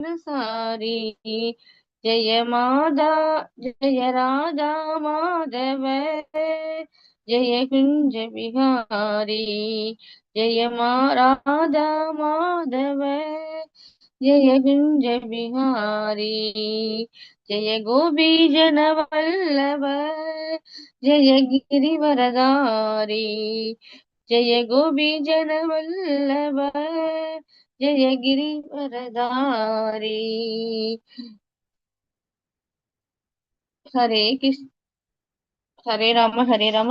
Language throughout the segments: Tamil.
सारी जय माधा जय राधा माधव जय कुंज बिहारी जय राधा माधव जय कुंज बिहारी जय गोपी जन वल्लभ जय गिरिवरधारी जय गोपी जन वल्लभ जय गिरिवरधारी हरे कृष्ण हरे राम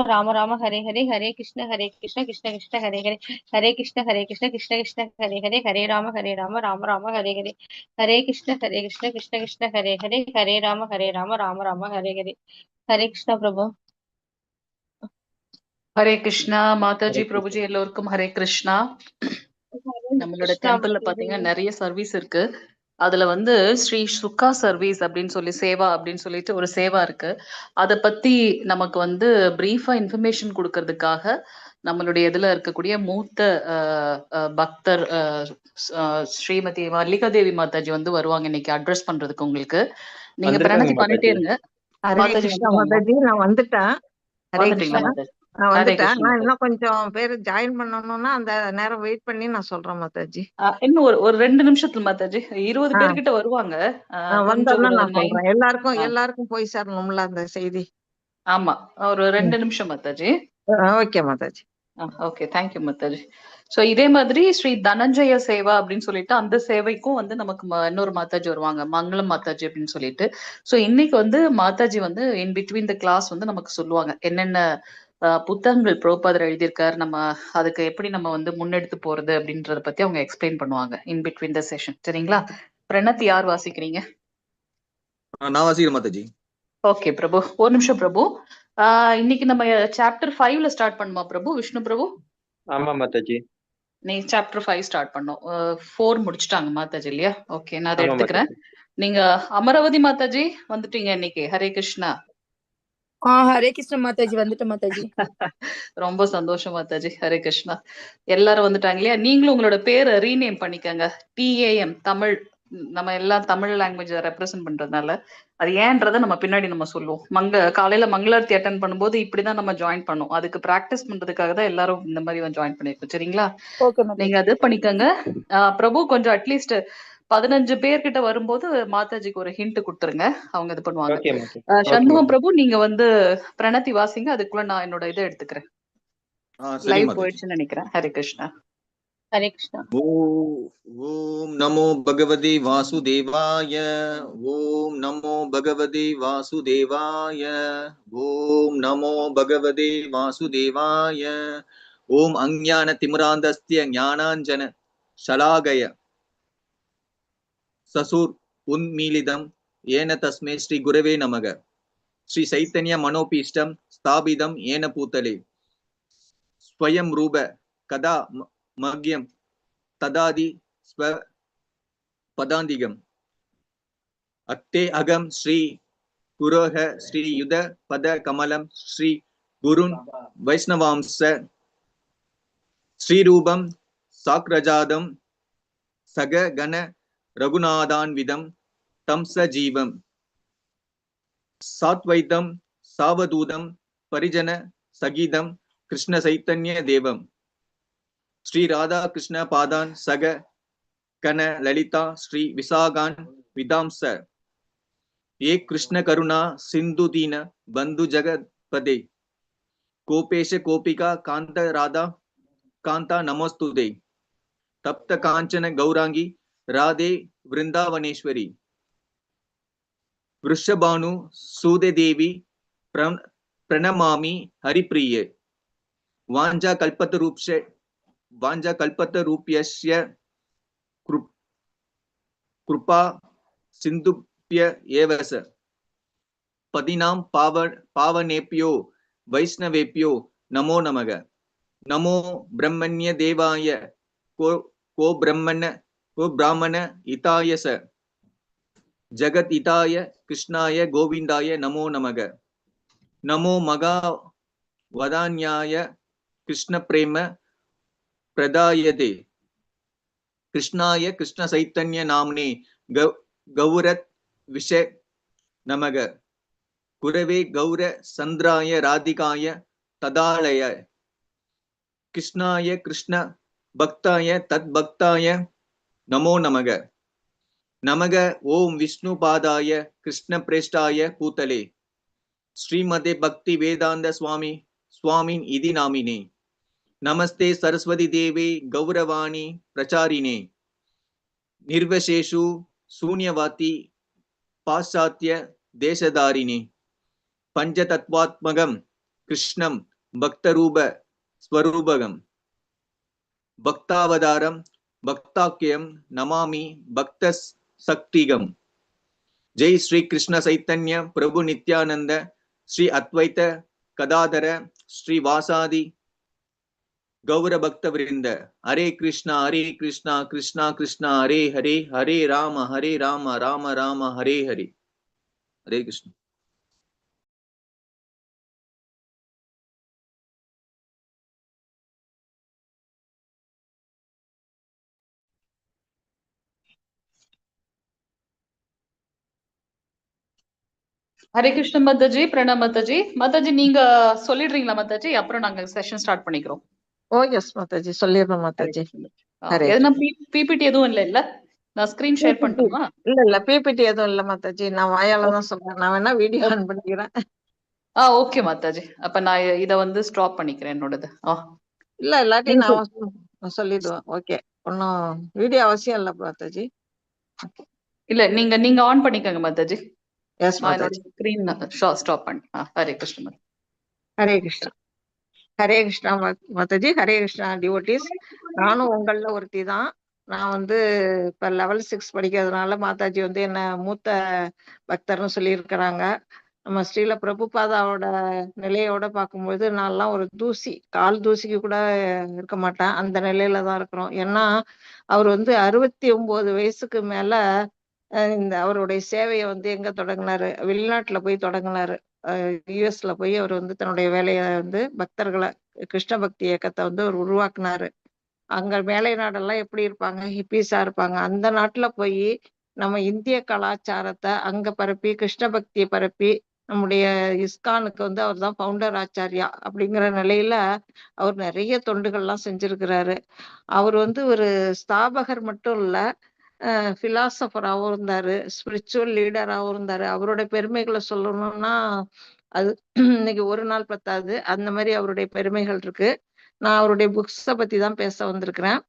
राम राम हरे हरे हरे कृष्ण कृष्ण कृष्ण हरे हरे हरे कृष्ण कृष्ण कृष्ण हरे हरे हरे राम राम हरे हरे हरे कृष्ण कृष्ण कृष्ण हरे हरे हरे राम राम हरे हरे हरे कृष्ण प्रभु ஹரே கிருஷ்ணா மாதாஜி हरे பிரபுஜி कृष्ण எல்லோருக்கும் ஹரே கிருஷ்ணா. हरे நம்மளோட कृष्ण டெம்பிள்ல பாத்தீங்கன்னா நிறைய சர்வீஸ் இருக்கு. அதுல வந்து ஸ்ரீ சுக்கா சர்வீஸ் அப்படின்னு சொல்லி சேவா அப்படின்னு சொல்லிட்டு ஒரு சேவா இருக்கு. அதை பத்தி நமக்கு வந்து பிரீஃபா இன்ஃபர்மேஷன் கொடுக்கறதுக்காக நம்மளுடைய இதுல இருக்கக்கூடிய மூத்த பக்தர் ஸ்ரீமதி மல்லிகா தேவி மாதாஜி வந்து வருவாங்க இன்னைக்கு அட்ரஸ் பண்றதுக்கு. உங்களுக்கு நீங்க வந்திருக்காங்க பிரணதி பண்ணிட்டே மாதாஜி. இருங்க. ஹரே மாதாஜி கிருஷ்ணா வந்துட்டாங்களா? மாதாஜி, நான் வந்துட்டேன். ஹரே வந்துட்டீங்களா கிருஷ்ணா. மாதாஜி? நான் ஹரே வந்துட்டேன். கிருஷ்ண நான் மாதாஜி. இன்னும் கொஞ்சம் பேர் ஜாயின் பண்ணணும்னா அந்த நேரம் வெயிட் பண்ணி நான் சொல்றேன் மாதாஜி. இன்னும் ஒரு ஒரு 2 நிமிஷத்துல மாதாஜி 20 ஆ, பேர்கிட்ட வருவாங்க. கொஞ்சம் வந்தோன்னா ஒரு நான் 9. சொல்றேன். எல்லாருக்கும் போய் சேரணும்ல அந்த செய்தி. ஆமா, ஒரு 2 நிமிஷம் Mataji. Okay Mataji. Okay, thank you Mataji. So இதே மாதிரி ஸ்ரீ தனஞ்சய சேவா அப்படின்னு சொல்லிட்டு அந்த சேவைக்கும் வந்து நமக்கு இன்னொரு மாதாஜி வருவாங்க, மங்களம் மாதாஜி அப்படின்னு சொல்லிட்டு. ஸோ இன்னைக்கு வந்து மாதாஜி வந்து இன் பிட்வீன் த கிளாஸ் வந்து நமக்கு சொல்லுவாங்க என்னென்ன புத்தகங்கள் பிரபுபாதர் எழுதியிருக்காரு, நம்ம அதுக்கு எப்படி நம்ம வந்து முன்னெடுத்து போறது அப்படின்றத பத்தி அவங்க எக்ஸ்பிளைன் பண்ணுவாங்க இன் பிட்வீன் த செஷன். சரிங்களா? பிரணத் யார் வாசிக்கிறீங்க? நான் வாசிக்கிறேன் மாதாஜி. ஓகே பிரபு, ஒரு நிமிஷம் பிரபு. இன்னைக்கு நம்ம சாப்டர் 5ல ஸ்டார்ட் பண்ணுமா பிரபு? விஷ்ணு பிரபு, ஆமா மாதாஜி. நீ சாப்டர் 5 ஸ்டார்ட் பண்ணோம். 4 முடிச்சிட்டாங்க மாதாஜி இல்லையா? ஓகே, நான் அதை ஆமா எடுத்துக்கிறேன். மாதாஜி. நீங்க அமராவதி மாதாஜி வந்துட்டீங்க இன்னைக்கு. ஹரே கிருஷ்ணா. ஹரே கிருஷ்ண மாதாஜி, வந்துட்டேன் மாதாஜி. ரொம்ப சந்தோஷம் மாதாஜி. ஹரே கிருஷ்ணா. எல்லாரும் வந்துட்டாங்க இல்லையா? நீங்களும் உங்களோட பேரை ரீநேம் பண்ணிக்கங்க. TAM தமிழ். நம்ம எல்லாம் தமிழ் லாங்குவேஜ் ரெப்ரசென்ட் பண்றதுனால அது ஏன்றதை நம்ம பின்னாடி நம்ம சொல்லுவோம். காலையில மங்களாரத்தி அட்டன் பண்ணும்போது இப்படிதான் நம்ம ஜாயின் பண்ணோம். அதுக்கு பிராக்டிஸ் பண்றதுக்காக தான் எல்லாரும் இந்த மாதிரி ஜாயின் பண்ணிருக்கோம். சரிங்களா? ஓகே நீங்க மாதாஜி. அது பண்ணிக்கங்க. பிரபு கொஞ்சம் அட்லீஸ்ட் 15 பேர்கிட்ட வரும்போது மாதாஜிக்கு ஒரு ஹிண்ட் கொடுத்துருங்க, அவங்க இது பண்ணுவாங்க. ஓகே மாதாஜி. சண்முகம் பிரபு, நீங்க வந்து பிரணத்தி வாசிங்க, அதுக்குள்ள நான் என்னோட இதை எடுத்துக்கிறேன். சரி லைவ் மாதாஜி. போயிடுச்சுன்னு நினைக்கிறேன். ஹரே கிருஷ்ணா. हरे कृष्ण ஓம் நமோ பகவதி வாசுதேவாய. ஓம் நமோ பகவதி வாசுதேவாய. ஓம் நமோ பகவதி வாசுதேவாய. ஓம் அஞ்ஞான திமிராந்தஸ்ய ஞானாஞ்சன ஷலாகய சசூர் உன்மீலிதம் ஏன தஸ்மே ஸ்ரீ குரவே நமக. ஸ்ரீ சைத்தன்ய மனோபீஷ்டம் ஸ்தாபிதம் ஏன பூத்தலே ஸ்வயம் ரூப கதா மக்யம் ததாதி ஸ்வ பதாந்திகம் அக்தே அகம் ஸ்ரீ குரோஹ ஸ்ரீ யுத பத கமலம் ஸ்ரீ குருன் வைஷ்ணவாம்ச ஸ்ரீரூபம் சாக்ரஜாதம் சக கண ரகுநாதான்விதம் தம் ச ஜீவம் சாத்வைதம் சாவதூதம் பரிஜன சகீதம் கிருஷ்ண சைத்தன்ய தேவம் ஸ்ரீ ராதா கிருஷ்ண பாதான் சக கன லலிதா ஸ்ரீ விசாகான் விதாம்ச ஏ கிருஷ்ண கருணா சிந்து தீன பந்து ஜகத்பதே கோபேஷ கோபிகா காந்த ராதா காந்தா நமஸ்துதே தப்த காஞ்சன கௌராங்கி ராதே விருந்தாவனேஸ்வரி விருஷபானு சூதே தேவி பிரணமாமி ஹரிப்பிரியே வாஞ்சா கல்பத்தரூப்யஸ்ய கிருபா சிந்துப்ய ஏவச பதினாம் பாவனேப்யோ வைஷ்ணவேப்யோ நமோ நமக. நமோ பிரம்மண்ய தேவாய கோ பிராமண இதாய ச ஜகத் இதாய கிருஷ்ணாய கோவிந்தாய நமோ நமக. நமோ மகா வதான்யாய கிருஷ்ண பிரேம பிரதாயதே கிருஷ்ணாய கிருஷ்ண சைத்தன்ய நாம்னே கௌரத் விஷ நமக. குரவே கௌர சந்திராய ராதிகாய ததாலய. கிருஷ்ணாய கிருஷ்ண பக்தாய தத் பக்தாய நமோ நமக. நமக ஓம் விஷ்ணு பாதாய கிருஷ்ண பிரேஷ்டாய பூதலே. ஸ்ரீமதே பக்தி வேதாந்த சுவாமின் இதி நாமினே. நமஸ்தே சரஸ்வதி தேவே கௌரவாணி பிரச்சாரிணே. நிர்வசேஷு சூன்யவாதி பாశ్చాత్య தேசதாரிணே. பஞ்சதத்வாத்மகம் கிருஷ்ணம் பக்தரூப ஸ்வரூபகம். பக்தாவதாரம் பக்தாக்கியம் நமாமி பக்த சக்திகம். ஜெய் ஸ்ரீ கிருஷ்ண சைத்தன்ய பிரபு நித்யானந்த ஸ்ரீ அத்வைத கதாதர ஸ்ரீ வாசாதி கௌர பக்த விருந்த. ஹரே கிருஷ்ணா கிருஷ்ணா கிருஷ்ணா ஹரே ஹரே, ஹரே ராம ராம ராம ஹரே ஹரே. ஹரே கிருஷ்ணா. ஹரே கிருஷ்ண மாதாஜி, பிரணாம் மாதாஜி. மாதாஜி நீங்க சொல்லிடுறீங்களா மாதாஜி? அப்புறம் நாங்க செஷன் ஸ்டார்ட் பண்ணிக்கிறோம். ஓ எஸ் மாதாஜி, சொல்லிடுறோம் மாதாஜி. ஹரே எதுனா பிபிடி எதுவும் இல்ல? நான் ஸ்கிரீன் ஷேர் பண்ணட்டுமா? இல்ல பிபிடி எதுவும் இல்ல மாதாஜி, நான் வாயால தான் சொல்றேன். நான் வேணா வீடியோ ஆன் பண்ணிக்கிறேன். ஓகே மாதாஜி. அப்ப நான் இத வந்து ஸ்டாப் பண்ணிக்கிறேன் என்னோடது. இல்ல இல்லாட்டி நான் சொல்லிடுவேன். ஓகே, ஒன்னும் வீடியோ அவசியம் இல்ல மாதாஜி. இல்ல நீங்க ஆன் பண்ணிக்கங்க மாதாஜி. எஸ் மாதாஜி. ஸ்கிரீன் ஸ்டாப் பண்ணி. ஹரே கிருஷ்ண. ஹரே கிருஷ்ணா. ஹரே கிருஷ்ணா மாதாஜி. ஹரே கிருஷ்ணா டிவோட்டிஸ். நானும் உங்கள ஒருத்தி தான். நான் வந்து இப்ப லெவல் 6 படிக்கிறதுனால மாதாஜி வந்து என்ன மூத்த பக்தர்னு சொல்லியிருக்கிறாங்க. நம்ம ஸ்ரீல பிரபுபாதாவோட நிலையோட பார்க்கும்போது நான்லாம் ஒரு தூசி, கால் தூசிக்கு கூட இருக்க மாட்டேன். அந்த நிலையில தான் இருக்கிறோம். ஏன்னா அவர் வந்து 69 வயசுக்கு மேல இந்த அவருடைய சேவையை வந்து எங்க தொடங்கினாரு? வெளிநாட்டுல போய் தொடங்கினாரு. யுஎஸ்ல போய் அவர் வந்து தன்னுடைய வேலையை வந்து பக்தர்களை, கிருஷ்ண பக்தி இயக்கத்தை வந்து அவர் உருவாக்குனாரு. அங்க மேலை நாடெல்லாம் எப்படி இருப்பாங்க? ஹிப்பீஸா இருப்பாங்க. அந்த நாட்டுல போய் நம்ம இந்திய கலாச்சாரத்தை அங்க பரப்பி, கிருஷ்ண பக்தியை பரப்பி, நம்முடைய இஸ்கானுக்கு வந்து அவர் தான் ஃபவுண்டர் ஆச்சாரியா அப்படிங்கிற நிலையில அவர் நிறைய தொண்டுகள்லாம் செஞ்சிருக்கிறாரு. அவர் வந்து ஒரு ஸ்தாபகர் மட்டும் இல்ல, பிலாசபராகவும் இருந்தாரு, ஸ்பிரிச்சுவல் லீடராகவும் இருந்தாரு. அவருடைய பெருமைகளை சொல்லணும்னா அது இன்னைக்கு ஒரு நாள் பத்தாது. அந்த மாதிரி அவருடைய பெருமைகள் இருக்கு. நான் அவருடைய புக்ஸை பத்தி தான் பேச வந்திருக்கிறேன்.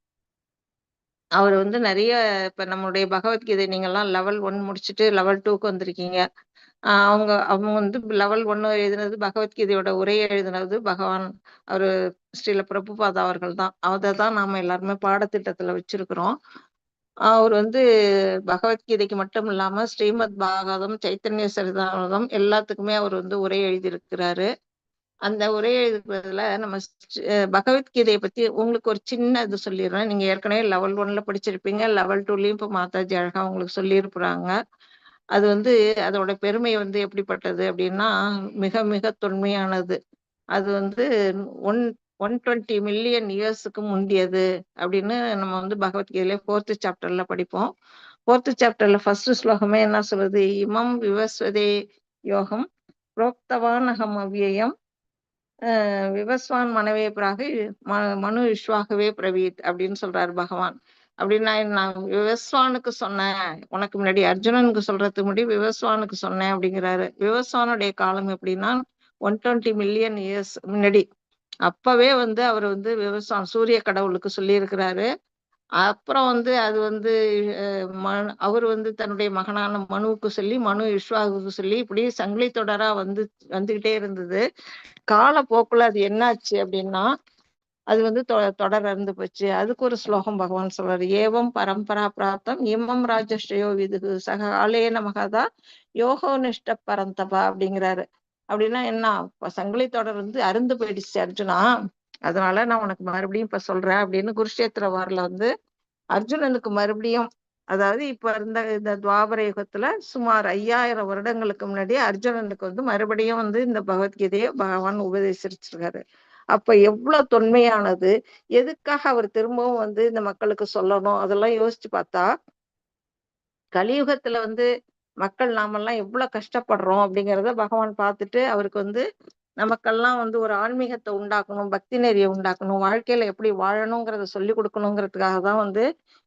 அவர் வந்து நிறைய, இப்ப நம்மளுடைய பகவத்கீதை நீங்கெல்லாம் லெவல் 1 முடிச்சுட்டு லெவல் 2க்கு வந்திருக்கீங்க. அவங்க வந்து லெவல் 1 எழுதினது, பகவத்கீதையோட உரையை எழுதினது பகவான் அவரு ஸ்ரீல பிரபுபாதா அவர்கள் தான். அதை தான் நாம எல்லாருமே பாடத்திட்டத்துல வச்சிருக்கிறோம். அவர் வந்து பகவத்கீதைக்கு மட்டும் இல்லாம ஸ்ரீமத் பாகவதம், சைத்தன்ய சரிதாமிரதம் எல்லாத்துக்குமே அவர் வந்து உரை எழுதியிருக்கிறாரு. அந்த உரை எழுதுறதுல நம்ம பகவத்கீதையை பத்தி உங்களுக்கு ஒரு சின்ன இது சொல்லிடுறேன். நீங்க ஏற்கனவே லெவல் 1ல படிச்சிருப்பீங்க. லெவல் 2லயும் இப்ப மாதாஜி அழகா உங்களுக்கு சொல்லியிருப்பாங்க. அது வந்து அதோட பெருமை வந்து எப்படிப்பட்டது அப்படின்னா மிக மிக தொன்மையானது. அது வந்து 120 மில்லியன் இயர்ஸுக்கு முந்தியது அப்படின்னு நம்ம வந்து பகவத்கீதையில 4th சாப்டர்ல படிப்போம். 4th சாப்டர்ல ஃபர்ஸ்ட் ஸ்லோகமே என்ன சொல்லுது? இமம் விவஸ்வதே யோகம் புரோக்தவான் அகம் அவ்யயம் விவஸ்வான் மனவே பிராக மனு விஸ்வாகவே பிரவீத் அப்படின்னு சொல்றாரு பகவான். அப்படின்னா நான் விவஸ்வானுக்கு சொன்னேன், உனக்கு முன்னாடி அர்ஜுனனுக்கு சொல்றதுக்கு முன்னாடி விவஸ்வானுக்கு சொன்னேன் அப்படிங்கிறாரு. விவஸ்வானுடைய காலம் எப்படின்னா 120 மில்லியன் இயர்ஸ் முன்னாடி. அப்பவே வந்து அவர் வந்து விவசாயம் சூரிய கடவுளுக்கு சொல்லி இருக்கிறாரு. அப்புறம் வந்து அது வந்து அவர் வந்து தன்னுடைய மகனான மனுவுக்கு சொல்லி, மனு விஸ்வாவுக்கு சொல்லி, இப்படி சங்கிலி தொடரா வந்துகிட்டே இருந்தது. காலப்போக்குல அது என்னாச்சு அப்படின்னா அது வந்து தொடர் இருந்து போச்சு. அதுக்கு ஒரு ஸ்லோகம் பகவான் சொல்றாரு. ஏவம் பரம்பரா பிராப்தம் இமம் ராஜஸ்ரயோ விதுகு சக ஆலேன மகதா யோகோ நிஷ்ட பரந்தபா அப்படிங்கிறாரு. அப்படின்னா என்ன? சங்கிலி தொடர் வந்து அருந்து போயிடுச்சு அர்ஜுனா, அதனால நான் உனக்கு மறுபடியும் இப்ப சொல்றேன் அப்படின்னு குருஷேத்திர வாரில வந்து அர்ஜுனனுக்கு மறுபடியும், அதாவது இப்ப இருந்த இந்த துவாபர யுகத்துல சுமார் 5000 வருடங்களுக்கு முன்னாடி அர்ஜுனனுக்கு வந்து மறுபடியும் வந்து இந்த பகவத்கீதையை பகவான் உபதேசிச்சிருக்காரு. அப்ப எவ்வளவு தொன்மையானது, எதுக்காக அவர் திரும்பவும் வந்து இந்த மக்களுக்கு சொல்லணும், அதெல்லாம் யோசிச்சு பார்த்தா கலியுகத்துல வந்து மக்கள் நாமெல்லாம் எவ்வளவு கஷ்டப்படுறோம் அப்படிங்கிறத பகவான் பார்த்துட்டு அவருக்கு வந்து நமக்கெல்லாம் வந்து ஒரு ஆன்மீகத்தை உண்டாக்கணும், பக்தி நெறியை உண்டாக்கணும், வாழ்க்கையில எப்படி வாழணுங்கிறத சொல்லி கொடுக்கணுங்கிறதுக்காக தான் வந்து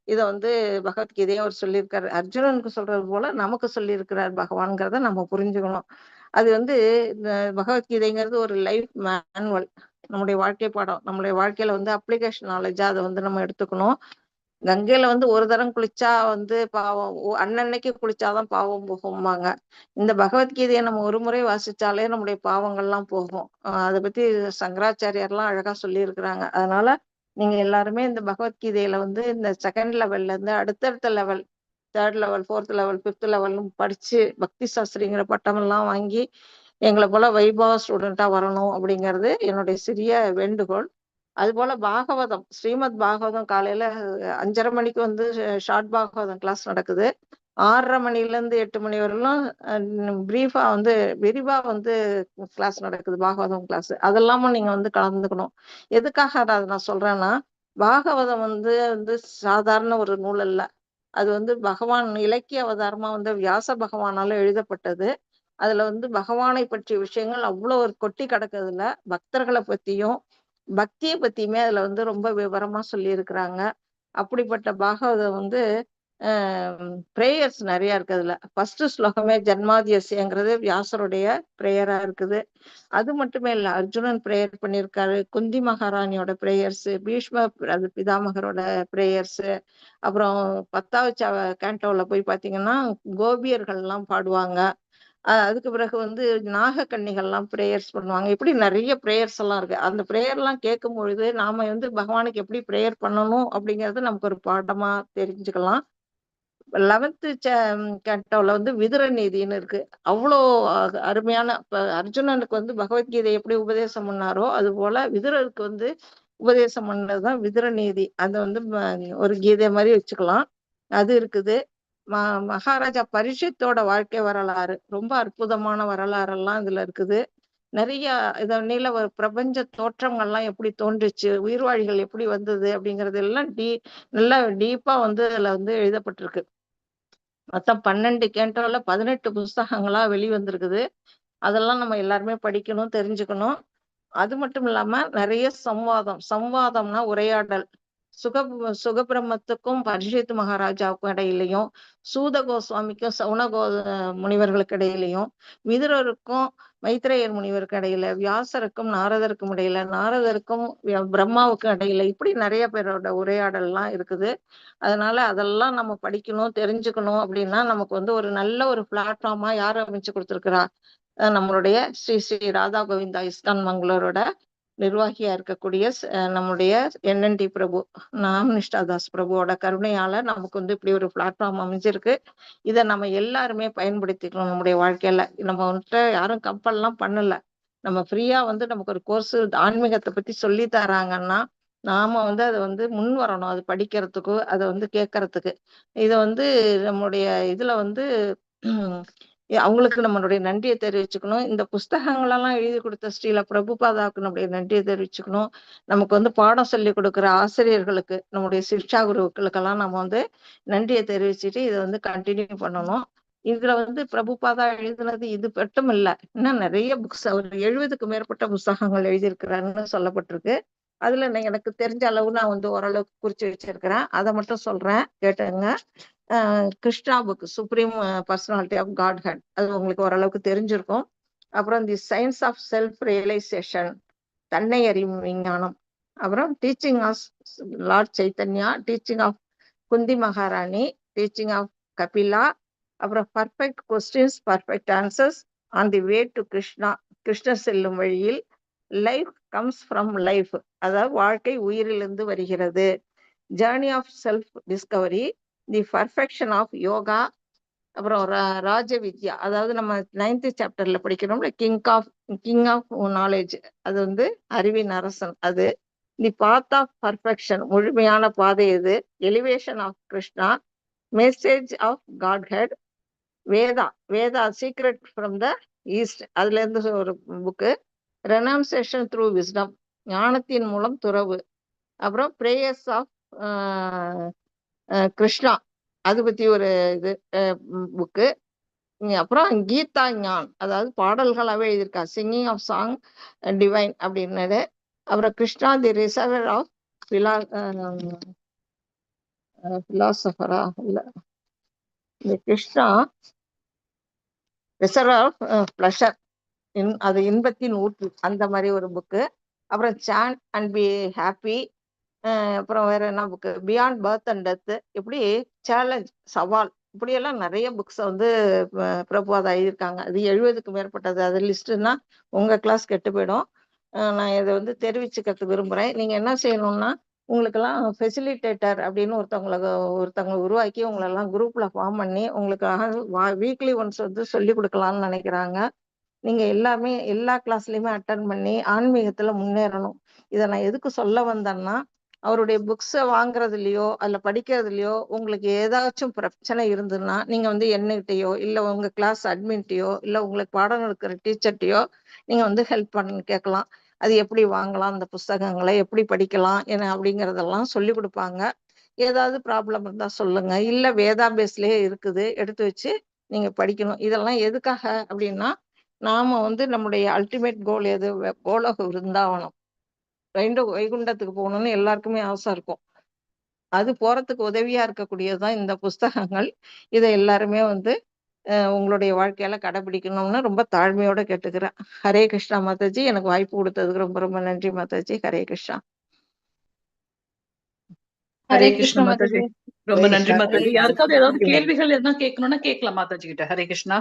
இதை வந்து பகவத்கீதையை அவர் சொல்லியிருக்காரு. அர்ஜுனனுக்கு சொல்றது போல நமக்கு சொல்லியிருக்கிறார் பகவான்கிறத நம்ம புரிஞ்சுக்கணும். அது வந்து இந்த பகவத்கீதைங்கிறது ஒரு லைஃப் மேனுவல், நம்முடைய வாழ்க்கை பாடம். நம்மளுடைய வாழ்க்கையில வந்து அப்ளிகேஷன் நாலேஜா அதை வந்து நம்ம எடுத்துக்கணும். கங்கையில வந்து ஒரு தரம் குளிச்சா வந்து பாவம், அன்னன்னைக்கு குளிச்சாதான் பாவம் போகும்பாங்க. இந்த பகவத்கீதையை நம்ம ஒரு முறை வாசிச்சாலே நம்முடைய பாவங்கள்லாம் போகும். அதை பத்தி சங்கராச்சாரியார்லாம் அழகா சொல்லியிருக்கிறாங்க. அதனால நீங்க எல்லாருமே இந்த பகவத்கீதையில வந்து இந்த செகண்ட் லெவல்ல இருந்து அடுத்தடுத்த level, 3rd level, 4th level, 5th லெவலும் படிச்சு பக்தி சாஸ்திரிங்கிற பட்டம் எல்லாம் வாங்கி எங்களை போல வைபவ ஸ்டூடெண்டா வரணும் அப்படிங்கிறது என்னுடைய சிறிய வேண்டுகோள். அது போல பாகவதம், ஸ்ரீமத் பாகவதம் காலையில 5:30 மணிக்கு வந்து ஷார்ட் பாகவதம் கிளாஸ் நடக்குது. 6:30 மணில இருந்து 8 மணி வரையிலும் பிரீஃபா வந்து விரிவா வந்து கிளாஸ் நடக்குது, பாகவதம் கிளாஸ். அதெல்லாமும் நீங்க வந்து கலந்துக்கணும். எதுக்காக நான் சொல்றேன்னா, பாகவதம் வந்து வந்து சாதாரண ஒரு நூல் அல்ல. அது வந்து பகவான் இலக்கிய அவதாரமா வந்து வியாச பகவானால எழுதப்பட்டது. அதுல வந்து பகவானை பற்றிய விஷயங்கள் அவ்வளவு ஒரு கொட்டி கிடக்குதுல. பக்தர்களை பத்தியும் பக்தியை பத்தியுமே அதுல வந்து ரொம்ப விவரமா சொல்லியிருக்கிறாங்க. அப்படிப்பட்ட பாகவதம் வந்து பிரேயர்ஸ் நிறைய இருக்கு. அதுல ஃபர்ஸ்ட் ஸ்லோகமே ஜன்மாதியசியங்கிறது வியாசருடைய பிரேயரா இருக்குது. அது மட்டுமே இல்ல, அர்ஜுனன் பிரேயர் பண்ணியிருக்காரு, குந்தி மகாராணியோட பிரேயர்ஸ், பீஷ்ம அது பிதாமகரோட பிரேயர்ஸ். அப்புறம் 10வது கேண்டோல போய் பாத்தீங்கன்னா கோபியர்கள் எல்லாம் பாடுவாங்க. அதுக்கு பிறகு வந்து நாகக்கன்னிகள்லாம் பிரேயர்ஸ் பண்ணுவாங்க. இப்படி நிறைய பிரேயர்ஸ் எல்லாம் இருக்கு. அந்த பிரேயர் எல்லாம் கேட்கும் பொழுது நாம வந்து பகவானுக்கு எப்படி பிரேயர் பண்ணணும் அப்படிங்கறது நமக்கு ஒரு பாடமா தெரிஞ்சுக்கலாம். 11th கேண்டோல வந்து விதுர நீதின்னு இருக்கு. அவ்வளோ அருமையான, அர்ஜுனனுக்கு வந்து பகவத்கீதை எப்படி உபதேசம் பண்ணாரோ அது போல விதுரருக்கு வந்து உபதேசம் பண்ணதுதான் விதுர நீதி. அது வந்து ஒரு கீதை மாதிரி வச்சுக்கலாம். அது இருக்குது. மகாராஜா பரீட்சித்தோட வாழ்க்கை வரலாறு ரொம்ப அற்புதமான வரலாறெல்லாம் இதுல இருக்குது. நிறைய இத நீல பிரபஞ்ச தோற்றங்கள்லாம் எப்படி தோன்றுச்சு, உயிர்வாழிகள் எப்படி வந்தது அப்படிங்கிறது எல்லாம் நல்லா டீப்பா வந்து அதுல வந்து எழுதப்பட்டிருக்கு. மொத்தம் 12 கேண்டோல 18 புஸ்தகங்களா வெளிவந்திருக்குது. அதெல்லாம் நம்ம எல்லாருமே படிக்கணும், தெரிஞ்சுக்கணும். அது மட்டும் இல்லாம நிறைய சம்வாதம்னா உரையாடல். சுகபிரம்மத்துக்கும் பரீட்சித் மகாராஜாவுக்கும் இடையிலையும், சூத கோஸ்வாமிக்கும் சவுனகோ முனிவர்களுக்கு இடையிலையும், விதுரருக்கும் மைத்ரேயர் முனிவருக்கு இடையில, வியாசருக்கும் நாரதருக்கும் இடையில, நாரதருக்கும் பிரம்மாவுக்கும் இடையில, இப்படி நிறைய பேரோட உரையாடல் எல்லாம் இருக்குது. அதனால அதெல்லாம் நம்ம படிக்கணும், தெரிஞ்சுக்கணும். அப்படின்னா நமக்கு வந்து ஒரு நல்ல ஒரு பிளாட்ஃபார்மா யார் அமைச்சு கொடுத்திருக்கிறா, நம்மளுடைய ஸ்ரீ ஸ்ரீ ராதா கோவிந்தா இஸ்கான் மங்களூரோட நிர்வாகியா இருக்கக்கூடிய நம்முடைய NNT பிரபு, நாமநிஷ்டாதாஸ் பிரபுவோட கருணையால நமக்கு வந்து இப்படி ஒரு பிளாட்ஃபார்ம் அமைஞ்சிருக்கு. இதை நம்ம எல்லாருமே பயன்படுத்திக்கணும் நம்முடைய வாழ்க்கையில. நம்ம வந்துட்டு யாரும் கம்பல்லாம் பண்ணல. நம்ம ஃப்ரீயா வந்து நமக்கு ஒரு கோர்ஸ் ஆன்மீகத்தை பத்தி சொல்லி தராங்கன்னா நாம வந்து அதை வந்து முன் வரணும், அது படிக்கிறதுக்கு, அதை வந்து கேட்கறதுக்கு. இதை வந்து நம்முடைய இதுல வந்து அவங்களுக்கு நம்மளுடைய நன்றியை தெரிவிச்சுக்கணும். இந்த புஸ்தகங்களெல்லாம் எழுதி கொடுத்த ஸ்ரீல பிரபுபாதாவுக்கு நம்முடைய நன்றியை தெரிவிச்சுக்கணும். நமக்கு வந்து பாடம் சொல்லி கொடுக்குற ஆசிரியர்களுக்கு, நம்முடைய சிக்ஷா குருக்களுக்கெல்லாம் நம்ம வந்து நன்றியை தெரிவிச்சுட்டு இதை வந்து கண்டினியூ பண்ணணும். இதுல வந்து பிரபுபாதா எழுதுனது இது மட்டும் இல்ல, இன்னும் நிறைய புக்ஸ், அவர் 70க்கு மேற்பட்ட புஸ்தகங்கள் எழுதியிருக்கிறாருன்னு சொல்லப்பட்டிருக்கு. அதுல எனக்கு தெரிஞ்ச அளவு நான் வந்து ஓரளவுக்கு குறிச்சு வச்சிருக்கிறேன். அதை மட்டும் சொல்றேன், கேட்டுங்க. Krishna book, supreme personality of Godhead, அது உங்களுக்கு ஓரளவுக்கு தெரிஞ்சிருக்கும். அப்புறம் the science of self realisation, தன்னை அறியும் விஞ்ஞானம். அப்புறம் teaching of lord Chaitanya, teaching of Kunti Maharani, teaching of Kapila. அப்புறம் perfect questions, perfect answers, on the way to Krishna, கிருஷ்ணர் செல்லும் வழியில், லைஃப் கம்ஸ் ஃப்ரம் லைஃப், அதாவது வாழ்க்கை உயிரிலிருந்து வருகிறது, journey of self discovery, the perfection of yoga. அப்புறம் ராஜ வித்யா, அதாவது நம்ம 9th சாப்டர்ல படிக்கிறோம்ல, கிங் ஆஃப் நாலேஜ், அது வந்து அறிவின் அரசன். அது தி பாத் ஆஃப் பர்ஃபெக்ஷன், முழுமையான பாதை இது, elevation of Krishna, message of Godhead, Veda secret from the east, அதுல இருந்து ஒரு புக்கு, ரெனன்சியேஷன் த்ரூ விஸ்டம், ஞானத்தின் மூலம் துறவு. அப்புறம் பிரேயர்ஸ் ஆஃப் கிருஷ்ணா, அது பத்தி ஒரு இது புக்கு. அப்புறம் கீதா ஞான், அதாவது பாடல்களாவே எழுதியிருக்கா, சிங்கிங் ஆஃப் சாங் டிவைன் அப்படின்னு. அப்புறம் கிருஷ்ணா தி ரிசர்வர் ஆஃப் பிலாசபரா இல்ல, இந்த கிருஷ்ணா ரிசர்வர் ஆஃப் பிளஷர், அது இன்பத்தின் ஊற்று, அந்த மாதிரி ஒரு புக்கு. அப்புறம் சாண்ட் அண்ட் பி ஹாப்பி. அப்புறம் வேற என்ன book, beyond birth and death, இப்படி சேலஞ்ச், சவால், இப்படியெல்லாம் நிறைய புக்ஸை வந்து பிரபுவாதா எழுதியிருக்காங்க. அது 70க்கு மேற்பட்டது. அது லிஸ்ட்டுன்னா உங்க கிளாஸ் கெட்டு போயிடும். நான் இதை வந்து தெரிவிச்சுக்கிறதுக்கு விரும்புகிறேன். நீங்கள் என்ன செய்யணும்னா, உங்களுக்கெல்லாம் ஃபெசிலிட்டேட்டர் அப்படின்னு ஒருத்தவங்களை உருவாக்கி உங்களெல்லாம் குரூப்பில் ஃபார்ம் பண்ணி உங்களுக்காக வீக்லி ஒன்ஸ் வந்து சொல்லி கொடுக்கலான்னு நினைக்கிறாங்க. நீங்கள் எல்லாமே எல்லா கிளாஸ்லையுமே அட்டன் பண்ணி ஆன்மீகத்தில் முன்னேறணும். இதை நான் எதுக்கு சொல்ல வந்தேன்னா, அவருடைய புக்ஸை வாங்குறதுலையோ அதில் படிக்கிறதுலையோ உங்களுக்கு ஏதாச்சும் பிரச்சனை இருந்ததுன்னா நீங்கள் வந்து என்னகிட்டயோ இல்லை உங்கள் கிளாஸ் அட்மின்ட்டையோ இல்லை உங்களுக்கு பாடம் எடுக்கிற டீச்சர்ட்டையோ நீங்கள் வந்து ஹெல்ப் பண்ணி கேட்கலாம். அது எப்படி வாங்கலாம், அந்த புஸ்தகங்களை எப்படி படிக்கலாம் என்ன அப்படிங்கிறதெல்லாம் சொல்லி கொடுப்பாங்க. ஏதாவது ப்ராப்ளம் இருந்தால் சொல்லுங்க. இல்லை வேதா பேஸ்லேயே இருக்குது, எடுத்து வச்சு நீங்கள் படிக்கணும். இதெல்லாம் எதுக்காக அப்படின்னா, நாம வந்து நம்முடைய அல்டிமேட் கோல் எது, கோலோக விருந்தாவனம், வைகுண்டத்துக்கு போகணும்னு எல்லாருக்குமே ஆசை இருக்கும். அது போறதுக்கு உதவியா இருக்கக்கூடியதுதான் இந்த புஸ்தகங்கள். இதை எல்லாருமே வந்து உங்களுடைய வாழ்க்கையில கடைபிடிக்கணும்னு ரொம்ப தாழ்மையோட கேட்டுக்கிறேன். ஹரே கிருஷ்ணா மாதாஜி. எனக்கு வாய்ப்பு கொடுத்ததுக்கு ரொம்ப ரொம்ப நன்றி மாதாஜி. ஹரே கிருஷ்ணா. ஹரே ஹரே கிருஷ்ண கிருஷ்ண மாதாஜி. மாதாஜி. ரொம்ப ஹரே நன்றி கிருஷ்ணா. மாதாஜி. யாருக்காவது ஏதாவது கேள்விகள் எதுனா கேட்கணும்னா கேட்கலாம் மாதாஜி கிட்ட. ஹரே கிருஷ்ணா.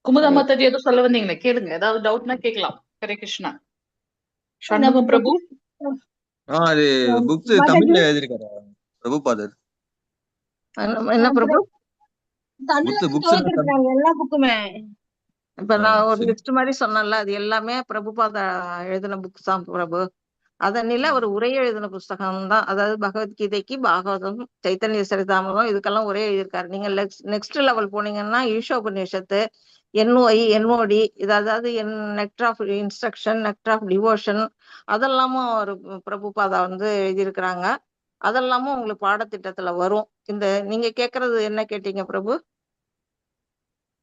குமுதா மாதாஜி ஏதோ சொல்ல வந்தீங்களே, கேளுங்க. ஏதாவது டவுட்னா கேட்கலாம். ஹரே கிருஷ்ணா. சண்முகம் பிரபு. அது புக்ஸ் மாதாஜி தமிழ்ல எழுதிருக்காரு பிரபுபாதர். என்ன பிரபு? தமிழ்ல புக்ஸ் துவக்கிருக்கிறாங்க எல்லா புக்குமே. இப்ப நான் ஒரு சரி. லிஸ்ட் மாதிரி சொன்னேன்ல, அது எல்லாமே பிரபுபாதா எழுதின புக்ஸ் தான் பிரபு. அதனில ஒரு உரை எழுதின புஸ்தகம் தான். அதாவது பகவத்கீதைக்கு பாகவதம், சைத்தன்ய சரிதாமிரம், இதுக்கெல்லாம் உரை எழுதியிருக்காரு. நீங்க நெக்ஸ்ட் லெவல் போனீங்கன்னா ஈஷோபநிஷத்து, என்ஓஐ, என்ஓடி, அதாவது nectar of instruction, nectar of devotion, அதெல்லாமும் ஒரு பிரபுபாதா வந்து எழுதியிருக்கிறாங்க. அதெல்லாமும் உங்களுக்கு பாடத்திட்டத்துல வரும். இந்த நீங்க கேக்குறது என்ன கேட்டீங்க பிரபு?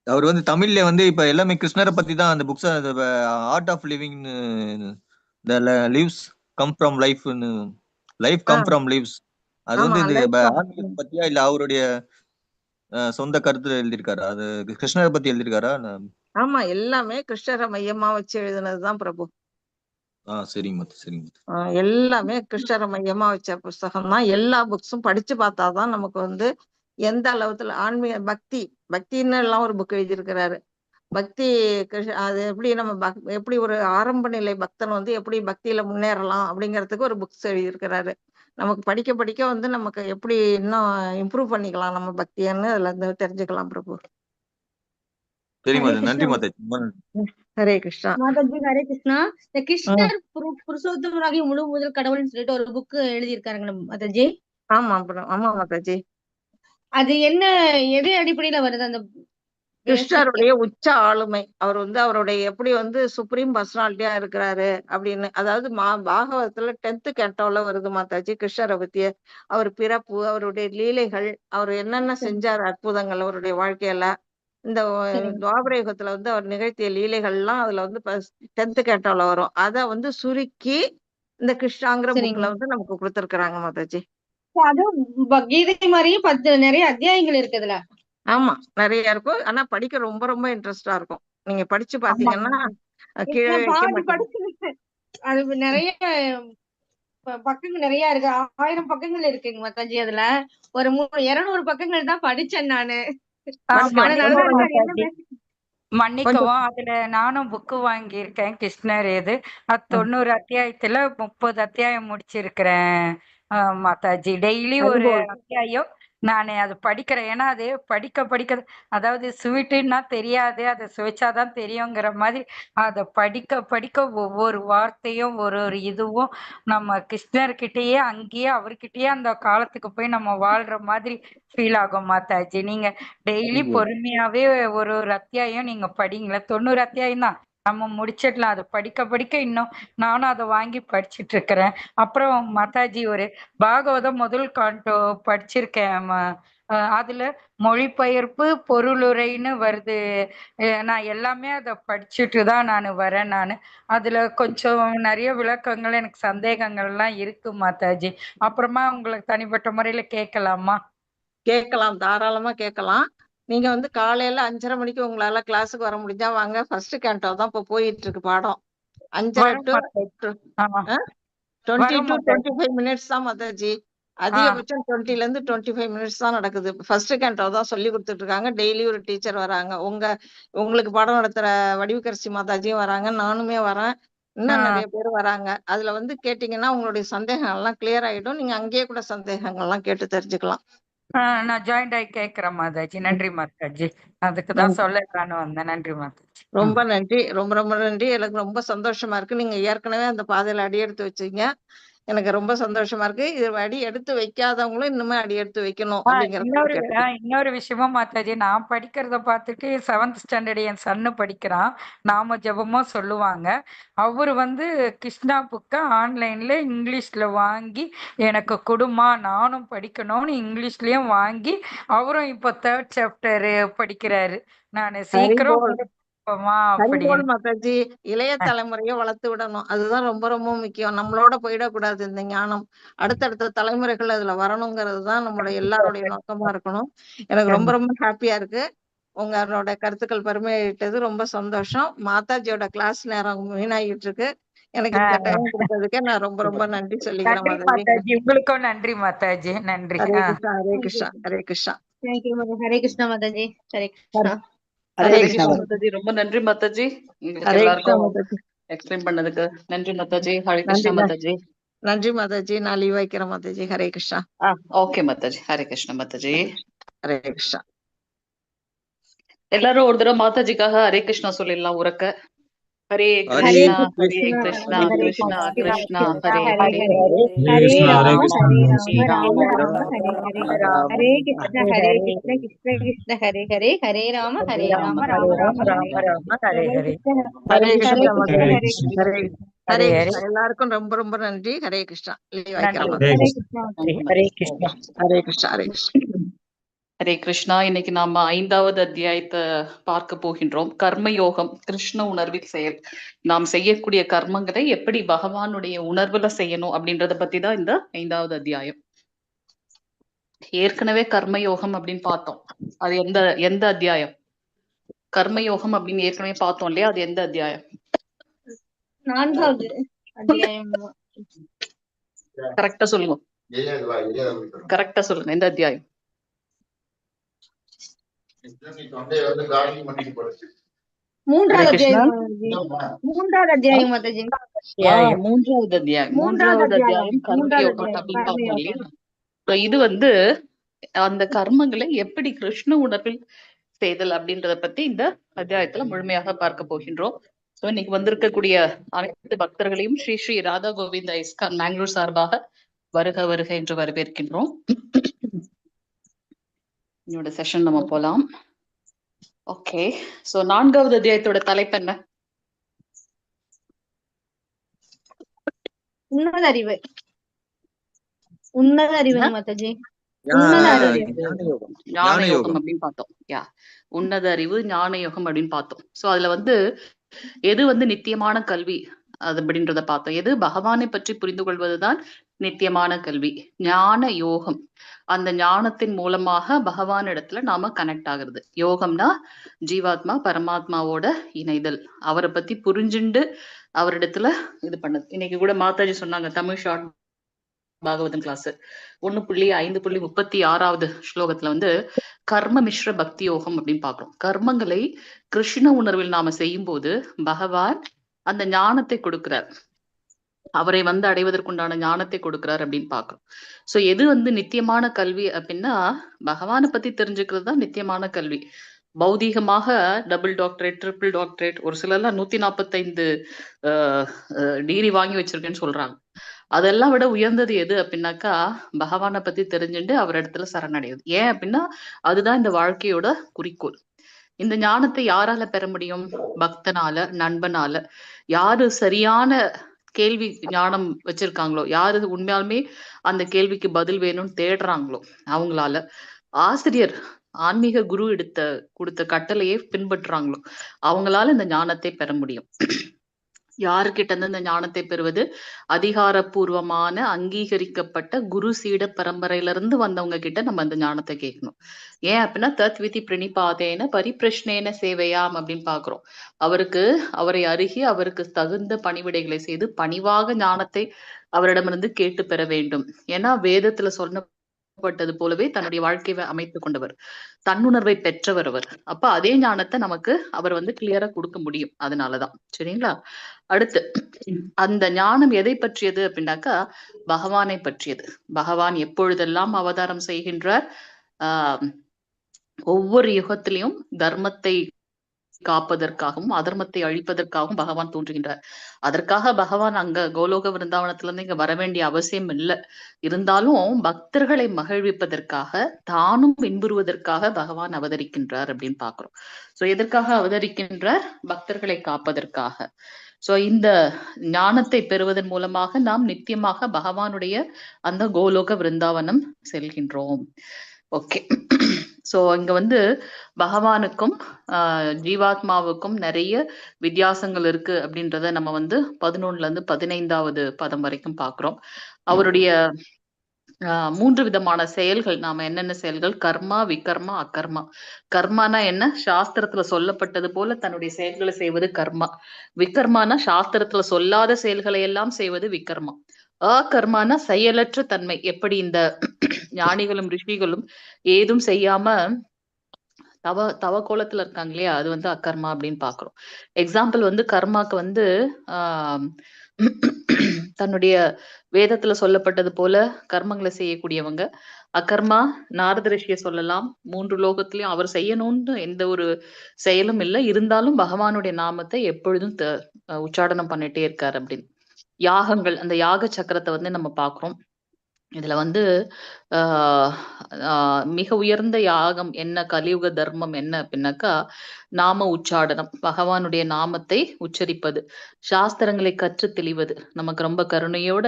அவர் வந்து தமிழ்ல வந்து இப்ப எல்லாமே கிருஷ்ணரை பத்தி தான் அந்த books, art of living, the lives come from life, life come from lives, அது ஆமா, வந்து இந்த லைஃப். ஆன்மீகத்தை பத்தியா இல்ல அவருடைய சொந்த கருத்துல எழுதியிருக்காரா? அது கிருஷ்ணரை பத்தி எழுதியிருக்காரா? ஆமா, எல்லாமே கிருஷ்ணரை மையமா வச்சு எழுதுனதுதான் பிரபு. சரிங்க மத்த, சரிங்க. எல்லாமே கிருஷ்ணரை மையமா வச்ச புஸ்தகம் தான். எல்லா புக்ஸும் படிச்சு பார்த்தாதான் நமக்கு வந்து எந்த அளவுல ஆன்மீக பக்தின்னு எல்லாம் ஒரு புக் எழுதியிருக்கிறாரு. பக்தி அது எப்படி நம்ம எப்படி ஒரு ஆரம்ப நிலை பக்தன் வந்து எப்படி பக்தியில முன்னேறலாம் அப்படிங்கிறதுக்கு ஒரு புக்ஸ் எழுதியிருக்கிறாரு. நமக்கு படிக்க படிக்க வந்து நமக்கு எப்படி இன்னும் இம்ப்ரூவ் பண்ணிக்கலாம் நம்ம பக்தின்னு அதுல இருந்து தெரிஞ்சுக்கலாம் பிரபு. சரி ஹரே மாதா, கிருஷ்ணா நன்றி மாதா. ஹரே கிருஷ்ணா. மாதாஜி. ஹரே கிருஷ்ணா. இந்த கிருஷ்ணர் புருஷோத்தமராகி முழு முதல் கடவுள்னு சொல்லிட்டு ஒரு புக் எழுதியிருக்காருங்க மாதாஜி. ஆமா ஆமா மாதாஜி. அது என்ன, எது அடிப்படையில வருது அந்த கிருஷ்ணருடைய உச்ச ஆளுமை, அவர் வந்து அவருடைய எப்படி வந்து சுப்ரீம் பர்சனாலிட்டியா இருக்கிறாரு அப்படின்னு. அதாவது பாகவதத்துல 10th கேண்டோல வருது மாதாஜி கிருஷ்ணரை பத்திய. அவர் பிறப்பு, அவருடைய லீலைகள், அவர் என்னென்ன செஞ்சார் அற்புதங்கள் அவருடைய வாழ்க்கையில, இந்த துவாபர யுகத்துல வந்து அவர் நிகழ்த்திய லீலைகள் எல்லாம் அதுல வந்து 10th கேண்டோல வரும். அத வந்து சுருக்கி இந்த கிருஷ்ணாங்கிற புக்ல வந்து நமக்கு கொடுத்திருக்கிறாங்க மாதாஜி. அதுவும் கீதை மாதிரியும் 10 நிறைய அத்தியாயங்கள் இருக்குதுல. ஆமா, நிறைய இருக்கும். ஆனா படிக்க ரொம்ப ரொம்ப இன்ட்ரெஸ்டா இருக்கும். நீங்க படிச்சு பாத்தீங்கன்னா கீழே வைக்க மாட்டீங்க. அது நிறைய பக்கங்கள் நிறைய இருக்கு. 1000 பக்கங்கள் இருக்குங்க மாதாஜி. அதுல ஒரு 200 பக்கங்கள் தான் படிச்சேன் நானு. மன்னிக்கவும், அதுல நானும் புக்கு வாங்கியிருக்கேன். கிருஷ்ணர் இது 90 அத்தியாயத்துல 30 அத்தியாயம் முடிச்சிருக்கிறேன் மாதாஜி. டெய்லி ஒரு அத்தியாயம் நான் அது படிக்கிறேன். ஏன்னா அது படிக்க அதாவது ஸ்வீட்டுன்னா தெரியாது, அதை சுவைச்சாதான் தெரியுங்கிற மாதிரி அதை படிக்க ஒவ்வொரு வார்த்தையும் ஒரு இதுவும் நம்ம கிருஷ்ணர்கிட்டயே அங்கேயே அவர்கிட்டயே அந்த காலத்துக்கு போய் நம்ம வாழ்ற மாதிரி ஃபீல் ஆகும் மாதாஜி. நீங்க டெய்லி பொறுமையாவே ஒரு அத்தியாயம் நீங்க படிங்களா? 90 அத்தியாயம் தான். நம்ம முடிச்சிடலாம். அது படிக்க படிக்க இன்னும் நானும் அதை வாங்கி படிச்சிட்டு இருக்கிறேன். அப்புறம் மாதாஜி ஒரு பாகவதம் முதல் காண்டோ படிச்சிருக்கேன். அதுல மொழிபெயர்ப்பு பொருளுரைன்னு வருது. நான் எல்லாமே அதை படிச்சுட்டு தான் நான் வரேன். அதுல கொஞ்சம் நிறைய விளக்கங்கள் எனக்கு சந்தேகங்கள்லாம் இருக்கு மாதாஜி. அப்புறமா உங்களுக்கு தனிப்பட்ட முறையில கேட்கலாமா? கேட்கலாம், தாராளமா கேட்கலாம். நீங்க வந்து காலையில 5:30 மணிக்கு உங்களால கிளாஸுக்கு வர முடிஞ்சா வாங்க. ஃபர்ஸ்ட் கேண்டோ தான் இப்போ போயிட்டு இருக்கு பாடம். 5:30 வரும் to மாதாஜி. ஆமா 20 வரும் to மாதாஜி. 25 மினிட்ஸ் தான் மாதாஜி. அதிகபட்சம் 20ல இருந்து 25 மினிட்ஸ் தான் நடக்குது. ஃபர்ஸ்ட் கேண்டோ தான் சொல்லி கொடுத்துட்டு இருக்காங்க. டெய்லி ஒரு டீச்சர் வராங்க. உங்களுக்கு பாடம் நடத்துற வடிவுக்கரசி மாதாஜியும் வராங்க, நானுமே வரேன். இன்னும் நிறைய பேர் வராங்க. அதுல வந்து கேட்டீங்கன்னா உங்களுடைய சந்தேகம் எல்லாம் கிளியர் ஆயிடும். நீங்க அங்கேயே கூட சந்தேகங்கள்லாம் கேட்டு தெரிஞ்சுக்கலாம். நான் ஜாயிண்ட் ஆகி கேட்கிறேன் மாதாஜி. நன்றி மாதாஜி. அதுக்கு தான் சொல்லலான்னு வந்தேன். நன்றி மாதாஜி. ரொம்ப நன்றி. ரொம்ப ரொம்ப நன்றி. எனக்கு ரொம்ப சந்தோஷமா இருக்கு. நீங்க ஏற்கனவே அந்த பாதையில அடி எடுத்து வச்சீங்க. எனக்கு ரொம்ப சந்தோஷமா இருக்கு. இது அடி எடுத்து வைக்காதவங்களும் இன்னுமே அடி எடுத்து வைக்கணும் அப்படிங்கறத கேட்டுக்கிறேன். இன்னொரு விஷயமும் மாதாஜி, நான் படிக்கிறத பார்த்துட்டு 7th ஸ்டாண்டர்ட் என் சன்னு படிக்கிறான். நாம ஜெபமும் சொல்லுவாங்க. அவரு வந்து கிருஷ்ணா புக்கை ஆன்லைன்ல இங்கிலீஷ்ல வாங்கி எனக்கு கொடுமா, நானும் படிக்கணும்னு இங்கிலீஷ்லயும் வாங்கி அவரும் இப்போ 3rd சாப்டர் படிக்கிறாரு. நான் சீக்கிரம் முடிப்போமா ஹரிபோல் அப்படின்னு. மாதாஜி, இளைய தலைமுறையை வளர்த்து விடணும். அதுதான் ரொம்ப ரொம்ப முக்கியம். நம்மளோட போயிடக்கூடாது இந்த ஞானம். அடுத்தடுத்த தலைமுறைகள் அதுல வரணுங்கிறது தான் நம்மளுடைய எல்லாருடைய நோக்கமா இருக்கணும். எனக்கு ரொம்ப ரொம்ப ஹாப்பியா இருக்கு. உங்களோட கருத்துக்கள் பெருமையிட்டது ரொம்ப சந்தோஷம். மாதாஜியோட கிளாஸ் நேரம் வீணாகிட்டு இருக்கு. எனக்கு இந்த டைம் கொடுத்ததுக்கு நான் ரொம்ப ரொம்ப நன்றி சொல்லிக்கிறேன் நன்றி மாதாஜி. மாதாஜி. உங்களுக்கும் நன்றி மாதாஜி. நன்றி. ஹரே கிருஷ்ணா, ஹரே கிருஷ்ணா, ஹரே கிருஷ்ணா. தேங்க்யூ மாதாஜி. ஹரே கிருஷ்ணா மாதாஜி. ஹரே கிருஷ்ணா. ஹரே ஹரே கிருஷ்ணா கிருஷ்ணா மாதாஜி. ரொம்ப நன்றி மாதாஜி. உங்களுக்கு ஹரே கிருஷ்ணா எல்லாருக்கும் மாதாஜி. எக்ஸ்பிளைன் பண்ணதுக்கு நன்றி மாதாஜி. ஹரே நன்றி கிருஷ்ணா மாதாஜி. நன்றி மாதாஜி. நான் லீவ் வைக்கிறேன் மாதாஜி. ஹரே கிருஷ்ணா. ஓகே மாதாஜி. ஹரே கிருஷ்ணா மாதாஜி. ஹரே கிருஷ்ணா. எல்லாரும் ஒரு தடவை மாதாஜிக்காக ஹரே கிருஷ்ணா சொல்லிடலாம் உறக்க. ஹரே ஹரே கிருஷ்ணா ஹரே ஹரே கிருஷ்ணா கிருஷ்ணா ஹரே கிருஷ்ணா கிருஷ்ணா கிருஷ்ணா கிருஷ்ணா ஹரே ஹரே ஹரே ஹரே ஹரே ஹரே கிருஷ்ணா ஹரே ராம கிருஷ்ணா ராம கிருஷ்ணா ராம கிருஷ்ணா ராம ஹரே ஹரே ஹரே ஹரே ஹரே கிருஷ்ண கிருஷ்ண கிருஷ்ண ஹரே ஹரே ஹரே ராம ராம ராம ஹரே ஹரே ஹரே ஹரே. கிருஷ்ண ஹரே ஹரே கிருஷ்ணா கிருஷ்ண மாதாஜி. ஹரே கிருஷ்ண ஹரே ஹரே ஹரே ஹரே. கிருஷ்ணா. எல்லாருக்கும் ரொம்ப ரொம்ப நன்றி. ஹரே கிருஷ்ணா. லீவ் வைக்கிறேன் நன்றி. மாதாஜி. ஹரே ஹரே கிருஷ்ணா கிருஷ்ணா. ஹரே கிருஷ்ணா. ஹரே கிருஷ்ணா, ஹரே கிருஷ்ணா. ஹரே கிருஷ்ணா. இன்னைக்கு நாம 5வது அத்தியாயத்தை பார்க்க போகின்றோம். கர்மயோகம், கிருஷ்ண உணர்வில் செயல். நாம் செய்யக்கூடிய கர்மங்களை எப்படி பகவானுடைய உணர்வுல செய்யணும் அப்படின்றத பத்தி தான் இந்த 5வது அத்தியாயம். ஏற்கனவே கர்மயோகம் அப்படின்னு பார்த்தோம். அது எந்த எந்த அத்தியாயம்? கர்மயோகம் அப்படின்னு ஏற்கனவே பார்த்தோம் இல்லையா? அது எந்த அத்தியாயம்? 4வது அத்தியாயம். கரெக்டா சொல்லுங்க. கரெக்டா சொல்லுங்க. எந்த அத்தியாயம்? 3வது ஹரே கிருஷ்ணா. அத்தியாயம் மாதாஜி. 3வது அத்தியாயம் மாதாஜி. 3வது அத்தியாயம் 3வது கர்மயோகம் அத்தியாயம் அப்படின்னு பார்த்தோம் இல்லையா? கர்மயோகம். So இது வந்து அந்த கர்மங்களை எப்படி கிருஷ்ண உணர்வில் செய்தல் அப்படின்றத பத்தி இந்த அத்தியாயத்துல முழுமையாக பார்க்க போகின்றோம். சோ இன்னைக்கு வந்திருக்கக்கூடிய அனைத்து பக்தர்களையும் ஸ்ரீ ஸ்ரீ ராதா கோவிந்த இஸ்கான் மேங்களூர் சார்பாக வருக வருக என்று வரவேற்கின்றோம். என்னோட செஷன் நம்ம போலாம். ஓகே. சோ 4வது அத்தியாயத்தோட தலைப்பு என்ன? உன்னத அறிவு. உன்னத அறிவு மாதாஜி. ஞான யோகம் அப்படின்னு பார்த்தோம். உன்னத அறிவு, ஞான யோகம் அப்படின்னு பார்த்தோம். சோ அதுல வந்து எது வந்து நித்தியமான கல்வி அது அப்படின்றத பார்த்தோம். எது பகவானை பற்றி புரிந்து கொள்வதுதான் நித்தியமான கல்வி. ஞான யோகம், அந்த ஞானத்தின் மூலமாக பகவான் இடத்துல நாம கனெக்ட் ஆகுறது. யோகம்னா ஜீவாத்மா பரமாத்மாவோட இணைதல், அவரை பத்தி புரிஞ்சுண்டு அவரிடத்துல இது பண்ணது. இன்னைக்கு கூட மாதாஜி சொன்னாங்க, தமிழ் ஷார்ட் பாகவதம் கிளாஸ் 1.5.36வது ஸ்லோகத்துல வந்து கர்ம மிஸ்ர பக்தி யோகம் அப்படின்னு பாக்குறோம். கர்மங்களை கிருஷ்ண உணர்வில் நாம செய்யும் போது பகவான் அந்த ஞானத்தை கொடுக்கிறார், அவரை வந்து அடைவதற்குண்டான ஞானத்தை கொடுக்கிறார் அப்படின்னு பாக்குறோம். சோ எது வந்து நித்தியமான கல்வி அப்படின்னா பகவானை பத்தி தெரிஞ்சுக்கிறது தான் நித்தியமான கல்வி. பௌதீகமாக டபுள் டாக்டரேட், ட்ரிபிள் டாக்டரேட், ஒரு சிலர்லாம் 145 டிகிரி வாங்கி வச்சிருக்கேன்னு சொல்றாங்க. அதெல்லாம் விட உயர்ந்தது எது அப்படின்னாக்கா பகவானை பத்தி தெரிஞ்சுட்டு அவர் இடத்துல சரணடையுது. ஏன் அப்படின்னா அதுதான் இந்த வாழ்க்கையோட குறிக்கோள். இந்த ஞானத்தை யாரால பெற முடியும்? பக்தனால, நண்பனால. யாரு சரியான கேள்வி ஞானம் வச்சிருக்காங்களோ, யாரு உண்மையாலுமே அந்த கேள்விக்கு பதில் வேணும்னு தேடுறாங்களோ அவங்களால, ஆசிரியர் ஆன்மீக குரு கொடுத்த கட்டளையை பின்பற்றுறாங்களோ அவங்களால இந்த ஞானத்தை பெற முடியும். யாருக்கிட்ட இருந்து இந்த ஞானத்தை பெறுவது? அதிகாரப்பூர்வமான அங்கீகரிக்கப்பட்ட குரு சீட பரம்பரையிலிருந்து வந்தவங்க கிட்ட நம்ம அந்த ஞானத்தை கேட்கணும். ஏன் அப்படின்னா தத்விதி பிரணிபாதேன பரிபிரஷ்னேன சேவையாம் அப்படின்னு பாக்குறோம். அவரை அருகி அவருக்கு தகுந்த பணிவிடைகளை செய்து பணிவாக ஞானத்தை அவரிடமிருந்து கேட்டு பெற வேண்டும். ஏன்னா வேதத்துல சொல்லப்பட்டது போலவே தன்னுடைய வாழ்க்கையை அமைத்துக் கொண்டவர், தன்னுணர்வை பெற்றவர் அவர். அப்ப அதே ஞானத்தை நமக்கு அவர் கிளியரா கொடுக்க முடியும். அதனாலதான். சரிங்களா? அடுத்து அந்த ஞானம் எதை பற்றியது அப்படின்னாக்கா பகவானை பற்றியது. பகவான் எப்பொழுதெல்லாம் அவதாரம் செய்கின்றார்? ஒவ்வொரு யுகத்திலையும் தர்மத்தை காப்பதற்காகவும் அதர்மத்தை அழிப்பதற்காகவும் பகவான் தோன்றுகின்றார். அதற்காக பகவான் அங்க கோலோக விருந்தாவனத்துல இருந்து இங்க வர வேண்டிய அவசியம் இல்லை. இருந்தாலும் பக்தர்களை மகிழ்விப்பதற்காக, தானும் இன்புறுவதற்காக பகவான் அவதரிக்கின்றார் அப்படின்னு பாக்குறோம். சோ எதற்காக அவதரிக்கின்றார்? பக்தர்களை காப்பதற்காக. சோ இந்த ஞானத்தை பெறுவதன் மூலமாக நாம் நித்தியமாக பகவானுடைய அந்த கோலோக விருந்தாவனம் செல்கின்றோம். ஓகே. சோ இங்க பகவானுக்கும் ஜீவாத்மாவுக்கும் நிறைய வித்தியாசங்கள் இருக்கு அப்படின்றத நம்ம 11ல இருந்து 15வது பதம் வரைக்கும் பாக்குறோம். அவருடைய 3 விதமான செயல்கள். நாம என்னென்ன செயல்கள்? கர்மா, விகர்மா, அகர்மா. கர்மானா என்ன? சாஸ்திரத்துல சொல்லப்பட்டது போல தன்னுடைய செயல்களை செய்வது கர்மா. விகர்மானா சாஸ்திரத்துல சொல்லாத செயல்களை எல்லாம் செய்வது விகர்மா. அகர்மானா செயலற்ற தன்மை. எப்படி இந்த ஞானிகளும் ரிஷிகளும் ஏதும் செய்யாம தவ கோலத்துல இருக்காங்க இல்லையா, அது அகர்மா அப்படின்னு பாக்குறோம். எக்ஸாம்பிள் கர்மாக்கு ஆஹ் தன்னுடைய வேதத்துல சொல்லப்பட்டது போல கர்மங்களை செய்யக்கூடியவங்க. அகர்மா நாரத ரிஷிய சொல்லலாம். 3 லோகத்திலயும் அவர் செய்யணும்னு எந்த ஒரு செயலும் இல்லை, இருந்தாலும் பகவானுடைய நாமத்தை எப்பொழுதும் உச்சாடனம் பண்ணிட்டே இருக்காரு அப்படின்னு. யாகங்கள், அந்த யாக சக்கரத்தை நம்ம பாக்குறோம். இதுல மிக உயர்ந்த யாகம் என்ன, கலியுக தர்மம் என்ன அப்படின்னாக்கா நாம உச்சாடனம், பகவானுடைய நாமத்தை உச்சரிப்பது, சாஸ்திரங்களை கற்று தெளிவது. நமக்கு ரொம்ப கருணையோட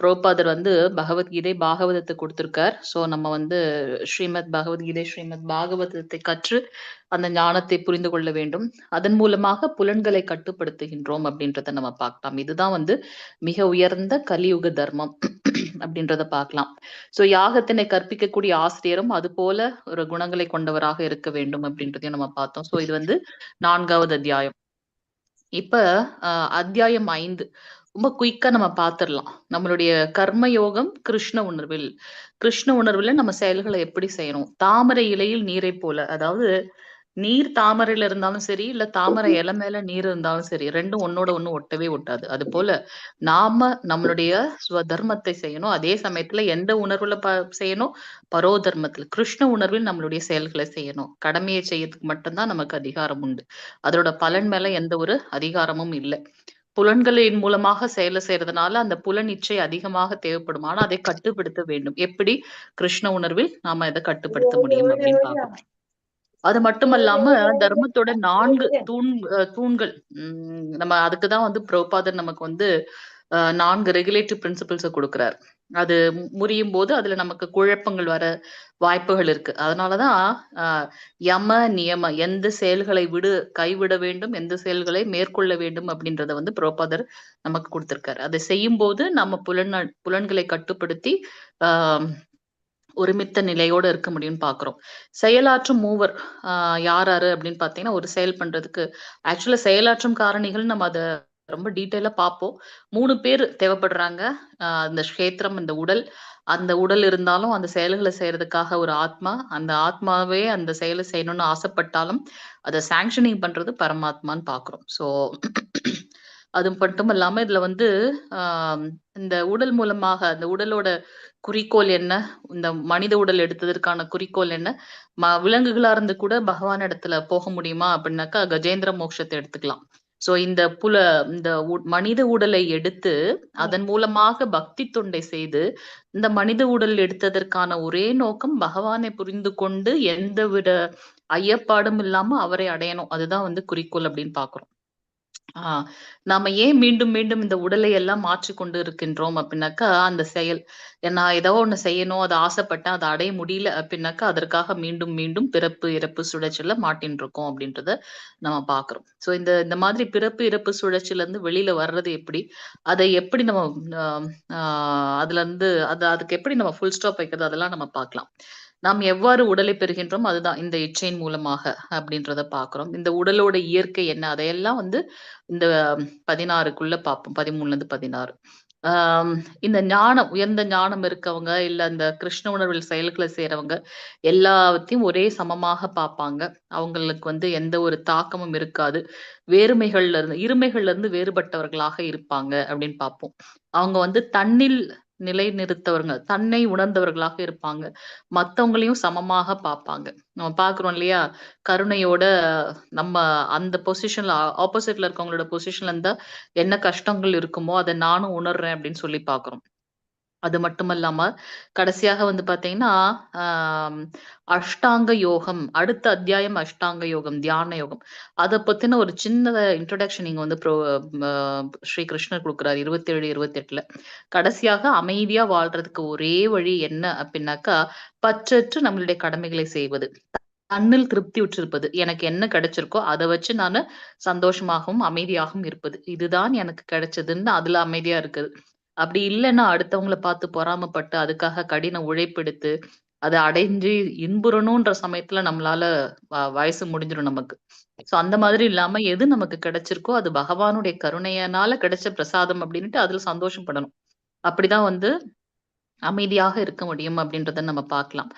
புரோபாதர் பகவத்கீதை பாகவதத்தை கொடுத்திருக்கார். சோ நம்ம ஸ்ரீமத் பகவத்கீதை ஸ்ரீமத் பாகவதத்தை கற்று அந்த ஞானத்தை புரிந்து கொள்ள வேண்டும். அதன் மூலமாக புலன்களை கட்டுப்படுத்துகின்றோம் அப்படின்றத நம்ம பார்க்கலாம். இதுதான் மிக உயர்ந்த கலியுக தர்மம் அப்படின்றத பார்க்கலாம். சோ யாகத்தினை கற்பிக்கக்கூடிய ஆசிரியரும் அது போல ஒரு குணங்களை கொண்டவராக இருக்க வேண்டும் அப்படின்றதையும் நம்ம பார்த்தோம். சோ இது 4வது அத்தியாயம். இப்ப அத்தியாயம் 5 ரொம்ப குயிக்கா நம்ம பார்த்திடலாம். நம்மளுடைய கர்மயோகம் கிருஷ்ண உணர்வில். கிருஷ்ண உணர்வுல நம்ம செயல்களை எப்படி செய்யணும்? தாமரை இலையில் நீரை போல. அதாவது நீர் தாமரையில இருந்தாலும் சரி, இல்ல தாமரை இலை மேல நீர் இருந்தாலும் சரி, ரெண்டும் ஒன்னோட ஒண்ணு ஒட்டவே ஒட்டாது. அது போல நாம நம்மளுடைய ஸ்வதர்மத்தை செய்யணும். அதே சமயத்துல எந்த உணர்வுல செய்யணும்? பரோதர்மத்துல, கிருஷ்ண உணர்வில் நம்மளுடைய செயல்களை செய்யணும். கடமையை செய்யறதுக்கு மட்டும்தான் நமக்கு அதிகாரம் உண்டு. அதோட பலன் மேல எந்த ஒரு அதிகாரமும் இல்லை. புலன்களின் மூலமாக செயலை செய்யறதுனால அந்த புலன் இச்சை அதிகமாக தேவைப்படும். ஆனா அதை கட்டுப்படுத்த வேண்டும். எப்படி? கிருஷ்ண உணர்வில் நாம இதை கட்டுப்படுத்த முடியும் அப்படின்னு பார்க்கணும். அது மட்டுமல்லாம தர்மத்தோட 4 தூண்கள். நம்ம அதுக்குதான் பிரபுபாதர் நமக்கு 4 ரெகுலேட்டிவ் பிரின்சிபிள்ஸை கொடுக்கிறார். அது முறியும் போது அதுல நமக்கு குழப்பங்கள் வர வாய்ப்புகள் இருக்கு. அதனாலதான் யம நியம, எந்த செயல்களை கைவிட வேண்டும், எந்த செயல்களை மேற்கொள்ள வேண்டும் அப்படின்றத பிரபுபாதர் நமக்கு கொடுத்திருக்காரு. அதை செய்யும் போது நம்ம புலன்களை கட்டுப்படுத்தி ஒருமித்த நிலையோட இருக்க முடியும்னு பாக்குறோம். செயலாற்றும் மூவர் யாரு அப்படின்னு பாத்தீங்கன்னா, ஒரு செயல் பண்றதுக்கு ஆக்சுவலா செயலாற்றும் காரணிகள் நம்ம அதை ரொம்ப டீட்டெயிலா பார்ப்போம். 3 பேர் தேவைப்படுறாங்க. அந்த கஷேத்திரம், இந்த உடல், அந்த உடல் இருந்தாலும் அந்த செயல்களை செய்யறதுக்காக ஒரு ஆத்மா, அந்த ஆத்மாவே அந்த செயலை செய்யணும்னு ஆசைப்பட்டாலும் அதை சாங்ஷனிங் பண்றது பரமாத்மான்னு பாக்குறோம். சோ அது மட்டும் இல்லாம இதுல இந்த உடல் மூலமாக அந்த உடலோட குறிக்கோள் என்ன, இந்த மனித உடல் எடுத்ததற்கான குறிக்கோள் என்ன, விலங்குகளா இருந்து கூட பகவான் இடத்துல போக முடியுமா அப்படின்னாக்கா கஜேந்திர மோட்சத்தை எடுத்துக்கலாம். சோ இந்த மனித உடலை எடுத்து அதன் மூலமாக பக்தி தொண்டை செய்து இந்த மனித உடல் எடுத்ததற்கான ஒரே நோக்கம் பகவானை புரிந்து கொண்டு எந்தவித ஐயப்பாடும் இல்லாம அவரை அடையணும். அதுதான் வந்து குறிக்கோள் அப்படின்னு பாக்குறோம். நாம ஏன் மீண்டும் மீண்டும் இந்த உடலை எல்லாம் மாற்றிக்கொண்டு இருக்கின்றோம் அப்படின்னாக்கா அந்த செயல். நான் ஏதோ ஒண்ணு செய்யணும், அதை ஆசைப்பட்டேன், அதை அடைய முடியல அப்படின்னாக்கா அதற்காக மீண்டும் மீண்டும் பிறப்பு இறப்பு சுழற்சியில மாட்டின்னு இருக்கோம் அப்படின்றத நம்ம பாக்குறோம். சோ இந்த இந்த மாதிரி பிறப்பு இறப்பு சுழற்சியில இருந்து வெளியில வர்றது எப்படி, அதை எப்படி நம்ம அதுல இருந்து அதுக்கு எப்படி நம்ம ஃபுல் ஸ்டாப் வைக்கிறது, அதெல்லாம் நம்ம பார்க்கலாம். நாம் எவ்வாறு உடலை பெறுகின்றோம், அதுதான் இந்த இச்சையின் மூலமாக அப்படின்றத பாக்குறோம். இந்த உடலோட இயற்கை என்ன, அதையெல்லாம் வந்து இந்த 16க்குள்ள பார்ப்போம். 13ல இருந்து 16. இந்த ஞானம், உயர்ந்த ஞானம் இருக்கவங்க, இல்ல இந்த கிருஷ்ண உணர்வில் செயல்களை செய்யறவங்க எல்லாத்தையும் ஒரே சமமாக பார்ப்பாங்க. அவங்களுக்கு வந்து எந்த ஒரு தாக்கமும் இருக்காது. இருமைகள்ல இருந்து வேறுபட்டவர்களாக இருப்பாங்க அப்படின்னு பார்ப்போம். அவங்க வந்து தன்னில் நிலைநிறுத்தவர்கள், தன்னை உணர்ந்தவர்களாக இருப்பாங்க. மத்தவங்களையும் சமமாக பார்ப்பாங்க. நம்ம பார்க்கிறோம் இல்லையா, கருணையோட நம்ம அந்த பொசிஷன்ல ஆப்போசிட்ல இருக்கவங்களோட பொசிஷன்ல இருந்தா என்ன கஷ்டங்கள் இருக்குமோ அதை நானும் உணர்றேன் அப்படின்னு சொல்லி பார்க்கிறோம். அது மட்டுமல்லாம கடைசியாக வந்து பாத்தீங்கன்னா அஷ்டாங்க யோகம், அடுத்த அத்தியாயம் அஷ்டாங்க யோகம், தியான யோகம். அதை பத்தின ஒரு சின்ன இன்ட்ரோடக்ஷன் நீங்க வந்து ஸ்ரீ கிருஷ்ணர் கொடுக்குறாரு 27, 28ல. கடைசியாக அமைதியா வாழ்றதுக்கு ஒரே வழி என்ன அப்படின்னாக்கா, பற்றற்று நம்மளுடைய கடமைகளை செய்வது, தன்னில் திருப்தி உற்றிருப்பது. எனக்கு என்ன கிடைச்சிருக்கோ அதை வச்சு நான் சந்தோஷமாகவும் அமைதியாகவும் இருப்பது, இதுதான் எனக்கு கிடைச்சதுன்னு அதுல அமைதியா இருக்குது. அப்படி இல்லைன்னா அடுத்தவங்களை பார்த்து பொறாமைப்பட்டு அதுக்காக கடின உழைப்பெடுத்து அதை அடைஞ்சு இன்புறணும்ன்ற சமயத்துல நம்மளால வயசு முடிஞ்சிடும் நமக்கு. சோ அந்த மாதிரி இல்லாம எது நமக்கு கிடைச்சிருக்கோ அது பகவானுடைய கருணையனால கிடைச்ச பிரசாதம் அப்படின்ட்டு அதுல சந்தோஷப்படணும். அப்படிதான் வந்து அமைதியாக இருக்க முடியும் அப்படின்றத நம்ம பார்க்கலாம்.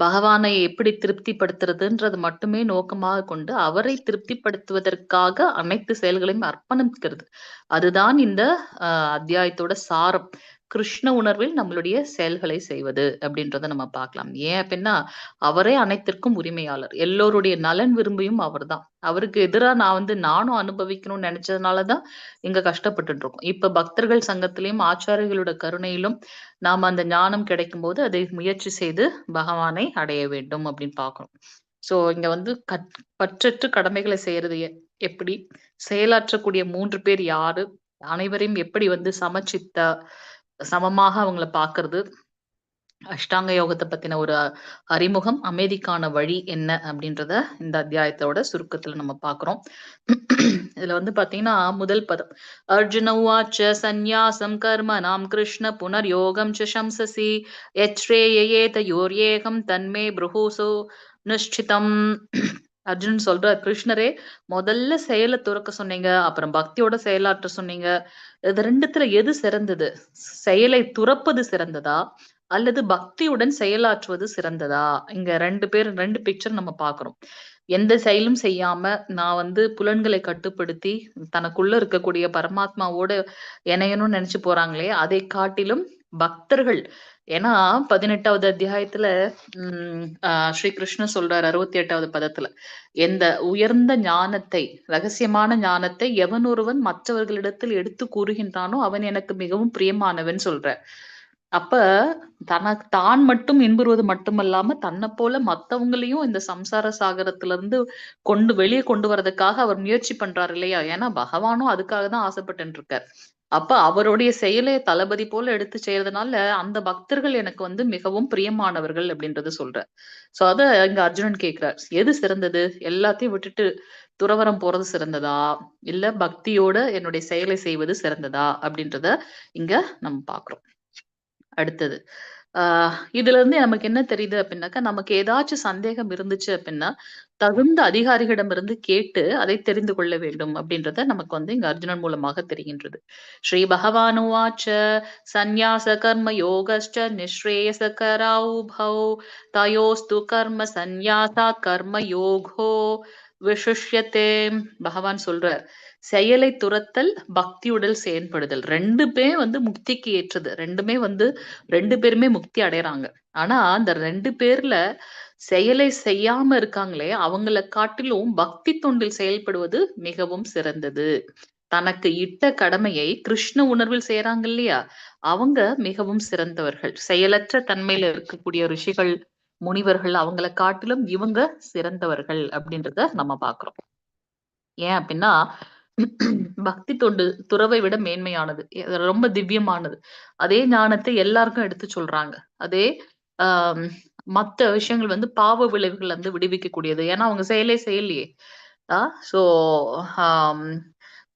பகவானை எப்படி திருப்திப்படுத்துறதுன்றது மட்டுமே நோக்கமாக கொண்டு அவரை திருப்திப்படுத்துவதற்காக அனைத்து செயல்களையும் அர்ப்பணிக்கிறது. அதுதான் இந்த அத்தியாயத்தோட சாரம். கிருஷ்ண உணர்வில் நம்மளுடைய செயல்களை செய்வது அப்படின்றத நம்ம பார்க்கலாம். ஏன் அப்படின்னா அவரே அனைத்திற்கும் உரிமையாளர், எல்லோருடைய நலன் விரும்பியும் அவர்தான். அவருக்கு எதிராக நானும் அனுபவிக்கணும்னு நினைச்சதுனாலதான் இங்க கஷ்டப்பட்டுட்டு இருக்கோம். இப்ப பக்தர்கள் சங்கத்திலையும் ஆச்சாரியர்களோட கருணையிலும் நாம அந்த ஞானம் கிடைக்கும் போது அதை முயற்சி செய்து பகவானை அடைய வேண்டும் அப்படின்னு பார்க்கணும். சோ இங்க வந்து பற்றற்று கடமைகளை செய்யறது எப்படி, செயலாற்றக்கூடிய 3 பேர் யாரு, அனைவரையும் எப்படி வந்து சமமாக அவங்கள பாக்குறது, அஷ்டாங்க யோகத்தை பத்தின ஒரு அறிமுகம், அமைதிக்கான வழி என்ன அப்படின்றத இந்த அத்தியாயத்தோட சுருக்கத்துல நம்ம பாக்குறோம். இதுல வந்து பாத்தீங்கன்னா முதல் பதம் அர்ஜுன உவாச்ச சந்நியாசம் கர்ம நாம் கிருஷ்ண புனர் யோகம் சம்சசி யச்ரேயேதயோர்யேகம் தன்மே ப்ருஹூசோ நிஷ்டிதம். அர்ஜுனன் சொல்ற, கிருஷ்ணரே முதல்ல செயலை துறக்க சொன்னீங்க, அப்புறம் பக்தியோட செயலாற்ற சொன்னீங்க. இது ரெண்டுத்துல எது சிறந்தது? செயலை துறப்பது சிறந்ததா அல்லது பக்தியுடன் செயலாற்றுவது சிறந்ததா? இங்க ரெண்டு பிக்சர் நம்ம பாக்குறோம். எந்த செயலும் செய்யாம நான் வந்து புலன்களை கட்டுப்படுத்தி தனக்குள்ள இருக்கக்கூடிய பரமாத்மாவோட இணையணும்னு நினைச்சு போறாங்களே, அதை காட்டிலும் பக்தர்கள். ஏன்னா 18வது அத்தியாயத்துல ஸ்ரீ கிருஷ்ணர் சொல்றாரு 68வது பதத்துல, எந்த உயர்ந்த ஞானத்தை, ரகசியமான ஞானத்தை எவன் ஒருவன் மற்றவர்களிடத்தில் எடுத்து கூறுகின்றானோ அவன் எனக்கு மிகவும் பிரியமானவன் சொல்ற. அப்ப தான் மட்டும் இன்புறுவது மட்டுமல்லாம தன்னை போல மத்தவங்களையும் இந்த சம்சார சாகரத்துல இருந்து வெளியே கொண்டு வர்றதுக்காக அவர் முயற்சி பண்றாரு இல்லையா? ஏன்னா பகவானும் அதுக்காக தான் ஆசைப்பட்டு இருக்கார். அப்ப அவருடைய செயலை தளபதி போல எடுத்து செய்யறதுனால அந்த பக்தர்கள் எனக்கு வந்து மிகவும் பிரியமானவர்கள் அப்படின்றது சொல்ற. சோ அத இங்க அர்ஜுனன் கேட்கிறார், எது சிறந்தது? எல்லாத்தையும் விட்டுட்டு துறவரம் போறது சிறந்ததா இல்ல பக்தியோட என்னுடைய செயலை செய்வது சிறந்ததா அப்படின்றத இங்க நம்ம பாக்குறோம். அடுத்தது இதுல இருந்து நமக்கு என்ன தெரியுது அப்படின்னாக்கா, நமக்கு ஏதாச்சும் சந்தேகம் இருந்துச்சு அப்படின்னா தகுந்த அதிகாரிகளிடமிருந்து கேட்டு அதை தெரிந்து கொள்ள வேண்டும் அப்படின்றத நமக்கு வந்து இங்க அர்ஜுனன் மூலமாக தெரிகின்றது. ஸ்ரீ பகவானுவாச்ச சந்நியாச கர்ம யோகஸ்ட நிஸ்ரேயச கராஉபௌ தயோஸ்து கர்ம சந்நியாசாத் கர்ம யோகோ விசிஷ்யத்தே. பகவான் சொல்றார், செயலை துரத்தல் பக்தியுடல் செயல்படுதல் ரெண்டுமே வந்து முக்திக்கு ஏற்றது. ரெண்டு பேருமே முக்தி அடையறாங்க. ஆனா அந்த 2 பேர்ல செயலை செய்யாம இருக்காங்களே அவங்கள காட்டிலும் பக்தி தொண்டில் செயல்படுவது மிகவும் சிறந்தது. தனக்கு இட்ட கடமையை கிருஷ்ண உணர்வில் செய்யறாங்க இல்லையா, அவங்க மிகவும் சிறந்தவர்கள். செயலற்ற தன்மையில இருக்கக்கூடிய ரிஷிகள், முனிவர்கள் அவங்கள காட்டிலும் இவங்க சிறந்தவர்கள் அப்படின்றத நம்ம பாக்குறோம். ஏன் அப்படின்னா பக்தி தொண்டு துறவை விட மேன்மையானது, ரொம்ப திவ்யமானது. அதே ஞானத்தை எல்லாருக்கும் எடுத்து சொல்றாங்க. அதே ஆஹ் மத்த விஷயங்கள் வந்து பாவ விளைவுகள் வந்து விடுவிக்க கூடியது. ஏன்னா அவங்க செயலே செய்யலையே. சோ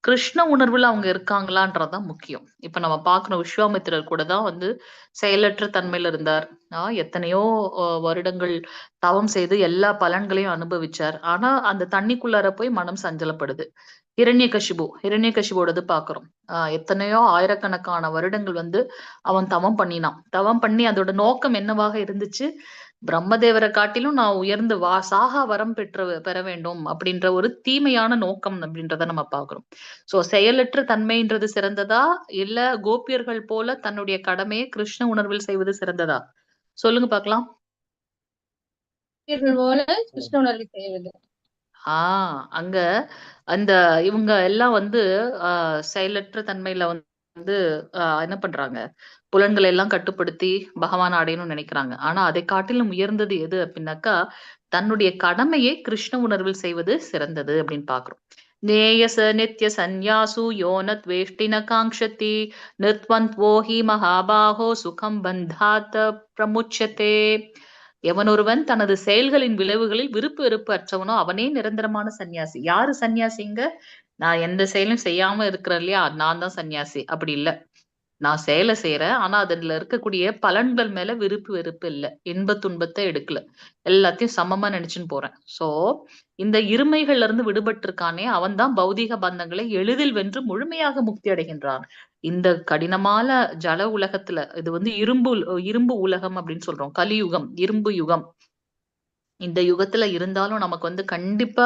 கிருஷ்ண உணர்வுல அவங்க இருக்காங்களான்றதுதான் முக்கியம். இப்ப நம்ம பார்க்கணும், விஸ்வாமித்திரர் கூட தான் வந்து செயலற்ற தன்மையில இருந்தார். எத்தனையோ வருடங்கள் தவம் செய்து எல்லா பலன்களையும் அனுபவிச்சார். ஆனா அந்த தண்ணிக்குள்ளார போய் மனம் சஞ்சலப்படுது. ஹிரண்யகசிபோடது பாக்குறோம். எத்தனையோ ஆயிரக்கணக்கான வருடங்கள் வந்து அவன் தவம் பண்ணினான். தவம் பண்ணி அதோட நோக்கம் என்னவாக இருந்துச்சு? பிரம்மதேவரை காட்டிலும் நான் உயர்ந்து சாகா வரம் பெற வேண்டும் அப்படின்ற ஒரு தீமையான நோக்கம் அப்படின்றத நம்ம பாக்குறோம். சோ செயலற்ற தன்மைன்றது சிறந்ததா, இல்ல கோபியர்கள் போல தன்னுடைய கடமையை கிருஷ்ண உணர்வில் செய்வது சிறந்ததா? சொல்லுங்க பாக்கலாம். போல கிருஷ்ண உணர்வில் செய்வது. அங்க அந்த இவங்க எல்லாம் வந்து செயலற்ற தன்மையில வந்து என்ன பண்றாங்க, புலன்களை எல்லாம் கட்டுப்படுத்தி பகவான் அடையணும்னு நினைக்கிறாங்க. ஆனா அதை காட்டிலும் உயர்ந்தது எது அப்படின்னாக்கா, தன்னுடைய கடமையை கிருஷ்ண உணர்வில் செய்வது சிறந்தது அப்படின்னு பாக்குறோம். நேயச நித்ய சந்யாசு யோனத் வேஷ்டின காங்ஷதி நிர்த்வந்த்வோஹி மகாபாகோ சுகம் பந்தாத் பிரமுச்சதே. எவனொருவன் தனது செயல்களின் விளைவுகளில் விருப்பு வெறுப்பு அற்றவனோ அவனே நிரந்தரமான சன்னியாசி. யாரு சன்னியாசிங்க? நான் எந்த செயலும் செய்யாம இருக்கிறேன் இல்லையா, நான் தான் சன்னியாசி. அப்படி இல்ல. நான் செயலை செய்யறேன், ஆனா அதுல இருக்கக்கூடிய பலன்கள் மேல விருப்பு வெறுப்பு இல்ல, இன்ப துன்பத்தை எடுக்கல, எல்லாத்தையும் சமமா நினைச்சுன்னு போறேன். சோ இந்த இருமைகள்ல இருந்து விடுபட்டு இருக்கானே அவன் தான் பௌதீக பந்தங்களை எளிதில் வென்று முழுமையாக முக்தி அடைகின்றான். இந்த கடினமான ஜல உலகத்துல, இது வந்து இரும்பு உலகம் அப்படின்னு சொல்றோம், கலியுகம், இரும்பு யுகம். இந்த யுகத்துல இருந்தாலும் நமக்கு வந்து கண்டிப்பா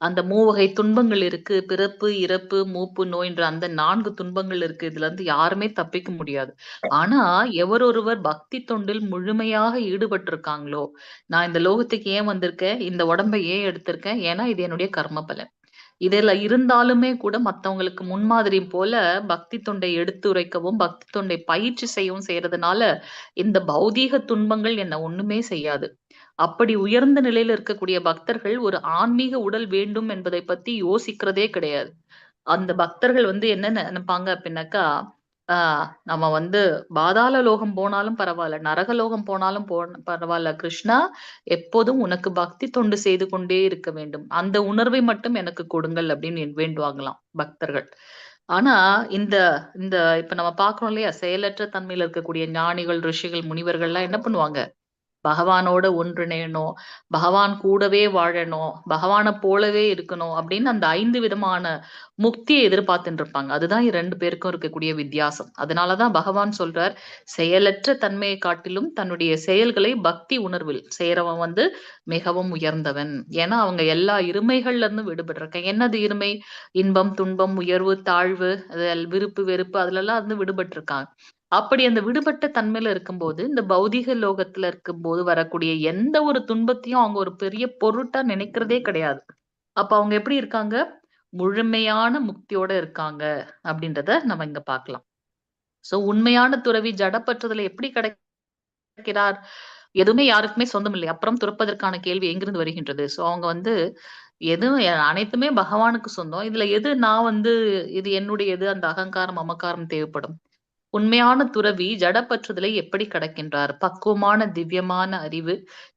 அந்த மூவகை துன்பங்கள் இருக்கு. பிறப்பு, இறப்பு, மூப்பு, நோய்ன்ற அந்த 4 துன்பங்கள் இருக்கு. இதுல இருந்து யாருமே தப்பிக்க முடியாது. ஆனா எவரொருவர் பக்தி தொண்டில் முழுமையாக ஈடுபட்டிருக்காங்களோ, நான் இந்த லோகத்துக்கு ஏன் வந்திருக்கேன், இந்த உடம்பை ஏன் எடுத்திருக்கேன், ஏன்னா இது என்னுடைய கர்ம பலன். இதுல இருந்தாலுமே கூட மத்தவங்களுக்கு முன்மாதிரி போல பக்தி தொண்டை எடுத்துரைக்கவும் பக்தி தொண்டை பயிற்சி செய்யவும் செய்யறதுனால இந்த பௌதீக துன்பங்கள் என்ன ஒண்ணுமே செய்யாது. அப்படி உயர்ந்த நிலையில இருக்கக்கூடிய பக்தர்கள் ஒரு ஆன்மீக உடல் வேண்டும் என்பதை பத்தி யோசிக்கிறதே கிடையாது. அந்த பக்தர்கள் வந்து என்ன நினைப்பாங்க அப்படின்னாக்கா, நம்ம வந்து பாதாள லோகம் போனாலும் பரவாயில்ல, நரகலோகம் போனாலும் பரவாயில்ல, கிருஷ்ணா எப்போதும் உனக்கு பக்தி தொண்டு செய்து கொண்டே இருக்க வேண்டும், அந்த உணர்வை மட்டும் எனக்கு கொடுங்கள் அப்படின்னு வேண்டுவாங்களாம் பக்தர்கள். ஆனா இந்த இந்த இப்ப நம்ம பாக்குறோம் இல்லையா, செயலற்ற தன்மையில இருக்கக்கூடிய ஞானிகள், ரிஷிகள், முனிவர்கள் எல்லாம் என்ன பண்ணுவாங்க, பகவானோட ஒன்றிணையணும், பகவான் கூடவே வாழணும், பகவானை போலவே இருக்கணும் அப்படின்னு அந்த 5 விதமான முக்தியை எதிர்பார்த்துட்டு இருப்பாங்க. அதுதான் 2 பேருக்கும் இருக்கக்கூடிய வித்தியாசம். அதனாலதான் பகவான் சொல்றார், செயலற்ற தன்மையை காட்டிலும் தன்னுடைய செயல்களை பக்தி உணர்வில் செய்யறவன் வந்து மிகவும் உயர்ந்தவன். ஏன்னா அவங்க எல்லா இருமைகள்ல இருந்து விடுபட்டிருக்காங்க. என்னது இருமை? இன்பம், துன்பம், உயர்வு, தாழ்வு, விருப்பு வெறுப்பு, அதுல எல்லாம் இருந்து விடுபட்டிருக்காங்க. அப்படி அந்த விடுபட்ட தன்மையில இருக்கும்போது, இந்த பௌதிக லோகத்துல இருக்கும்போது வரக்கூடிய எந்த ஒரு துன்பத்தையும் அவங்க ஒரு பெரிய பொருட்டா நினைக்கிறதே கிடையாது. அப்ப அவங்க எப்படி இருக்காங்க? முழுமையான முக்தியோட இருக்காங்க அப்படின்றத நம்ம இங்க பார்க்கலாம். சோ உண்மையான துறவி ஜடப்பற்றதுல எப்படி கிடைக்கிறார்? எதுவுமே யாருக்குமே சொந்தம் இல்லை. அப்புறம் துறப்பதற்கான கேள்வி எங்கிருந்து வருகின்றது? சோ அவங்க வந்து எதுவும் அனைத்துமே பகவானுக்கு சொந்தம். இதுல எது நான் வந்து இது என்னுடையது, அந்த அகங்காரம், மமக்காரம் தேவைப்படும். உண்மையான துறவி ஜடப்பற்றுதலை எப்படி கடக்கின்றார்? பக்குவமான திவ்யமான அறிவு,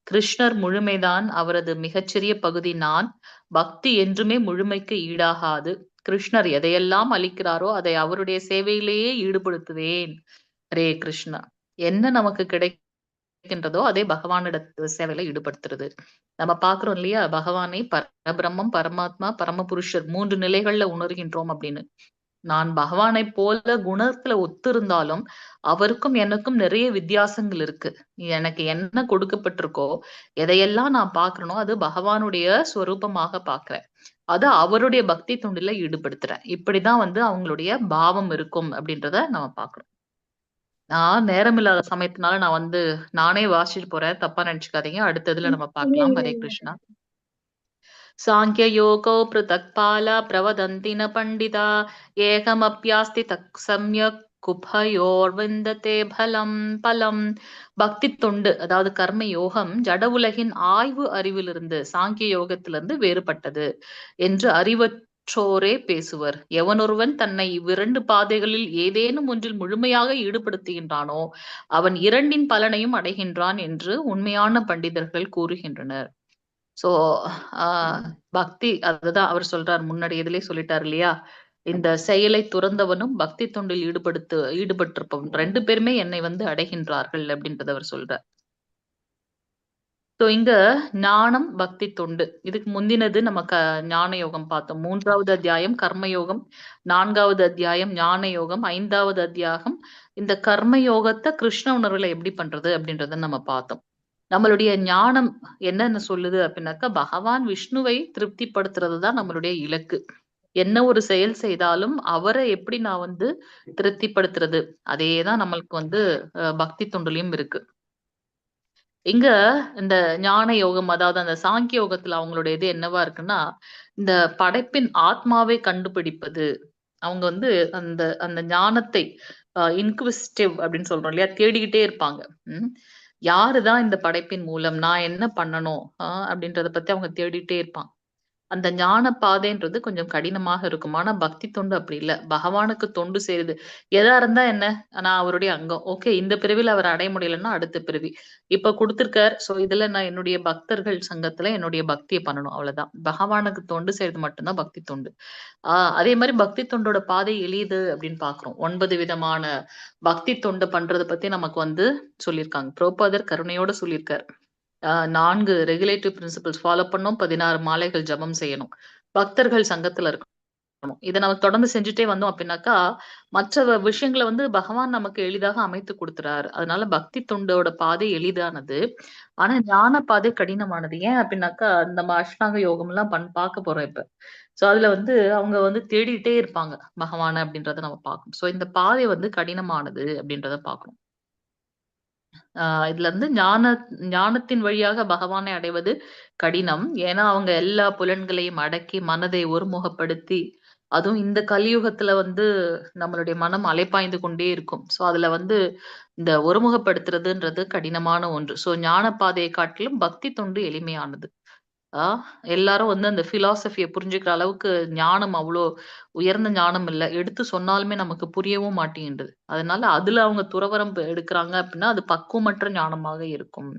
கிருஷ்ணர் முழுமைதான், அவரது மிகச்சிறிய பகுதி நான், பக்தி என்றுமே முழுமைக்கு ஈடாகாது, கிருஷ்ணர் எதையெல்லாம் அளிக்கிறாரோ அதை அவருடைய சேவையிலேயே ஈடுபடுத்துவேன். ஹரே கிருஷ்ணா. என்ன நமக்கு கிடைக்கின்றதோ அதை பகவானிடத்து சேவையில ஈடுபடுத்துறது. நம்ம பாக்குறோம் இல்லையா, பகவானை பரபிரம்மம், பரமாத்மா, பரமபுருஷர் 3 நிலைகள்ல உணர்கின்றோம் அப்படின்னு. நான் பகவானை போல குணத்துல ஒத்திருந்தாலும் அவருக்கும் எனக்கும் நிறைய வித்தியாசங்கள் இருக்கு. எனக்கு என்ன கொடுக்கப்பட்டிருக்கோ, எதையெல்லாம் நான் பாக்குறேனோ அது பகவானுடைய ஸ்வரூபமாக பாக்குறேன், அது அவருடைய பக்தி தொண்டில ஈடுபடுத்துறேன். இப்படிதான் வந்து அவங்களுடைய பாவம் இருக்கும் அப்படின்றத நம்ம பாக்குறோம். நான் நேரம் இல்லாத சமயத்தினால நான் வந்து நானே வாசிட்டு போறேன், தப்பா நினைச்சுக்காதீங்க. அடுத்ததுல நம்ம பார்க்கலாம். ஹரே கிருஷ்ணா. சாங்கியயோகோ பிருதக் பாலா பிரவதந்தி ந பண்டிதா ஏகமப்யாஸ்தி தக் சம்யக் குபயோர் விந்ததே பலம். பக்தி தொண்டு அதாவது கர்ம யோகம் ஜட உலகின் ஆய்வு அறிவிலிருந்து சாங்கிய யோகத்திலிருந்து வேறுபட்டது என்று அறிவற்றோரே பேசுவர். எவனொருவன் தன்னை இவ்விரண்டு பாதைகளில் ஏதேனும் ஒன்றில் முழுமையாக ஈடுபடுத்துகின்றானோ அவன் இரண்டின் பலனையும் அடைகின்றான் என்று உண்மையான பண்டிதர்கள் கூறுகின்றனர். சோ பக்தி அதுதான் அவர் சொல்றார், முன்னாடி எதுலயே சொல்லிட்டார் இல்லையா, இந்த செயலை துறந்தவனும் பக்தி தொண்டில் ஈடுபட்டிருப்பவன் ரெண்டு பேருமே என்னை வந்து அடைகின்றார்கள் அப்படின்றத அவர் சொல்றார். சோ இங்க ஞானம் பக்தி தொண்டு, இதுக்கு முந்தினது நம்ம ஞான யோகம் பார்த்தோம். 3வது அத்தியாயம் கர்மயோகம், 4வது அத்தியாயம் ஞான யோகம், 5வது அத்தியாயம் இந்த கர்ம யோகத்தை கிருஷ்ண உணர்வுல எப்படி பண்றது அப்படின்றத நம்ம பார்த்தோம். நம்மளுடைய ஞானம் என்னன்னு சொல்லுது அப்படின்னாக்கா, பகவான் விஷ்ணுவை திருப்திப்படுத்துறது தான் நம்மளுடைய இலக்கு. என்ன ஒரு செயல் செய்தாலும் அவரை எப்படி நான் வந்து திருப்திப்படுத்துறது, அதேதான் நம்மளுக்கு வந்து பக்தி தொண்டுலயும் இருக்கு. இங்க இந்த ஞான யோகம் அதாவது அந்த சாங்கிய யோகத்துல அவங்களுடைய இது என்னவா இருக்குன்னா, இந்த படைப்பின் ஆத்மாவை கண்டுபிடிப்பது. அவங்க வந்து அந்த அந்த ஞானத்தை இன்குவிசிட்டிவ் அப்படின்னு சொல்றோம் இல்லையா, தேடிக்கிட்டே இருப்பாங்க. யாருதான் இந்த படைப்பின் மூலம் நான் என்ன பண்ணணும் அப்படின்றத பத்தி அவங்க தேடிட்டே இருப்பாங்க. அந்த ஞான பாதைன்றது கொஞ்சம் கடினமாக இருக்கும். ஆனா பக்தி தொண்டு அப்படி இல்ல. பகவானுக்கு தொண்டு செய்யுது. எதா இருந்தா என்ன? நான் அவருடைய அங்கம். ஓகே, இந்த பிறவில அவர் அடைய முடியலன்னா அடுத்த பிறவி. இப்ப குடுத்திருக்கார். சோ இதுல நான் என்னுடைய பக்தர்கள் சங்கத்துல என்னுடைய பக்தியை பண்ணணும். அவ்வளவுதான். பகவானுக்கு தொண்டு செய்யறது மட்டும்தான் பக்தி தொண்டு. அதே மாதிரி பக்தி தொண்டோட பாதை எளிது அப்படின்னு பாக்குறோம். 9 விதமான பக்தி தொண்டு பண்றதை பத்தி நமக்கு வந்து சொல்லியிருக்காங்க. பிரபுபாதர் கருணையோட சொல்லியிருக்காரு. 4 ரெகுலேட்டிவ் பிரின்சிபல்ஸ் ஃபாலோ பண்ணோம், 16 மாலைகள் ஜபம் செய்யணும், பக்தர்கள் சங்கத்துல இருக்கணும். இதை நம்ம தொடர்ந்து செஞ்சுட்டே வந்தோம் அப்படின்னாக்கா மற்ற விஷயங்களை வந்து பகவான் நமக்கு எளிதாக அமைத்து கொடுத்துறாரு. அதனால பக்தி தொண்டோட பாதை எளிதானது. ஆனா ஞான பாதை கடினமானது. ஏன் அப்படின்னாக்கா நம்ம அஷ்டாங்க யோகம் எல்லாம் பார்க்க போறோம் இப்ப. சோ அதுல வந்து அவங்க வந்து தேடிட்டே இருப்பாங்க பகவான அப்படின்றத நம்ம பார்க்கணும். சோ இந்த பாதை வந்து கடினமானது அப்படின்றத பார்க்கணும். இதுல இருந்து ஞானத்தின் வழியாக பகவானை அடைவது கடினம். ஏன்னா அவங்க எல்லா புலன்களையும் அடக்கி மனதை ஒருமுகப்படுத்தி, அதுவும் இந்த கலியுகத்துல வந்து நம்மளுடைய மனம் அலைப்பாய்ந்து கொண்டே இருக்கும். சோ அதுல வந்து இந்த ஒருமுகப்படுத்துறதுன்றது கடினமான ஒன்று. சோ ஞான பாதையை காட்டிலும் பக்தி தொண்டு எளிமையானது. எல்லாரும் வந்து அந்த பிலாசபியை புரிஞ்சுக்கிற அளவுக்கு ஞானம் அவ்வளோ உயர்ந்த ஞானம் இல்ல. எடுத்து சொன்னாலுமே நமக்கு புரியவும் மாட்டேங்குது. அதனால அதுல அவங்க துறவரம் எடுக்கிறாங்க அப்படின்னா அது பக்குவமற்ற ஞானமாக இருக்கும்.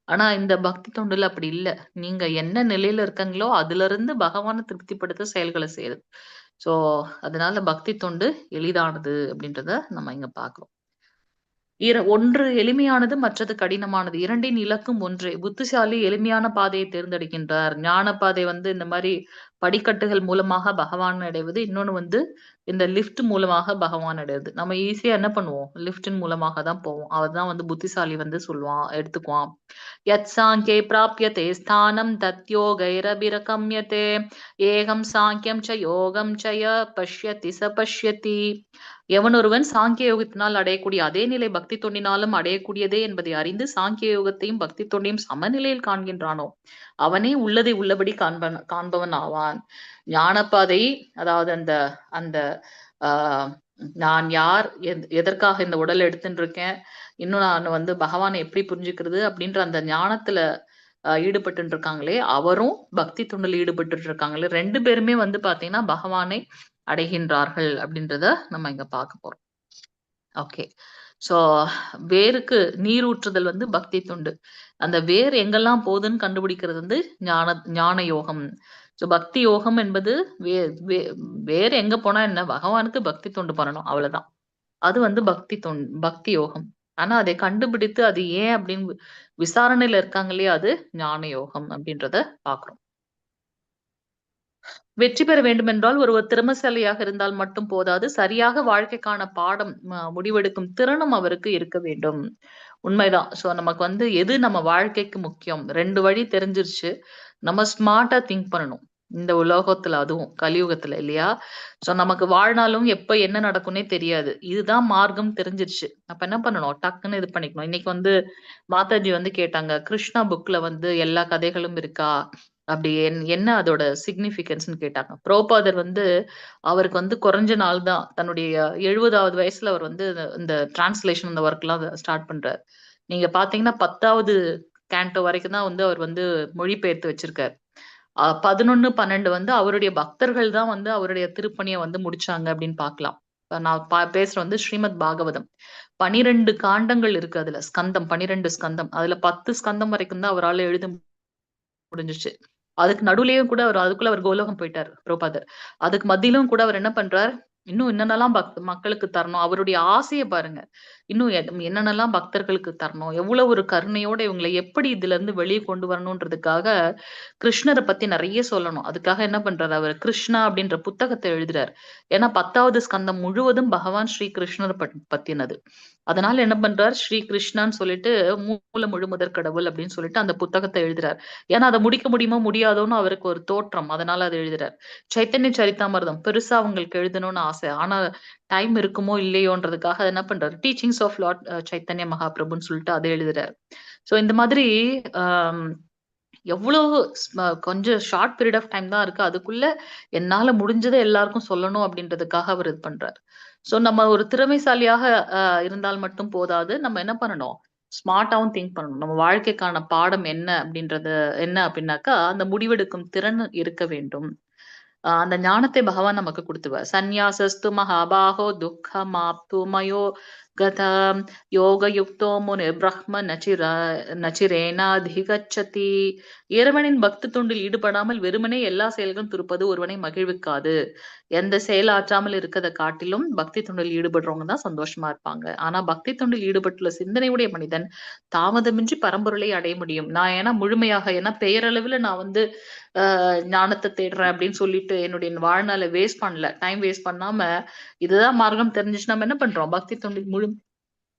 ஆனா இந்த பக்தி தொண்டுல அப்படி இல்ல. நீங்க என்ன நிலையில இருக்கீங்களோ அதுல இருந்து பகவானை திருப்திப்படுத்த செயல்களை செய்யுது. சோ அதனால பக்தி தொண்டு எளிதானது அப்படின்றத நம்ம இங்க பாக்குறோம். ஒன்று எளிமையானது, மற்றது கடினமானது. இரண்டின் இலக்கும் ஒன்றே. புத்திசாலி எளிமையான பாதையை தேர்ந்தெடுக்கின்றார். ஞான பாதை வந்து இந்த மாதிரி படிக்கட்டுகள் மூலமாக பகவான் அடைவது. இன்னொன்னு வந்து இந்த லிஃப்ட் மூலமாக பகவான் அடைவது. நம்ம ஈஸியா என்ன பண்ணுவோம், லிஃப்டின் மூலமாக தான் போவோம். அவர்தான் வந்து புத்திசாலி வந்து சொல்லுவான், எடுத்துக்குவான். யத் சாங்கே பிராப்யதே ஸ்தானம் தத் யோகைரபிரகம்யதே ஏகம் சாங்கியம் ச யோகம் சய பஷ்யதி ச பஷ்யதி. எவனொருவன் சாங்கிய யோகத்தினால் அடையக்கூடிய அதே நிலை பக்தி தொண்டினாலும் அடையக்கூடியதே என்பதை அறிந்து சாங்கிய யோகத்தையும் பக்தி தொண்டையும் சமநிலையில் காண்கின்றானோ அவனே உள்ளதை உள்ளபடி காண்பவன் ஆவான். ஞானப்பாதை அதாவது அந்த அந்த ஆஹ் நான் யார், எதற்காக இந்த உடல் எடுத்துட்டு இருக்கேன், இன்னும் நான் வந்து பகவானை எப்படி புரிஞ்சுக்கிறது அப்படின்ற அந்த ஞானத்துல ஈடுபட்டு இருக்காங்களே, அவரும் பக்தி தொண்டில் ஈடுபட்டு இருக்காங்களே, ரெண்டு பேருமே வந்து பாத்தீங்கன்னா பகவானை அடைகின்றார்கள் அப்படின்றத நம்ம இங்க பார்க்க போறோம். ஓகே, சோ வேருக்கு நீர் ஊற்றுதல் வந்து பக்தி தொண்டு. அந்த வேர் எங்கெல்லாம் போகுதுன்னு கண்டுபிடிக்கிறது வந்து ஞான யோகம். சோ பக்தி யோகம் என்பது வேர் எங்க போனா என்ன, பகவானுக்கு பக்தி தொண்டு பண்ணணும், அவ்வளவுதான். அது வந்து பக்தி யோகம். ஆனா அதை கண்டுபிடித்து அது ஏன் அப்படின்னு விசாரணையில இருக்காங்க இல்லையா, அது ஞான யோகம் அப்படின்றத பாக்குறோம். வெற்றி பெற வேண்டுமென்றால் ஒருவர் திறமைசாலியாக இருந்தால் மட்டும் போதாது, சரியாக வாழ்க்கைக்கான பாடம் முடிவெடுக்கும் திறனும் அவருக்கு இருக்க வேண்டும். உண்மைதான். சோ நமக்கு வந்து எது நம்ம வாழ்க்கைக்கு முக்கியம், 2 வழி தெரிஞ்சிருச்சு. நம்ம ஸ்மார்ட்டா திங்க் பண்ணணும். இந்த உலோகத்துல, அதுவும் கலியுகத்துல இல்லையா? சோ நமக்கு வாழ்நாளும் எப்ப என்ன நடக்கும்னே தெரியாது. இதுதான் மார்க்கம் தெரிஞ்சிருச்சு. அப்ப என்ன பண்ணணும்? டக்குன்னு இது பண்ணிக்கணும். இன்னைக்கு வந்து மாதாஜி வந்து கேட்டாங்க, கிருஷ்ணா புக்ல வந்து எல்லா கதைகளும் இருக்கா? அப்படி என்ன அதோட சிக்னிபிகன்ஸ்ன்னு கேட்டாங்க. புரோபாதர் வந்து அவருக்கு வந்து குறைஞ்ச நாள் தான், தன்னுடைய 70வது வயசுல அவர் வந்து இந்த டிரான்ஸ்லேஷன் இந்த ஒர்க் எல்லாம் ஸ்டார்ட் பண்றாரு. நீங்க பாத்தீங்கன்னா 10வது கேண்டோ வரைக்கும் தான் வந்து அவர் வந்து மொழிபெயர்த்து வச்சிருக்காரு. 11, 12 வந்து அவருடைய பக்தர்கள் தான் வந்து அவருடைய திருப்பணிய வந்து முடிச்சாங்க அப்படின்னு பார்க்கலாம். இப்ப நான் பேசுறது வந்து ஸ்ரீமத் பாகவதம். 12 காண்டங்கள் இருக்கு அதுல. ஸ்கந்தம் 12 ஸ்கந்தம். அதுல 10 ஸ்கந்தம் வரைக்கும் தான் அவரால எழுத முடிஞ்சிச்சு. அதுக்கு நடுவுலயும் கூட அதுக்குள்ள அவர் கோலோகம் போயிட்டாரு பிரபுபாதர். அதுக்கு மத்தியிலும் கூட அவர் என்ன பண்றார், இன்னும் என்னென்னலாம் மக்களுக்கு தரணும். அவருடைய ஆசைய பாருங்க. இன்னும் என்னென்னலாம் பக்தர்களுக்கு தரணும். எவ்வளவு ஒரு கருணையோட இவங்களை எப்படி இதுல இருந்து வெளியே கொண்டு வரணும்ன்றதுக்காக கிருஷ்ணரை பத்தி நிறைய சொல்லணும். அதுக்காக என்ன பண்றாரு, அவர் கிருஷ்ணா அப்படின்ற புத்தகத்தை எழுதுறாரு. ஏன்னா 10வது ஸ்கந்தம் முழுவதும் பகவான் ஸ்ரீ கிருஷ்ணர் பத்தினது. அதனால என்ன பண்றார், ஸ்ரீ கிருஷ்ணான்னு சொல்லிட்டு மூல முழுமுதற் கடவுள் அப்படின்னு சொல்லிட்டு அந்த புத்தகத்தை எழுதுறார். ஏன்னா அதை முடிக்க முடியுமோ முடியாதோன்னு அவருக்கு ஒரு தோற்றம். அதனால அதை எழுதுறார். சைத்தன்ய சரிதாமிர்தம் பெருசா அவங்களுக்கு எழுதணும்னு ஆசை. ஆனா டைம் இருக்குமோ இல்லையோன்றதுக்காக என்ன பண்றாரு, டீச்சிங்ஸ் ஆஃப் லார்ட் சைத்தன்ய மகாபிரபுன்னு சொல்லிட்டு அதை எழுதுறாரு. சோ இந்த மாதிரி ஆஹ் எவ்வளவு கொஞ்சம் ஷார்ட் பீரியட் ஆஃப் டைம் தான் இருக்கு. அதுக்குள்ள என்னால முடிஞ்சதை எல்லாருக்கும் சொல்லணும் அப்படின்றதுக்காக அவர் இது பண்றாரு. சோ நம்ம ஒரு திறமைசாலியாக இருந்தால் மட்டும் போதாது. நம்ம என்ன பண்ணணும், ஸ்மார்ட்டாவும் திங்க் பண்ணணும். நம்ம வாழ்க்கைக்கான பாடம் என்ன அப்படின்றது என்ன அப்படின்னாக்கா, அந்த முடிவெடுக்கும் திறன் இருக்க வேண்டும். அந்த ஞானத்தை பகவான் நமக்கு கொடுத்துருவார். சந்நியாசஸ்து மகாபாகோ துக்கமாப்து மயோ கதம் யோகயுக்தோ முனிர் பிரஹ்ம நச்சிரேனாதிகச்சதி. இறைவனின் பக்தி தொண்டில் ஈடுபடாமல் வெறுமனே எல்லா செயல்களும் துருப்பது ஒருவனை மகிழ்விக்காது. எந்த செயல் ஆற்றாமல் இருக்கிறத காட்டிலும் பக்தி தொண்டில் ஈடுபடுறவங்க தான் சந்தோஷமா இருப்பாங்க. ஆனா பக்தி தொண்டில் ஈடுபட்டுள்ள சிந்தனையுடைய மனிதன் தாமதமின்றி பரம்பொருளை அடைய முடியும். நான் ஏன்னா முழுமையாக, ஏன்னா பெயரளவுல நான் வந்து ஞானத்தை தேடுறேன் அப்படின்னு சொல்லிட்டு என்னுடைய வாழ்நாளை வேஸ்ட் பண்ணல. டைம் வேஸ்ட் பண்ணாம இதுதான் மார்க்கம் தெரிஞ்சுச்சு நம்ம என்ன பண்றோம், பக்தி தொண்டில்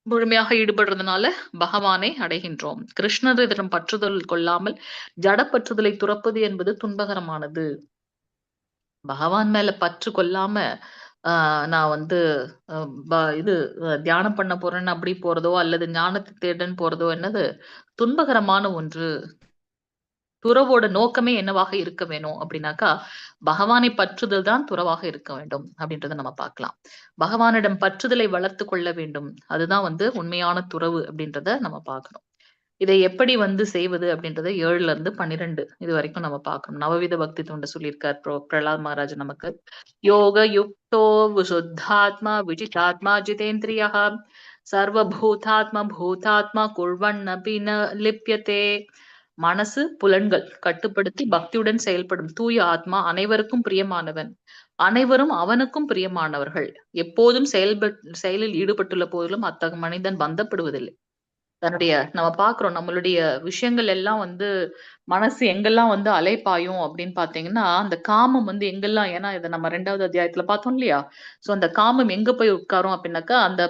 முழுமையாக ஈடுபடுறதுனால பகவானை அடைகின்றோம். கிருஷ்ணர் இதனம் பற்றுதல் கொள்ளாமல் ஜட பற்றுதலை துறப்பது என்பது துன்பகரமானது. பகவான் மேல பற்று கொள்ளாம நான் வந்து இது தியானம் பண்ண போறேன்னு அப்படி போறதோ அல்லது ஞானத்தை தேடன்னு போறதோ என்னது துன்பகரமான ஒன்று. துறவோட நோக்கமே என்னவாக இருக்க வேணும் அப்படின்னாக்கா, பகவானை பற்றுதல் தான் துறவாக இருக்க வேண்டும் அப்படின்றத நம்ம பார்க்கலாம். பகவானிடம் பற்றுதலை வளர்த்து கொள்ள வேண்டும். அதுதான் வந்து உண்மையான துறவு அப்படின்றத நம்ம பார்க்கணும். இதை எப்படி வந்து செய்வது அப்படின்றத 7ல இருந்து 12 இது வரைக்கும் நம்ம பார்க்கணும். நவவித பக்தி தொண்டு சொல்லியிருக்கார் பிரகலாத் மகாராஜ் நமக்கு. யோக யுக்தோ விசுத்தாத்மா விஜிதாத்மா ஜிதேந்திரியா சர்வபூதாத்மா பூதாத்மா குர்வன்னபி ந லிப்யதே. மனசு புலன்கள் கட்டுப்படுத்தி பக்தியுடன் செயல்படும் தூய ஆத்மா அனைவருக்கும் பிரியமானவன். அனைவரும் அவனுக்கும் பிரியமானவர்கள். எப்போதும் செயலில் ஈடுபட்டுள்ள போதிலும் அத்தகைய மனிதன் பந்தப்படுவதில்லை. தன்னுடைய நம்ம பாக்குறோம் நம்மளுடைய விஷயங்கள் எல்லாம் வந்து மனசு எங்கெல்லாம் வந்து அலைப்பாயும் அப்படின்னு பாத்தீங்கன்னா, அந்த காமம் வந்து எங்கெல்லாம், ஏன்னா இதை நம்ம 2வது அத்தியாயத்துல பார்த்தோம் இல்லையா? சோ அந்த காமம் எங்க போய் உட்காரும் அப்படின்னாக்கா, அந்த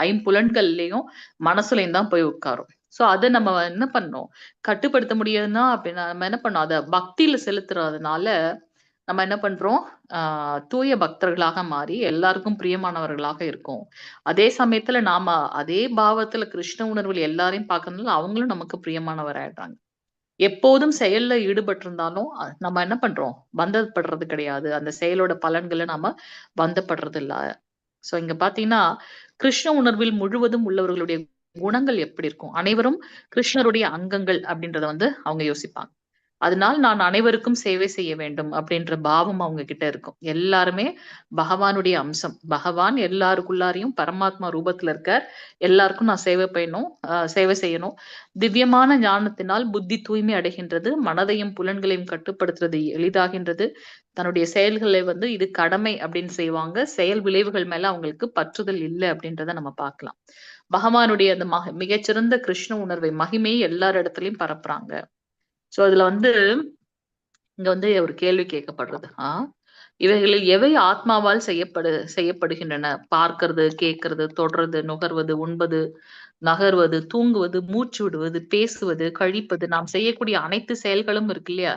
ஐம்புலன்கள்லயும் மனசுலயும் தான் போய் உட்காரும். சோ அதை நம்ம என்ன பண்ணோம், கட்டுப்படுத்த முடியாதுன்னா அப்படின்னா நம்ம என்ன பண்ணோம், அதை பக்தியில செலுத்துறதுனால நம்ம என்ன பண்றோம், தூய பக்தர்களாக மாறி எல்லாருக்கும் பிரியமானவர்களாக இருக்கும். அதே சமயத்துல நாம அதே பாவத்துல கிருஷ்ண உணர்வில் எல்லாரையும் பார்க்கறதுனால அவங்களும் நமக்கு பிரியமானவர் ஆயிடுறாங்க. எப்போதும் செயல்ல ஈடுபட்டிருந்தாலும் நம்ம என்ன பண்றோம், பந்தப்படுறது கிடையாது. அந்த செயலோட பலன்களை நாம பந்தப்படுறது இல்ல. சோ இங்க பாத்தீங்கன்னா கிருஷ்ண உணர்வில் முழுவதும் உள்ளவர்களுடைய குணங்கள் எப்படி இருக்கும், அனைவரும் கிருஷ்ணருடைய அங்கங்கள் அப்படின்றத வந்து அவங்க யோசிப்பாங்க. அதனால் நான் அனைவருக்கும் சேவை செய்ய வேண்டும் அப்படின்ற பாவம் அவங்க கிட்ட இருக்கும். எல்லாருமே பகவானுடைய அம்சம். பகவான் எல்லாருக்குள்ளாரையும் பரமாத்மா ரூபத்துல இருக்கார். எல்லாருக்கும் நான் சேவை செய்யணும். திவ்யமான ஞானத்தினால் புத்தி தூய்மை அடைகின்றது. மனதையும் புலன்களையும் கட்டுப்படுத்துறது எளிதாகின்றது. தன்னுடைய செயல்களை வந்து இது கடமை அப்படின்னு செய்வாங்க. செயல் விளைவுகள் மேல அவங்களுக்கு பற்றுதல் இல்லை அப்படின்றத நம்ம பார்க்கலாம். பகவானுடைய அந்த மிகச்சிறந்த கிருஷ்ண உணர்வை மகிமையை எல்லார் இடத்துலயும் பரப்புறாங்க. சோ அதுல வந்து இங்க வந்து ஒரு கேள்வி கேட்கப்படுறது, இவைகளில் எவை ஆத்மாவால் செய்யப்படுகின்றன? பார்க்கிறது, கேட்கறது, தொடுறது, நுகர்வது, உண்பது, நகர்வது, தூங்குவது, மூச்சு விடுவது, பேசுவது, கழிப்பது, நாம் செய்யக்கூடிய அனைத்து செயல்களும் இருக்கு இல்லையா?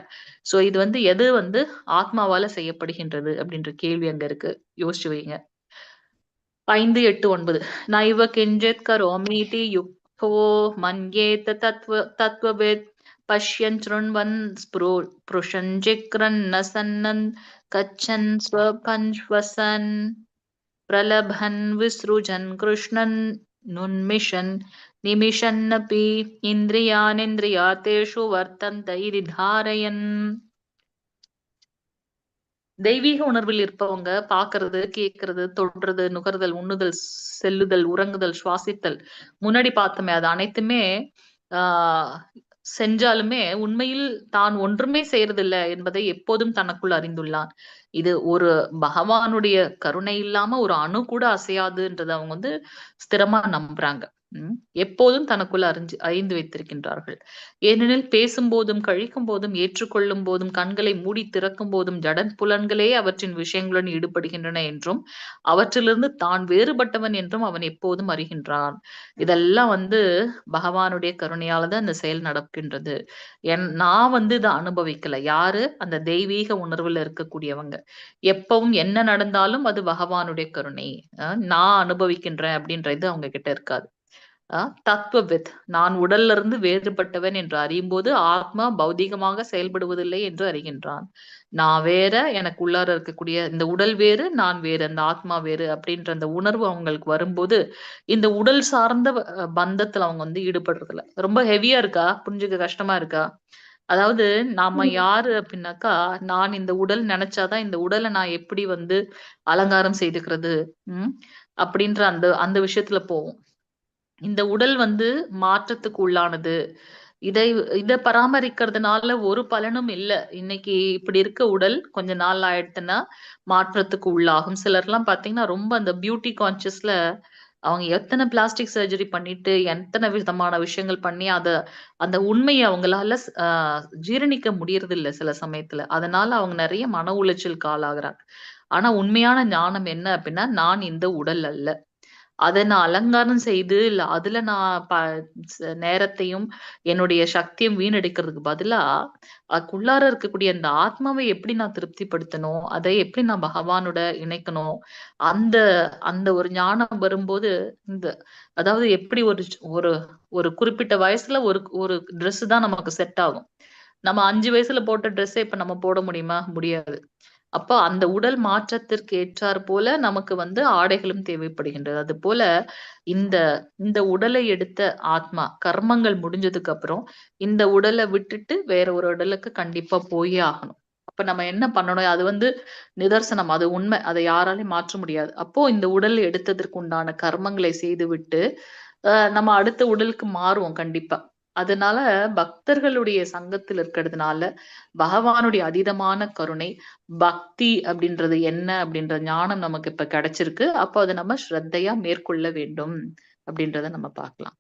சோ இது வந்து எது வந்து ஆத்மாவால செய்யப்படுகின்றது அப்படின்ற கேள்வி அங்க இருக்கு. யோசிச்சு வைங்க. 5, 8, 9 நைவ கிஞ்சித் கரோமீதி யுக்தோ மன்யேத தத்வவித் பஷ்யன் ச்ருண்வன் ஸ்புருஷன் ஜிக்ரன் நசன்னன் கச்சன் ஸ்வபஞ்ச்வசன் பிரலபன் விஸ்ருஜன் கிருஷ்ணன் நுன்மிஷன் நிமிஷன்னபி இந்திரியானேந்திரியாதேஷு வர்த்தந்த இதி தாரயன். தெய்வீக உணர்வில் இருப்பவங்க பாக்குறது, கேட்கறது, தொடுறது, நுகர்தல், உண்ணுதல், செல்லுதல், உறங்குதல், சுவாசித்தல், முன்னாடி பார்த்தோமே அது அனைத்துமே ஆஹ் செஞ்சாலுமே உண்மையில் தான் ஒன்றுமே செய்யறதில்லை என்பதை எப்போதும் தனக்குள் அறிந்துள்ளான். இது ஒரு பகவானுடைய கருணை இல்லாம ஒரு அணு கூட அசையாதுன்றதை அவங்க வந்து ஸ்திரமா நம்புறாங்க. எப்போதும் தனக்குள்ள அறிந்து வைத்திருக்கின்றார்கள். ஏனெனில் பேசும் போதும், கழிக்கும் போதும், ஏற்றுக்கொள்ளும் போதும், கண்களை மூடி திறக்கும் போதும் ஜடன் புலன்களே அவற்றின் விஷயங்களுடன் ஈடுபடுகின்றன என்றும் அவற்றிலிருந்து தான் வேறுபட்டவன் என்றும் அவன் எப்போதும் அறிகின்றான். இதெல்லாம் வந்து பகவானுடைய கருணையால தான் இந்த செயல் நடக்கின்றது. நான் வந்து இதை அனுபவிக்கல. யாரு? அந்த தெய்வீக உணர்வுல இருக்கக்கூடியவங்க. எப்பவும் என்ன நடந்தாலும் அது பகவானுடைய கருணை, நான் அனுபவிக்கின்றேன் அப்படின்றது அவங்க கிட்ட இருக்காது. தத்துவவித், நான் உடல்ல இருந்து வேறுபட்டவன் என்று அறியும் போது ஆத்மா பௌதிகமாக செயல்படுவதில்லை என்று அறிகின்றான். நான் வேற, எனக்கு உள்ளார இருக்கக்கூடிய இந்த உடல் வேறு, நான் வேறு, அந்த ஆத்மா வேறு அப்படின்ற அந்த உணர்வு அவங்களுக்கு வரும்போது இந்த உடல் சார்ந்த பந்தத்துல அவங்க வந்து ஈடுபடுறதில்ல. ரொம்ப ஹெவியா இருக்கா? புரிஞ்சுக்க கஷ்டமா இருக்கா? அதாவது நாம யாரு அப்படின்னாக்கா, நான் இந்த உடல் நினைச்சாதான் இந்த உடலை நான் எப்படி வந்து அலங்காரம் செய்துக்கிறது அப்படின்ற அந்த அந்த விஷயத்துல போவோம். இந்த உடல் வந்து மாற்றத்துக்கு உள்ளானது. இதை பராமரிக்கிறதுனால ஒரு பலனும் இல்ல. இன்னைக்கு இப்படி இருக்க உடல் கொஞ்ச நாள் ஆயிடுத்துன்னா மாற்றத்துக்கு உள்ளாகும். சிலர்லாம் பாத்தீங்கன்னா ரொம்ப அந்த பியூட்டி கான்சியஸ்ல அவங்க எத்தனை பிளாஸ்டிக் சர்ஜரி பண்ணிட்டு எத்தனை விதமான விஷயங்கள் பண்ணி அந்த உண்மையை அவங்களால ஜீரணிக்க முடியறது இல்ல சில சமயத்துல. அதனால அவங்க நிறைய மன உளைச்சலுக்கு ஆளாகிறாங்க. ஆனா உண்மையான ஞானம் என்ன அப்படின்னா, நான் இந்த உடல் அல்ல. அதை நான் அலங்காரம் செய்து இல்ல அதுல நான் நேரத்தையும் என்னுடைய சக்தியும் வீணடிக்கிறதுக்கு பதிலா அதுக்குள்ளார இருக்கக்கூடிய அந்த ஆத்மாவை எப்படி நான் திருப்திப்படுத்தணும், அதை எப்படி நான் பகவானோட இணைக்கணும், அந்த அந்த ஒரு ஞானம் வரும்போது இந்த அதாவது எப்படி ஒரு ஒரு ஒரு குறிப்பிட்ட வயசுல ஒரு ஒரு ட்ரெஸ் தான் நமக்கு செட் ஆகும். நம்ம 5 வயசுல போட்ட ட்ரெஸ்ஸை இப்ப நம்ம போட முடியுமா? முடியாது. அப்ப அந்த உடல் மாற்றத்திற்கு ஏற்றார் போல நமக்கு வந்து ஆடைகளும் தேவைப்படுகின்றது. அது போல இந்த இந்த உடலை எடுத்த ஆத்மா கர்மங்கள் முடிஞ்சதுக்கு அப்புறம் இந்த உடலை விட்டுட்டு வேற ஒரு உடலுக்கு கண்டிப்பா போயே ஆகணும். அப்ப நம்ம என்ன பண்ணணும்? அது வந்து நிதர்சனம், அது உண்மை, அதை யாராலையும் மாற்ற முடியாது. அப்போ இந்த உடல் எடுத்ததற்கு உண்டான கர்மங்களை செய்து விட்டு நம்ம அடுத்த உடலுக்கு மாறுவோம் கண்டிப்பா. அதனால பக்தர்களுடைய சங்கத்தில் இருக்கிறதுனால பகவானுடைய அதீதமான கருணை, பக்தி அப்படின்றது என்ன அப்படின்ற ஞானம் நமக்கு இப்ப கிடைச்சிருக்கு. அப்போ அதை நம்ம ஸ்ரத்தையா மேற்கொள்ள வேண்டும் அப்படின்றத நம்ம பார்க்கலாம்.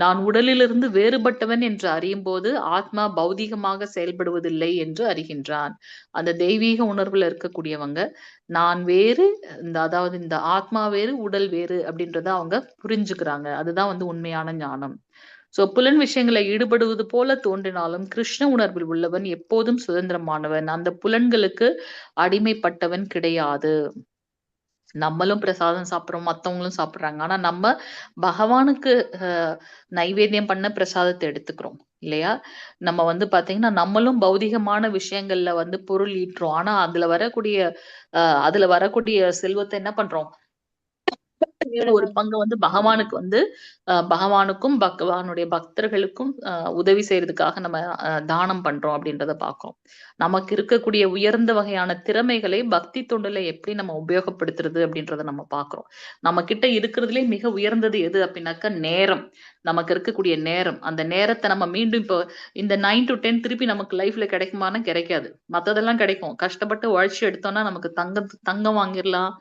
நான் உடலிலிருந்து வேறுபட்டவன் என்று அறியும் போது ஆத்மா பௌதிகமாக செயல்படுவதில்லை என்று அறிகின்றான். அந்த தெய்வீக உணர்வுல இருக்கக்கூடியவங்க நான் வேறு, அதாவது இந்த ஆத்மா வேறு, உடல் வேறு அப்படின்றத அவங்க புரிஞ்சுக்கிறாங்க. அதுதான் வந்து உண்மையான ஞானம். சோ புலன் விஷயங்களை ஈடுபடுவது போல தோன்றினாலும் கிருஷ்ண உணர்வில் உள்ளவன் எப்போதும் சுதந்திரமானவன். அந்த புலன்களுக்கு அடிமைப்பட்டவன் கிடையாது. நம்மளும் பிரசாதம் சாப்பிடுறோம், மத்தவங்களும் சாப்பிடுறாங்க. ஆனா நம்ம பகவானுக்கு நைவேத்தியம் பண்ண பிரசாதத்தை எடுத்துக்கிறோம் இல்லையா? நம்ம வந்து பாத்தீங்கன்னா நம்மளும் பௌதிகமான விஷயங்கள்ல வந்து பொருள் ஈட்டுறோம். ஆனா அதுல வரக்கூடிய செல்வத்தை என்ன பண்றோம்? ஒரு பங்கு வந்து பகவானுக்கு வந்து பகவானுக்கும் பகவானுடைய பக்தர்களுக்கும் உதவி செய்யறதுக்காக நம்ம தானம் பண்றோம் அப்படின்றத பார்க்கிறோம். நமக்கு இருக்கக்கூடிய உயர்ந்த வகையான திறமைகளை பக்தி தொண்டுல எப்படி நம்ம உபயோகப்படுத்துறது அப்படின்றத நம்ம பார்க்கிறோம். நம்ம கிட்ட இருக்கிறதுலே மிக உயர்ந்தது எது அப்படின்னாக்கா நேரம். நமக்கு இருக்கக்கூடிய நேரம், அந்த நேரத்தை நம்ம மீண்டும் இப்போ இந்த 9 to 10 திருப்பி நமக்கு லைஃப்ல கிடைக்குமானா கிடைக்காது. மத்ததெல்லாம் கிடைக்கும். கஷ்டப்பட்டு உழைச்சி எடுத்தோம்னா நமக்கு தங்கம் வாங்கிடலாம்,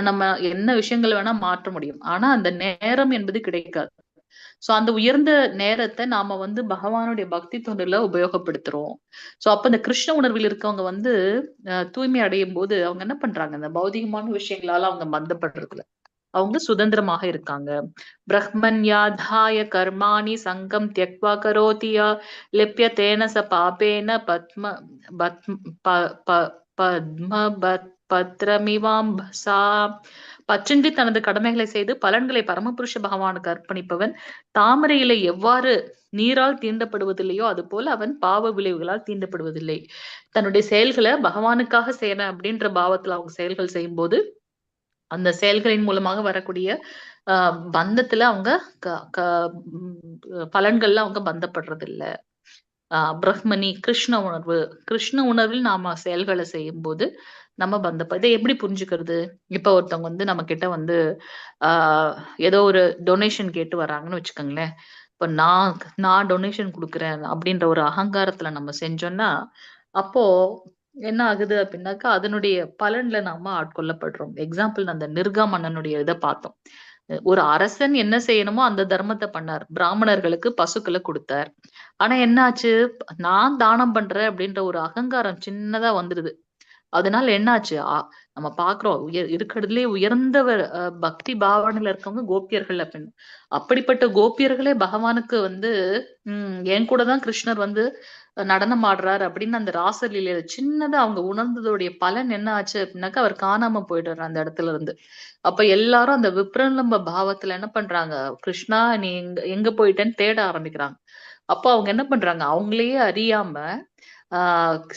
நம்ம என்ன விஷயங்கள் வேணா மாற்ற முடியும். ஆனா அந்த நேரம் என்பது கிடைக்காது. சோ அந்த உயர்ந்த நேரத்தை நாம வந்து பகவானுடைய பக்தி தொண்டுல உபயோகப்படுத்துறோம். சோ அப்ப இந்த கிருஷ்ண உணர்வில் இருக்கவங்க வந்து தூய்மை அடையும் போது அவங்க என்ன பண்றாங்க? இந்த பௌதிகமான விஷயங்களால அவங்க பந்தப்படுறதுல அவங்க சுதந்திரமாக இருக்காங்க. பிரஹ்மண்யாதாய கர்மாணி சங்கம் தியக்வா கரோதியா லிப்யதேன ச பாபேன பத்ம பத்ரமிவாம்பசா. பற்றின்றி தனது கடமைகளை செய்து பலன்களை பரமபுருஷ பகவானுக்கு அர்ப்பணிப்பவன் தாமரை இலை எவ்வாறு நீரால் தீண்டப்படுவதில்லையோ அது போல அவன் பாவ விளைவுகளால் தீண்டப்படுவதில்லை. தன்னுடைய செயல்களை பகவானுக்காக செய்யறேன் அப்படின்ற பாவத்துல அவங்க செயல்கள் செய்யும் போது அந்த செயல்களின் மூலமாக வரக்கூடிய பந்தத்துல அவங்க பலன்கள்ல அவங்க பந்தப்படுறது இல்ல. பிரஹ்மணி கிருஷ்ண உணர்வு, கிருஷ்ண உணர்வில் நாம செயல்களை செய்யும் போது நம்ம இதை எப்படி புரிஞ்சுக்கிறது? இப்ப ஒருத்தவங்க வந்து நம்ம கிட்ட வந்து ஏதோ ஒரு டொனேஷன் கேட்டு வராங்கன்னு வச்சுக்கோங்களேன். இப்ப நான் டொனேஷன் கொடுக்குறேன் அப்படின்ற ஒரு அகங்காரத்துல நம்ம செஞ்சோம்னா அப்போ என்ன ஆகுது அப்படின்னாக்கா அதனுடைய பலன்ல நாம ஆட்கொள்ளப்படுறோம். எக்ஸாம்பிள் அந்த நிர்கா மன்னனுடைய இதை பார்த்தோம். ஒரு அரசன் என்ன செய்யணுமோ அந்த தர்மத்தை பண்ணார். பிராமணர்களுக்கு பசுக்களை கொடுத்தார். ஆனா என்னாச்சு, நான் தானம் பண்றேன் அப்படின்ற ஒரு அகங்காரம் சின்னதா வந்துடுது. அதனால என்னாச்சு, நம்ம பாக்குறோம் இருக்கிறதுலே உயர்ந்தவர் பக்தி பாவனையில இருக்கவங்க கோபியர்கள் அப்படின்னு. அப்படிப்பட்ட கோபியர்களே பகவானுக்கு வந்து என் கூட தான் கிருஷ்ணர் வந்து நடனம் ஆடுறாரு அப்படின்னு அந்த ராசலீலையில சின்னதா அவங்க உணர்ந்ததோடைய பலன் என்ன ஆச்சு அப்படின்னாக்கா அவர் காணாம போயிடுறாரு அந்த இடத்துல இருந்து. அப்ப எல்லாரும் அந்த விப்ரலம்ப பாவத்துல என்ன பண்றாங்க, கிருஷ்ணா நீ எங்க போயிட்டேன்னு தேட ஆரம்பிக்கிறாங்க. அப்போ அவங்க என்ன பண்றாங்க, அவங்களையே அறியாம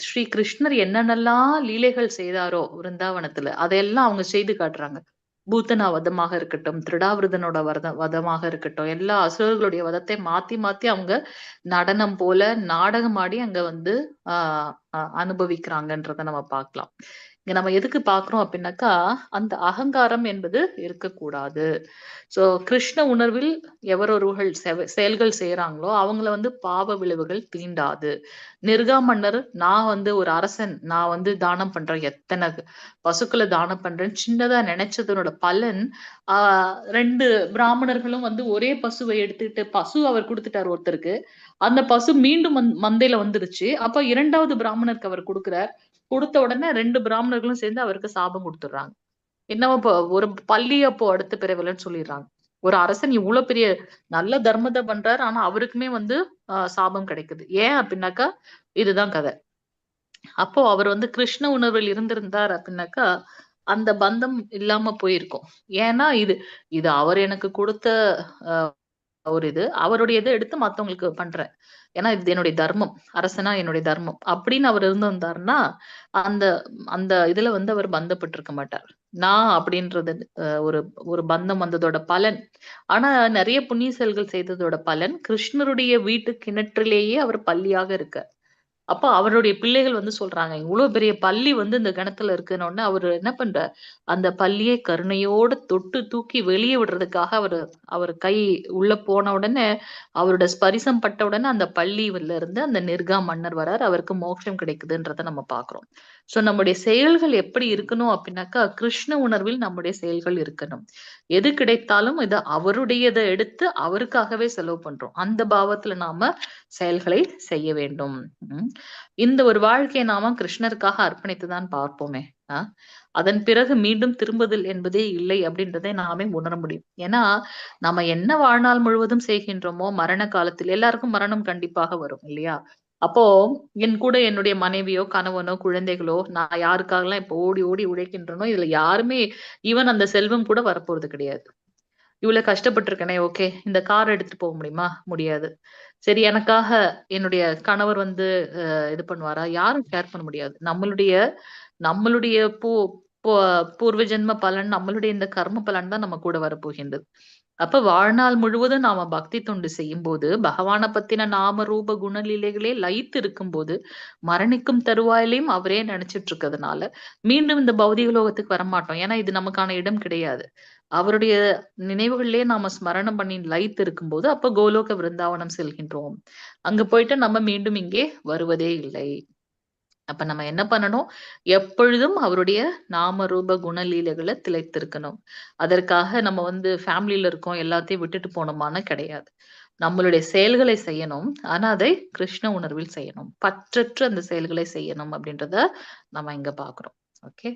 ஸ்ரீ கிருஷ்ணர் என்னென்னலாம் லீலைகள் செய்தாரோ விருந்தாவனத்துல அதையெல்லாம் அவங்க செய்து காட்டுறாங்க. பூத்தனா வதமாக இருக்கட்டும், திருடாவிரதனோட வதமாக இருக்கட்டும், எல்லா அசுரர்களுடைய வதத்தை மாத்தி மாத்தி அவங்க நடனம் போல நாடகம் ஆடி அங்க வந்து அனுபவிக்கிறாங்கன்றத நம்ம பார்க்கலாம். இங்க நம்ம எதுக்கு பாக்குறோம் அப்படின்னாக்கா அந்த அகங்காரம் என்பது இருக்கக்கூடாது. சோ கிருஷ்ண உணர்வில் எவரொருவர்கள் செயல்கள் செய்யறாங்களோ அவங்கள வந்து பாவ விளைவுகள் தீண்டாது. நிர்கா மன்னர் நான் வந்து ஒரு அரசன், நான் வந்து தானம் பண்றேன், எத்தனை பசுக்களை தானம் பண்றேன்னு சின்னதா நினைச்சதனோட பலன் 2 பிராமணர்களும் வந்து ஒரே பசுவை எடுத்துக்கிட்டு பசு அவர் கொடுத்துட்டார் ஒருத்தருக்கு. அந்த பசு மீண்டும் மந்தையில வந்துருச்சு. அப்ப 2வது பிராமணருக்கு அவர் கொடுத்த உடனே 2 பிராமணர்களும் சேர்ந்து அவருக்கு சாபம் கொடுத்துடுறாங்க. என்னவோ இப்போ ஒரு பள்ளி அப்போ அடுத்த பிறவிலன்னு சொல்லிடுறாங்க. ஒரு அரசன் இவ்வளவு பெரிய நல்ல தர்மத்தை பண்றாரு, ஆனா அவருக்குமே வந்து சாபம் கிடைக்குது. ஏன் அப்படின்னாக்கா இதுதான் கதை. அப்போ அவர் வந்து கிருஷ்ண உணர்வில் இருந்திருந்தார் அப்படின்னாக்கா அந்த பந்தம் இல்லாம போயிருக்கும். ஏன்னா இது அவர் எனக்கு கொடுத்த ஒரு இது அவருடைய இதை எடுத்து மத்தவங்களுக்கு பண்றேன், ஏன்னா இது என்னுடைய தர்மம், அரசனா என்னுடைய தர்மம் அப்படின்னு அவர் இருந்திருந்தாருன்னா அந்த அந்த இதுல வந்து அவர் பந்தப்பட்டிருக்க மாட்டார். நான் அப்படின்றது ஒரு ஒரு பந்தம் வந்ததோட பலன். ஆனா நிறைய புண்ணிய செயல்கள் செய்ததோட பலன் கிருஷ்ணருடைய வீட்டு கிணற்றிலேயே அவர் பள்ளியாக இருக்க. அப்ப அவருடைய பிள்ளைகள் வந்து சொல்றாங்க, இவ்வளவு பெரிய பள்ளி வந்து இந்த கிணத்துல இருக்குன்னு. அவரு என்ன பண்ற, அந்த பள்ளியை கருணையோட தொட்டு தூக்கி வெளியே விடுறதுக்காக அவர் கை உள்ள போன உடனே அவரோட ஸ்பரிசம் பட்ட உடனே அந்த பள்ளியில இருந்து அந்த நிர்கா மன்னர் வரார், அவருக்கு மோட்சம் கிடைக்குதுன்றத நம்ம பாக்குறோம். சோ நம்முடைய செயல்கள் எப்படி இருக்கணும் அப்படின்னாக்கா கிருஷ்ண உணர்வில் நம்முடைய செயல்கள் இருக்கணும். எது கிடைத்தாலும் இதை அவருடையதை எடுத்து அவருக்காகவே செலவு பண்றோம், அந்த பாவத்துல நாம செயல்களை செய்ய வேண்டும். இந்த ஒரு வாழ்க்கையை நாம கிருஷ்ணருக்காக அர்ப்பணித்துதான் பார்ப்போமே. அதன் பிறகு மீண்டும் திரும்புதல் என்பதே இல்லை அப்படின்றதை நாமே உணர முடியும். ஏன்னா நம்ம என்ன வாழ்நாள் முழுவதும் செய்கின்றோமோ மரண காலத்தில் எல்லாருக்கும் மரணம் கண்டிப்பாக வரும் இல்லையா? அப்போ என் கூட என்னுடைய மனைவியோ கணவனோ குழந்தைகளோ நான் யாருக்காகலாம் இப்ப ஓடி ஓடி உழைக்கின்றனோ இதுல யாருமே ஈவன் அந்த செல்வம் கூட வரப்போறது கிடையாது. இவ்வளவு கஷ்டப்பட்டிருக்கனே, ஓகே இந்த கார் எடுத்துட்டு போக முடியுமா? முடியாது. சரி எனக்காக என்னுடைய கணவர் வந்து இது பண்ணுவாரா? யாரும் கேர் பண்ண முடியாது. நம்மளுடைய பூர்வ ஜென்ம பலன், நம்மளுடைய இந்த கர்ம பலன் தான் நம்ம கூட வரப்போகின்றது. அப்ப வாழ்நாள் முழுவதும் நாம பக்தி தொண்டு செய்யும் போது பகவானை பத்தின நாம ரூப குணலீலைகளே லயித்து இருக்கும் போது மரணிக்கும் தருவாயிலையும் அவரே நினைச்சிட்டு இருக்கிறதுனால மீண்டும் இந்த பௌதிக லோகத்துக்கு வரமாட்டோம். ஏன்னா இது நமக்கான இடம் கிடையாது. அவருடைய நினைவுகளிலே நாம ஸ்மரணம் பண்ணி லயித்து இருக்கும்போது அப்ப கோலோக விருந்தாவனம் செல்கின்றோம். அங்க போயிட்டு நம்ம மீண்டும் இங்கே வருவதே இல்லை. அப்ப நம்ம என்ன பண்ணணும், எப்பொழுதும் அவருடைய நாம ரூப குணலீலைகளை திளைத்திருக்கணும். அதற்காக நம்ம வந்து ஃபேமிலியில இருக்கோம் எல்லாத்தையும் விட்டுட்டு போனோமான்னு கிடையாது. நம்மளுடைய செயல்களை செய்யணும், ஆனா அதை கிருஷ்ண உணர்வில் செய்யணும், பற்றற்று அந்த செயல்களை செய்யணும் அப்படின்றத நம்ம இங்க பாக்குறோம். ஓகே,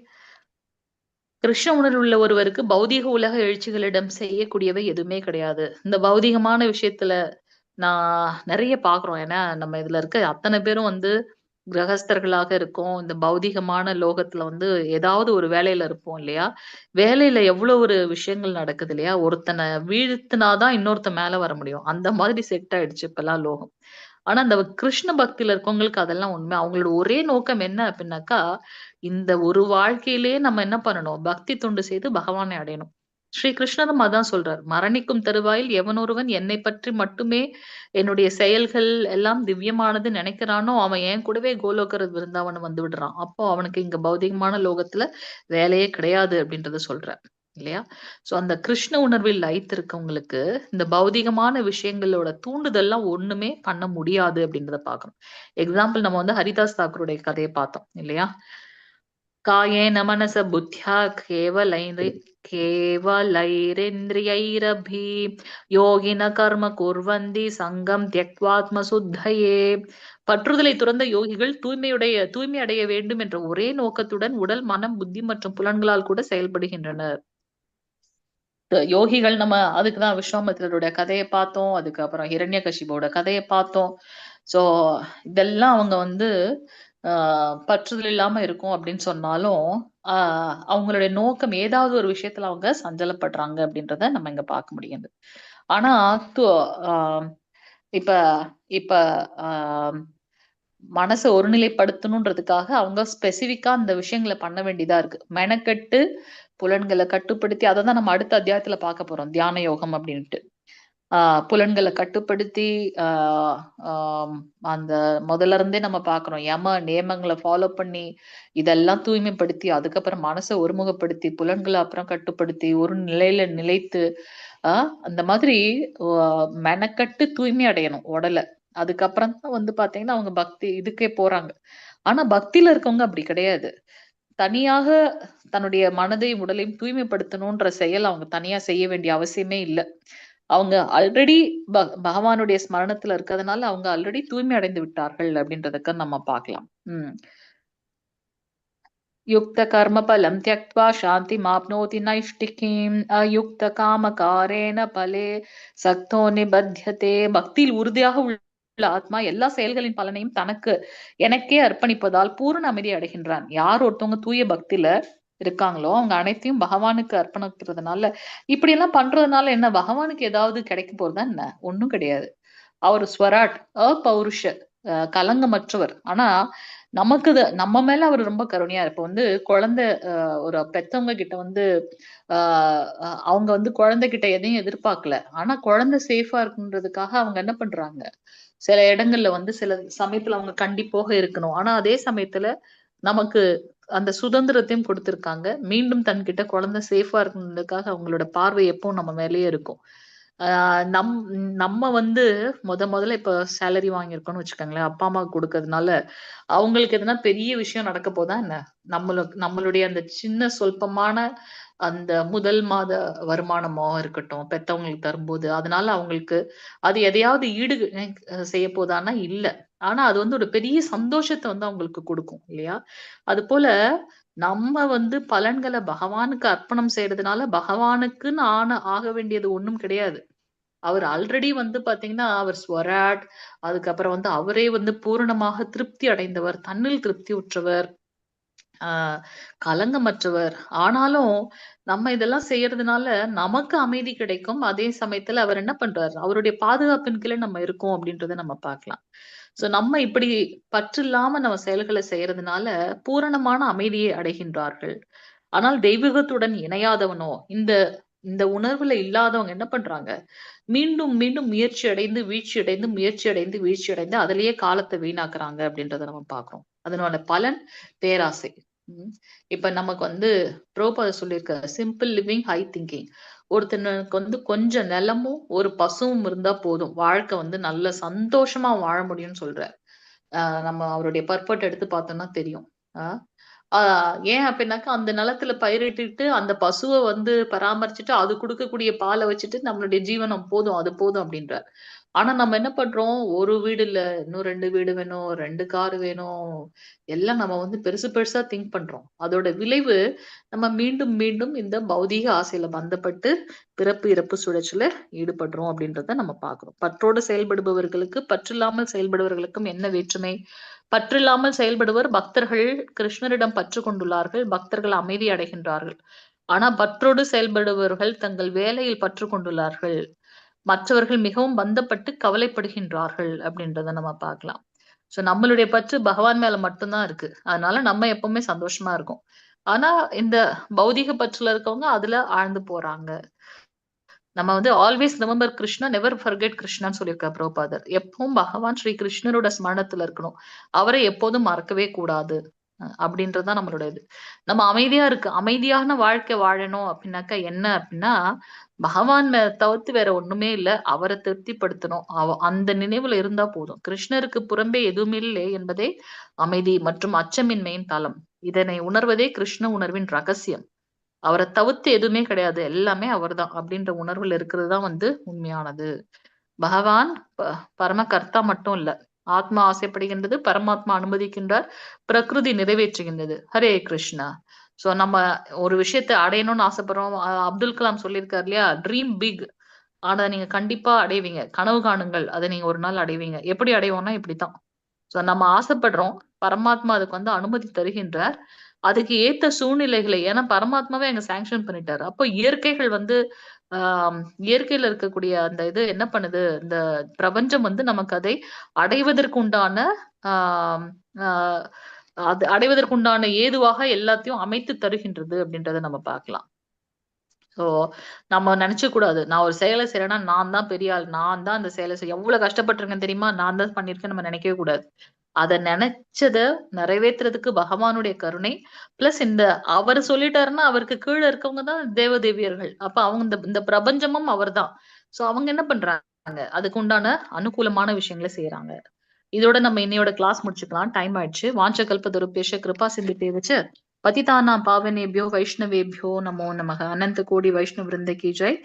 கிருஷ்ண உணர்வு உள்ள ஒருவருக்கு பௌதீக உலக எழுச்சிகளிடம் செய்யக்கூடியவை எதுவுமே கிடையாது. இந்த பௌதீகமான விஷயத்துல நான் நிறைய பாக்குறோம். ஏன்னா நம்ம இதுல இருக்க அத்தனை பேரும் வந்து கிரகஸ்தர்களாக இருக்கோம். இந்த பௌதீகமான லோகத்துல வந்து ஏதாவது ஒரு வேலையில இருப்போம் இல்லையா? வேலையில எவ்வளவு ஒரு விஷயங்கள் நடக்குது இல்லையா? ஒருத்தனை வீழ்த்தினாதான் இன்னொருத்தன் மேல வர முடியும். அந்த மாதிரி செட் ஆயிடுச்சு இப்பெல்லாம் லோகம். ஆனா அந்த கிருஷ்ண பக்தியில இருக்கவங்களுக்கு அதெல்லாம் உண்மை. அவங்களோட ஒரே நோக்கம் என்ன அப்படின்னாக்கா, இந்த ஒரு வாழ்க்கையிலேயே நம்ம என்ன பண்ணணும்? பக்தி தொண்டு செய்து பகவானை அடையணும். ஸ்ரீ கிருஷ்ணரும் அதான் சொல்றார். மரணிக்கும் தருவாயில் எவனொருவன் என்னை பற்றி மட்டுமே என்னுடைய செயல்கள் எல்லாம் திவ்யமானது நினைக்கிறானோ அவன் என் கூடவே கோலோகர விருந்தாவனம் வந்து விடுறான். அப்போ அவனுக்கு இங்க பௌதிகமான லோகத்துல வேலையே கிடையாது அப்படின்றத சொல்றார் இல்லையா? சோ அந்த கிருஷ்ண உணர்வில் லயித்திருக்கவங்களுக்கு இந்த பௌதிகமான விஷயங்களோட தூண்டுதல்லாம் ஒண்ணுமே பண்ண முடியாது அப்படின்றத பார்க்கணும். எக்ஸாம்பிள் நம்ம வந்து ஹரிதாஸ் தாக்கூருடைய கதையை பார்த்தோம் இல்லையா? कायेन मनस बुद्ध्या केवलैरेन्द्रियैरभि योगिन कर्म कुर्वन्ति சங்கம் त्यक्त्वात्मशुद्धये. பற்றுதலை துறந்த யோகிகள் தூய்மை அடைய வேண்டும் என்ற ஒரே நோக்கத்துடன் உடல், மனம், புத்தி மற்றும் புலன்களால் கூட செயல்படுகின்றனர். யோகிகள் நம்ம அதுக்குதான் விஸ்வாமித்திரருடைய கதையை பார்த்தோம். அதுக்கப்புறம் ஹிரண்யகசிபோட கதையை பார்த்தோம். சோ இதெல்லாம் அவங்க வந்து பற்றுதல் இல்லாம இருக்கும் அப்படின்னு சொன்னாலும் அவங்களுடைய நோக்கம் ஏதாவது ஒரு விஷயத்துல அவங்க சஞ்சலப்படுறாங்க அப்படின்றத நம்ம இங்க பார்க்க முடியுது. ஆனா இப்ப இப்ப ஆஹ் மனசை ஒருநிலைப்படுத்தணுன்றதுக்காக அவங்க ஸ்பெசிபிக்கா அந்த விஷயங்களை பண்ண வேண்டியதா இருக்கு. மெனக்கெட்டு புலன்களை கட்டுப்படுத்தி அதை தான் நம்ம அடுத்த அத்தியாயத்துல பார்க்க போறோம், தியான யோகம் அப்படின்ட்டு. புலன்களை கட்டுப்படுத்தி அந்த முதல்ல இருந்தே நம்ம பாக்குறோம் யம நியமங்களை ஃபாலோ பண்ணி இதெல்லாம் தூய்மைப்படுத்தி அதுக்கப்புறம் மனசை ஒருமுகப்படுத்தி புலன்களை அப்புறம் கட்டுப்படுத்தி ஒரு நிலையில நிலைத்து அந்த மாதிரி மெனக்கட்டு தூய்மை அடையணும் உடலை. அதுக்கப்புறம் தான் வந்து பாத்தீங்கன்னா அவங்க பக்தி இதுக்கே போறாங்க. ஆனா பக்தியில இருக்கவங்க அப்படி கிடையாது. தனியாக தன்னுடைய மனதையும் உடலையும் தூய்மைப்படுத்தணும்ன்ற செயல் அவங்க தனியா செய்ய வேண்டிய அவசியமே இல்லை. அவங்க ஆல்ரெடி பகவானுடைய ஸ்மரணத்துல இருக்கிறதுனால அவங்க ஆல்ரெடி தூய்மை அடைந்து விட்டார்கள் அப்படின்றதுக்கு நம்ம பார்க்கலாம். யுக்த கர்ம பலம் தியக்த்வா சாந்தி மாப்னோதி நைஷ்டிகீம் அயுக்த காமகாரேன பலே சக்தோ நிபத்யதே. பக்தியில் உறுதியாக உள்ள ஆத்மா எல்லா செயல்களின் பலனையும் எனக்கே அர்ப்பணிப்பதால் பூரண அமைதி அடைகின்றான். யார் ஒருத்தவங்க தூய பக்தியில இருக்காங்களோ அவங்க அனைத்தையும் பகவானுக்கு அர்ப்பணிக்கிறதுனால இப்படி எல்லாம் பண்றதுனால என்ன பகவானுக்கு ஏதாவது கிடைக்க போறதா என்ன? ஒண்ணும் கிடையாது. அவர் ஸ்வராட் பௌருஷ கலங்கமற்றவர். ஆனா நமக்கு நம்ம மேல அவர் ரொம்ப கருணையா இப்ப வந்து குழந்தை ஒரு பெத்தவங்க கிட்ட வந்து அவங்க வந்து குழந்தை கிட்ட எதையும் எதிர்பார்க்கல. ஆனா குழந்தை சேஃபா இருக்குன்றதுக்காக அவங்க என்ன பண்றாங்க, சில இடங்கள்ல வந்து சில சமயத்துல அவங்க கண்டிப்பாக இருக்கணும். ஆனா அதே சமயத்துல நமக்கு அந்த சுதந்திரத்தையும் கொடுத்திருக்காங்க. மீண்டும் தன்கிட்ட குழந்தை சேஃபா இருக்கணுன்றதுக்காக அவங்களோட பார்வை எப்பவும் நம்ம மேலேயே இருக்கும். நம்ம வந்து முதல்ல இப்ப சேலரி வாங்கியிருக்கோம்னு வச்சுக்கோங்களேன், அப்பா அம்மாவுக்கு கொடுக்கறதுனால அவங்களுக்கு எதுனா பெரிய விஷயம் நடக்க போதா என்ன? நம்மளுடைய அந்த சின்ன சொல்பமான அந்த முதல் மாத வருமானமோ இருக்கட்டும் பெத்தவங்களுக்கு தரும்போது அதனால அவங்களுக்கு அது எதையாவது ஈடு செய்ய போதான்னா இல்ல. ஆனா அது வந்து ஒரு பெரிய சந்தோஷத்தை வந்து அவங்களுக்கு கொடுக்கும் இல்லையா? அது போல நம்ம வந்து பலன்களை பகவானுக்கு அர்ப்பணம் செய்யறதுனால பகவானுக்குன்னு ஆக வேண்டியது ஒண்ணும் கிடையாது. அவர் ஆல்ரெடி வந்து பாத்தீங்கன்னா அவர் ஸ்வராட், அதுக்கப்புறம் வந்து அவரே வந்து பூரணமாக திருப்தி அடைந்தவர், தன்னில் திருப்தி உற்றவர், கலங்கமற்றவர். ஆனாலும் நம்ம இதெல்லாம் செய்யறதுனால நமக்கு அமைதி கிடைக்கும். அதே சமயத்துல அவர் என்ன பண்றாரு, அவருடைய பாதுகாப்பின் கீழே நம்ம இருக்கோம் அப்படின்றத நம்ம பார்க்கலாம். சோ நம்ம இப்படி பற்று இல்லாம நம்ம செயல்களை செய்யறதுனால பூரணமான அமைதியை அடைகின்றார்கள். ஆனால் தெய்வீகத்துடன் இணையாதவனோ இந்த இந்த உணர்வுல இல்லாதவங்க என்ன பண்றாங்க, மீண்டும் மீண்டும் முயற்சி அடைந்து வீழ்ச்சி அடைந்து முயற்சி அடைந்து வீழ்ச்சி அடைந்து அதிலேயே காலத்தை வீணாக்குறாங்க அப்படின்றத நம்ம பாக்குறோம். அதனால பலன் பேராசை. இப்ப நமக்கு வந்து பிரபுபாத சொல்லியிருக்க சிம்பிள் லிவிங் ஹை திங்கிங். ஒருத்தனுக்கு வந்து கொஞ்சம் நிலமும் ஒரு பசுவும் இருந்தா போதும், வாழ்க்கை வந்து நல்ல சந்தோஷமா வாழ முடியும்னு சொல்ற. நம்ம அவருடைய பர்பட் எடுத்து பார்த்தோம்னா தெரியும். ஏன் அப்படின்னாக்கா அந்த நிலத்துல பயிரிட்டுட்டு அந்த பசுவை வந்து பராமரிச்சுட்டு அது கொடுக்கக்கூடிய பாலை வச்சுட்டு நம்மளுடைய ஜீவனம் போதும் அது போதும் அப்படின்றார். ஆனா நம்ம என்ன பண்றோம், ஒரு வீடு இல்ல, இன்னும் 2 வீடு வேணும், 2 கார் வேணும். எல்லாம் நம்ம வந்து பெருசு பெருசா திங்க் பண்றோம். அதோட விளைவு நம்ம மீண்டும் மீண்டும் இந்த பௌதீக ஆசையில பந்தப்பட்டு பிறப்பு இறப்பு சுழற்சியில ஈடுபடுறோம் அப்படின்றத நம்ம பார்க்கிறோம். பற்றோடு செயல்படுபவர்களுக்கு பற்றில்லாமல் செயல்படுபவர்களுக்கும் என்ன வேற்றுமை? பற்றில்லாமல் செயல்படுவர் பக்தர்கள் கிருஷ்ணரிடம் பற்று கொண்டுள்ளார்கள், பக்தர்கள் அமைதி அடைகின்றார்கள். ஆனா பற்றோடு செயல்படுபவர்கள் தங்கள் வேலையில் பற்று கொண்டுள்ளார்கள், மற்றவர்கள் மிகவும் பந்தப்பட்டு கவலைப்படுகின்றார்கள் அப்படின்றத நம்ம பார்க்கலாம். சோ நம்மளுடைய பற்று பகவான் மேல மட்டும்தான் இருக்கு. அதனால நம்ம எப்பவுமே சந்தோஷமா இருக்கோம். ஆனா இந்த பௌதீக பற்றுல இருக்கவங்க அதுல ஆழ்ந்து போறாங்க. நம்ம வந்து always remember Krishna, never forget கிருஷ்ணான்னு சொல்லியிருக்கார் பிரபுபாதர். எப்பவும் பகவான் ஸ்ரீ கிருஷ்ணரோட ஸ்மரணத்துல இருக்கணும். அவரை எப்போதும் மறக்கவே கூடாது. அப்படின்றதுதான் நம்மளோட இது. நம்ம அமைதியான வாழ்க்கை வாழணும் அப்படின்னாக்கா என்ன அப்படின்னா, பகவான் தவிர்த்து வேற ஒண்ணுமே இல்ல. அவரை திருப்திப்படுத்தணும். அந்த நினைவுல இருந்தா போதும். கிருஷ்ணருக்கு புறம்பே எதுவுமே இல்லை என்பதே அமைதி மற்றும் அச்சமின்மையின் தலம். இதனை உணர்வதே கிருஷ்ண உணர்வின் ரகசியம். அவரை தவிர்த்து எதுவுமே கிடையாது. எல்லாமே அவர்தான் அப்படின்ற உணர்வுல இருக்கிறது தான் வந்து உண்மையானது. பகவான் பரம கர்த்தா மட்டும் இல்ல. ஆத்மா ஆசைப்படுகின்றது, பரமாத்மா அனுமதிக்கின்றார், பிரகிருதி நிறைவேற்றுகின்றது. ஹரே கிருஷ்ணா. சோ நம்ம ஒரு விஷயத்தை அடையணும்னு ஆசைப்படுறோம். அப்துல் கலாம் சொல்லியிருக்காரு இல்லையா, ட்ரீம் பிக். ஆனா நீங்க கண்டிப்பா அடைவீங்க. கனவு காணுங்கள், அதை நீங்க ஒரு நாள் அடைவீங்க. எப்படி அடைவோம்னா இப்படித்தான். சோ நம்ம ஆசைப்படுறோம், பரமாத்மா அதுக்கு வந்து அனுமதி தருகின்றார். அதுக்கு ஏத்த சூழ்நிலைகளை, ஏன்னா பரமாத்மாவே அங்க சாங்ஷன் பண்ணிட்டாரு. அப்போ இயற்கைகள் வந்து இயற்கையில இருக்கக்கூடிய அந்த இது என்ன பண்ணுது, இந்த பிரபஞ்சம் வந்து நமக்கு அதை அடைவதற்கு உண்டான ஆஹ் ஆஹ் அது அடைவதற்குண்டான ஏதுவாக எல்லாத்தையும் அமைத்து தருகின்றது அப்படின்றத நம்ம பார்க்கலாம். சோ நம்ம நினைச்ச கூடாது, நான் ஒரு செயலை செய்யறேன்னா நான் தான் பெரிய ஆள், நான் தான் அந்த செயலை செய்ய எவ்வளவு கஷ்டப்பட்டிருக்கேன் தெரியுமா, நான் தான் பண்ணிருக்கேன் நம்ம நினைக்கவே கூடாது. அதை நினைச்சத நிறைவேற்றுறதுக்கு பகவானுடைய கருணை பிளஸ் இந்த அவர் சொல்லிட்டாருன்னா அவருக்கு கீழே இருக்கவங்க தான் தேவதேவியர்கள். அப்ப அவங்க இந்த பிரபஞ்சமும் அவர் தான். சோ அவங்க என்ன பண்றாங்க, அதுக்கு உண்டான அனுகூலமான விஷயங்களை செய்யறாங்க. இதோட நம்ம இன்னையோட கிளாஸ் முடிச்சுக்கலாம், டைம் ஆயிடுச்சு. வாஞ்ச கல்பதருபேஷ கிருபா சிந்தித்தே வச்சு பதிதானாம் பாவனேபியோ வைஷ்ணவேபியோ நமோ நமக. அனந்த கோடி வைஷ்ணவ விருந்த கி ஜெய்.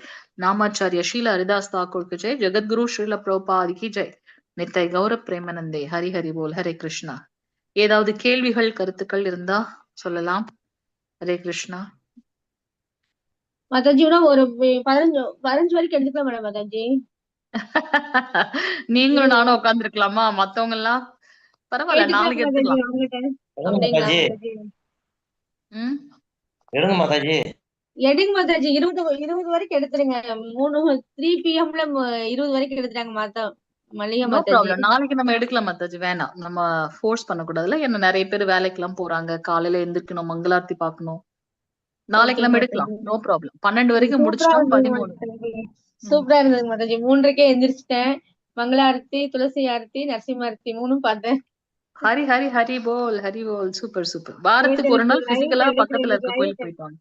நாமாச்சாரிய ஷீல ஹரிதாஸ் தாக்கூர் கி ஜெய். ஜெகத்குரு ஸ்ரீல பிரபுபாதி கி ஜெய். நித்தை கௌர பிரேமனந்தே. ஹரி ஹரி போல். ஹரே கிருஷ்ணா. ஏதாவது கேள்விகள் கருத்துக்கள் இருந்தா சொல்லலாம். ஹரே கிருஷ்ணா. மாதாஜி ஒரு 15 வரைக்கும் எடுத்துக்கலாம் மேடம் மாதாஜி. நீங்களும் நானும் உட்கார்ந்து இருக்கலாமா? மத்தவங்க எல்லாம் பரவாயில்ல, நாளைக்கு எடுத்துக்கலாம். அப்படிங்களா மாதாஜி? எடுங்க மாதாஜி. எடுங்க மாதாஜி. 20 வரைக்கும் எடுத்துருங்க. 3 PM 20 வரைக்கும் எடுத்துட்டாங்க மாதா மல்லிகா நோ மாதாஜி. ப்ராப்ளம், நாளைக்கு நம்ம எடுக்கலாம் மாதாஜி. வேணாம், நம்ம ஃபோர்ஸ் பண்ணக்கூடாதுல. என்ன நிறைய பேர் வேலைக்கு எல்லாம் போறாங்க, காலையில எந்திரிக்கணும், மங்களார்த்தி பாக்கணும். நாளைக்கு நம்ம எடுக்கலாம், நோ ப்ராப்ளம். 12 வரைக்கும் முடிச்சிட்டோம். 13 சூப்பரா இருந்தது மாதாஜி. 3:30க்கே எந்திரிச்சிட்டேன். மங்களாரத்தி, துளசி ஆரத்தி, நரசிம்மாரத்தி 3ம் பார்த்தேன். ஹரி ஹரி ஹரி போல், ஹரி போல். Super super. வாரத்துக்கு ஒரு நாள் பிசிக்கலா பக்கத்துல இருக்க கோயிலுக்கு போயிட்டு வாங்க.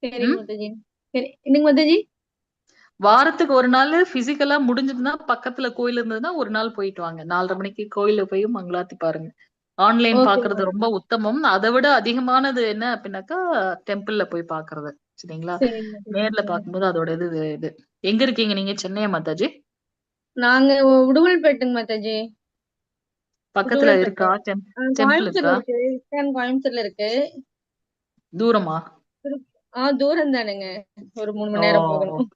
சரிங்க மாதாஜி. சரி என்னங்க மாதாஜி? வாரத்துக்கு ஒரு நாள் பிசிக்கலா முடிஞ்சதுன்னா, பக்கத்துல கோயில் இருந்ததுன்னா ஒரு நாள் போயிட்டு வாங்க. 4:30 மணிக்கு கோயில போய் மங்களாத்தி பாருங்க. ஆன்லைன் பாக்குறது ரொம்ப உத்தமம். அதை விட அதிகமானது என்ன அப்படின்னாக்கா டெம்பிள்ல போய் பாக்குறது. சரிங்களா? நேர்ல பாக்கும்போது அதோட இது எங்க இருக்கீங்க நீங்க? சென்னையா மாதாஜி? நாங்க உடுமல்பேட்டுங்க மாதாஜி. பக்கத்துல இருக்கா டெம்பிள் இருக்கா? கோயம்புத்தூர்ல இருக்கு. தூரமா? தூரம் தானுங்க, ஒரு 3 மணி நேரம் போகணும்.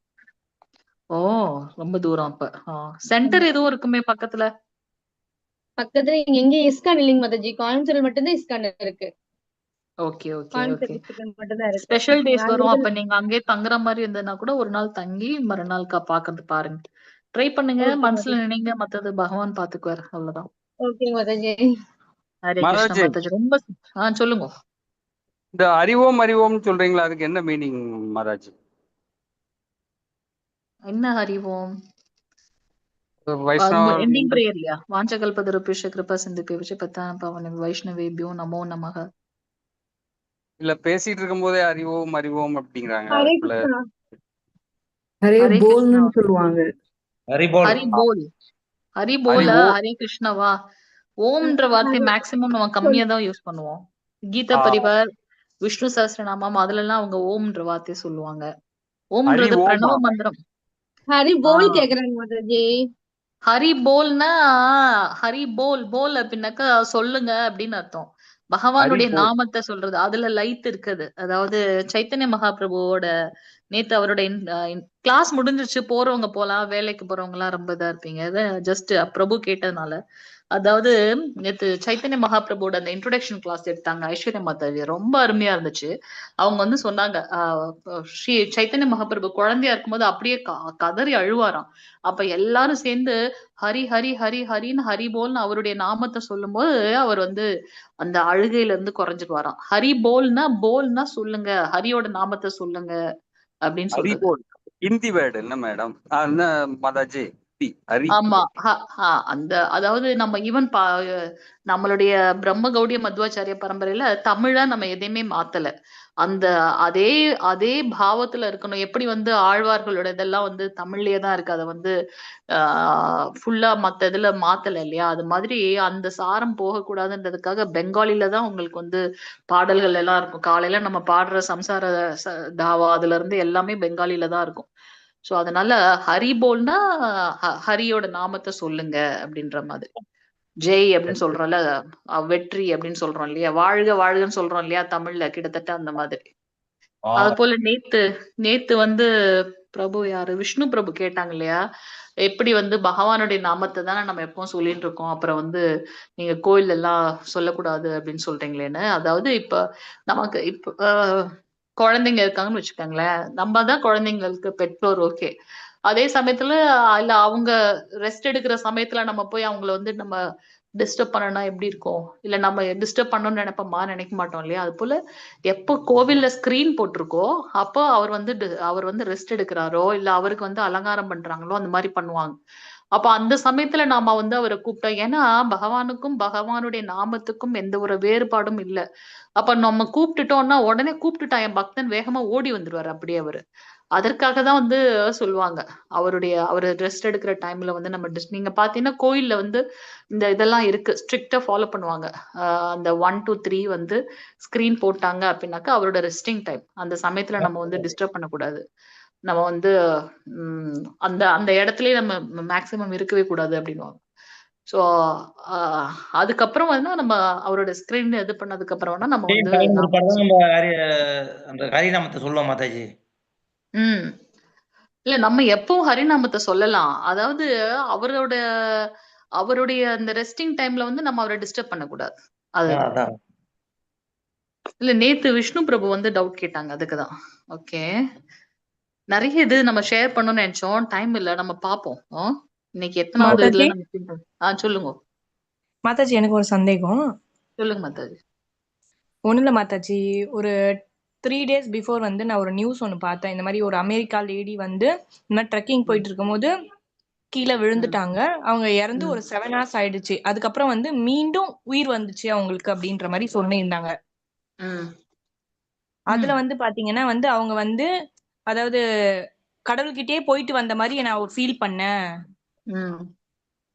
ஓ ரொம்ப தூரம். அப்ப சென்டர் எதுவும் இருக்குமே பக்கத்துல? பக்கத்துல எங்க இஸ்கான் இல்லைங்க மாதாஜி. கோயம்புத்தூர்ல மட்டும்தான் இஸ்கான் இருக்கு. Okay okay okay. மட்டும்தான் இருக்கு. ஸ்பெஷல் டேஸ் வரும், அப்ப நீங்க அங்கே தங்குற மாதிரி இருந்ததுன்னா கூட ஒரு நாள் தங்கி மறுநாள் பாக்குறது பாருங்க. ட்ரை பண்ணுங்க, மனசுல நினைங்க, மத்தது பகவான் பாத்துக்குவார். அவ்வளவுதான். ஓகே மாதாஜி. ஹரே கிருஷ்ணா மாதாஜி. ரொம்ப சொல்லுங்க. இந்த அறிவோம் சொல்றீங்களா, அதுக்கு என்ன மீனிங் மாதாஜி? என்ன அறிவோம்? வைஷ்ணவ எண்டிங் பிரேயர் இல்லையா? வாஞ்சகல்பதருபேஷ கிருபா சிந்துபே வச்சு பத்தான பாவன வைஷ்ணவேபியோ நமோ நமக. இல்ல பேசிட்டு இருக்கும் போதே அறிவோம் அப்படிங்கிறாங்க. ஹரே போல்னு சொல்லுவாங்க. ஹரி போல ஹரே கிருஷ்ணவா. ஓம்ன்ற வார்த்தை மேக்சிமம் நம்ம கம்மியா தான் யூஸ் பண்ணுவோம். கீதா பரிவார், விஷ்ணு சஹஸ்ரநாமம் அதுல எல்லாம் அவங்க ஓம்ன்ற வார்த்தையை சொல்லுவாங்க. ஓம்ன்றது பிரணவ மந்திரம். ஹரி போல் கேக்குறாங்க மாதாஜி. ஹரி போல்னா ஹரி போல் போல் அப்படின்னாக்கா சொல்லுங்க அப்படின்னு அர்த்தம். பகவானுடைய ஹரிபோல். நாமத்தை சொல்றது அதுல லைட் இருக்குது. அதாவது சைத்தன்ய மகாபிரபுவோட நேத்து அவரோட கிளாஸ் முடிஞ்சிருச்சு, போறவங்க போலாம், வேலைக்கு போறவங்க எல்லாம் ரொம்ப இதா இருப்பீங்க. ஜஸ்ட் பிரபு கேட்டதுனால. அதாவது நேத்து சைத்தன்ய மகாபிரபுவோட அந்த இன்ட்ரோடக்ஷன் கிளாஸ் எடுத்தாங்க ஐஸ்வர்யா மாதாஜி, ரொம்ப அருமையா இருந்துச்சு. அவங்க வந்து சொன்னாங்க ஸ்ரீ சைத்தன்ய மகாபிரபு குழந்தையா இருக்கும்போது அப்படியே கதறி அழுவாராம். அப்ப எல்லாரும் சேர்ந்து ஹரி ஹரி ஹரி ஹரின்னு ஹரி போல்னு அவருடைய நாமத்தை சொல்லும்போது அவர் வந்து அந்த அழுகையில இருந்து குறைஞ்சிட்டு வரான். ஹரி போல்னா சொல்லுங்க, ஹரியோட நாமத்தை சொல்லுங்க அப்படின்னு சொல்றது. ஹரிபோல் ஹிந்தி வேர்டு என்ன மேடம்? என்ன மாதாஜி? ஹரி. ஆமா. அந்த அதாவது நம்ம ஈவன் நம்மளுடைய பிரம்ம கௌடிய மத்வாச்சாரிய பரம்பரையில தமிழா நம்ம எதையுமே மாத்தல. அந்த அதே அதே பாவத்துல இருக்கணும். எப்படி வந்து ஆழ்வார்களோட இதெல்லாம் வந்து தமிழ்லயே தான் இருக்கு. அதை வந்து ஃபுல்லா மத்த இதுல மாத்தல இல்லையா? அது மாதிரி அந்த சாரம் போகக்கூடாதுன்றதுக்காக பெங்காலில தான் உங்களுக்கு வந்து பாடல்கள் எல்லாம் இருக்கும். காலையில நம்ம பாடுற சம்சார தாவா அதுல இருந்து எல்லாமே பெங்காலில தான் இருக்கும். சோ அதனால ஹரி போல்னா ஹரியோட நாமத்தை சொல்லுங்க அப்படின்ற மாதிரி. ஜெய் அப்படின்னு சொல்றோம்ல, வெற்றி அப்படின்னு சொல்றோம் இல்லையா, வாழ்க வாழ்கன்னு சொல்றோம் இல்லையா தமிழ்ல, கிட்டத்தட்ட அந்த மாதிரி. அது போல நேத்து நேத்து வந்து பிரபு யாரு விஷ்ணு பிரபு கேட்டாங்க இல்லையா, எப்படி வந்து பகவானுடைய நாமத்தை தானே நம்ம எப்பவும் சொல்லிட்டு இருக்கோம், அப்புறம் வந்து நீங்க கோயில் எல்லாம் சொல்லக்கூடாது அப்படின்னு சொல்றீங்களேன்னு. அதாவது இப்ப நமக்கு இப்ப குழந்தைங்க இருக்காங்கன்னு வச்சுக்கோங்களேன், நம்ம தான் குழந்தைங்களுக்கு பெற்றோர், ஓகே. அதே சமயத்துல இல்ல அவங்க ரெஸ்ட் எடுக்கிற சமயத்துல நம்ம போய் அவங்கள வந்து நம்ம டிஸ்டர்ப் பண்ணனா எப்படி இருக்கும், இல்ல நம்ம டிஸ்டர்ப் பண்ணணும்னு நினைப்போமா, நினைக்க மாட்டோம் இல்லையா. அது போல எப்போ கோவில்ல ஸ்கிரீன் போட்டிருக்கோ அப்போ அவர் வந்து ரெஸ்ட் எடுக்கிறாரோ இல்ல அவருக்கு வந்து அலங்காரம் பண்றாங்களோ அந்த மாதிரி பண்ணுவாங்க. அப்ப அந்த சமயத்துல நாம வந்து அவரை கூப்பிட்டோம், ஏன்னா பகவானுக்கும் பகவானுடைய நாமத்துக்கும் எந்த ஒரு வேறுபாடும் இல்ல. அப்ப நம்ம கூப்பிட்டுட்டோம்னா உடனே கூப்பிட்டுட்டான் என் பக்தன் வேகமா ஓடி வந்துருவாரு அப்படியே அவரு. அதற்காக தான் வந்து சொல்லுவாங்க. அவரு ரெஸ்ட் எடுக்கிற டைம்ல வந்து நம்ம நீங்க பார்த்தீங்கன்னா கோயில்ல வந்து இந்த இதெல்லாம் இருக்கு. ஸ்ட்ரிக்ட்டா ஃபாலோ பண்ணுவாங்க. அந்த 1, 2, 3 வந்து ஸ்கிரீன் போட்டாங்க அப்படின்னாக்கா அவரோட ரெஸ்டிங் டைம். அந்த சமயத்துல நம்ம வந்து டிஸ்டர்ப் பண்ணக்கூடாது. நம்ம வந்து அந்த அந்த இடத்துலயே நம்ம மேக்ஸிமம் இருக்கவே கூடாது அப்படின்னுவாங்க. ஸோ அ அதுக்கப்புறம் வந்து நம்ம அவரோட ஸ்கிரீன் இது பண்ணதுக்கு அப்புறம் வேணா நம்ம வந்து டைம் நாம இருப்பாரு நம்ம அந்த ஹரிநாமத்தை சொல்லுவோம் மாதாஜி. ம். இல்ல நம்ம எப்பவும் ஹரிநாமத்தை சொல்லலாம். அதாவது அவரோட அவருடைய அந்த ரெஸ்டிங் டைம்ல வந்து நம்ம அவரை டிஸ்டர்ப் பண்ணக்கூடாது. அதுதான். அதான். இல்ல நேத்து விஷ்ணு பிரபு வந்து டவுட் கேட்டாங்க. அதுக்குதான். ஓகே. நிறைய இது நம்ம ஷேர் பண்ணணும்னு நினைச்சோம். டைம் இல்ல. நம்ம பார்ப்போம். இன்னைக்கு எத்தனாவது இதுல மாதாஜி நம்ம சொல்லுங்க. மாதாஜி எனக்கு ஒரு சந்தேகம். சொல்லுங்க மாதாஜி. ஒண்ணும் இல்ல மாதாஜி, ஒரு 3 days பிஃபோர் வந்து நான் ஒரு நியூஸ் ஒன்று பார்த்தேன். இந்த மாதிரி ஒரு அமெரிக்கா லேடி வந்து இந்த மாதிரி ட்ரெக்கிங் போயிட்டு இருக்கும்போது கீழே விழுந்துட்டாங்க. அவங்க இறந்து ஒரு 7 hours ஆயிடுச்சு. அதுக்கப்புறம் வந்து மீண்டும் உயிர் வந்துச்சு அவங்களுக்கு அப்படின்ற மாதிரி சொல்லியிருந்தாங்க. அதுல வந்து பாத்தீங்கன்னா வந்து அவங்க வந்து அதாவது கடவுள்கிட்டயே போயிட்டு வந்த மாதிரி நான் ஃபீல் பண்ணேன்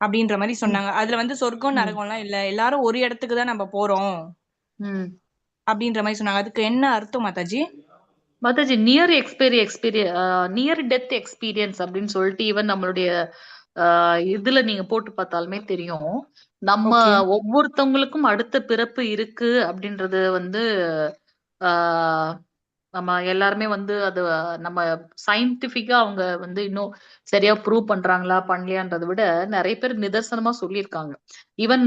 அப்படின்ற மாதிரி சொன்னாங்க. அதுல வந்து சொர்க்கம் நரகம்லாம் இல்ல, எல்லாரும் ஒரு இடத்துக்கு தான் நம்ம போறோம் அப்படின்ற மாதிரி சொன்னாங்க. அதுக்கு என்ன அர்த்தம் Mataji? Mataji near death experience அப்படின்னு சொல்லிட்டு ஈவன் நம்மளுடைய இதுல நீங்க போட்டு பார்த்தாலுமே தெரியும். நம்ம ஒவ்வொருத்தவங்களுக்கும் அடுத்த பிறப்பு இருக்கு அப்படின்றது வந்து ஆஹ் நம்ம எல்லாருமே வந்து அது நம்ம சயின்டிபிக்கா அவங்க வந்து இன்னும் சரியா ப்ரூவ் பண்றாங்களா பண்ணலையான்றதை விட நிறைய பேர் நிதர்சனமா சொல்லியிருக்காங்க. ஈவன்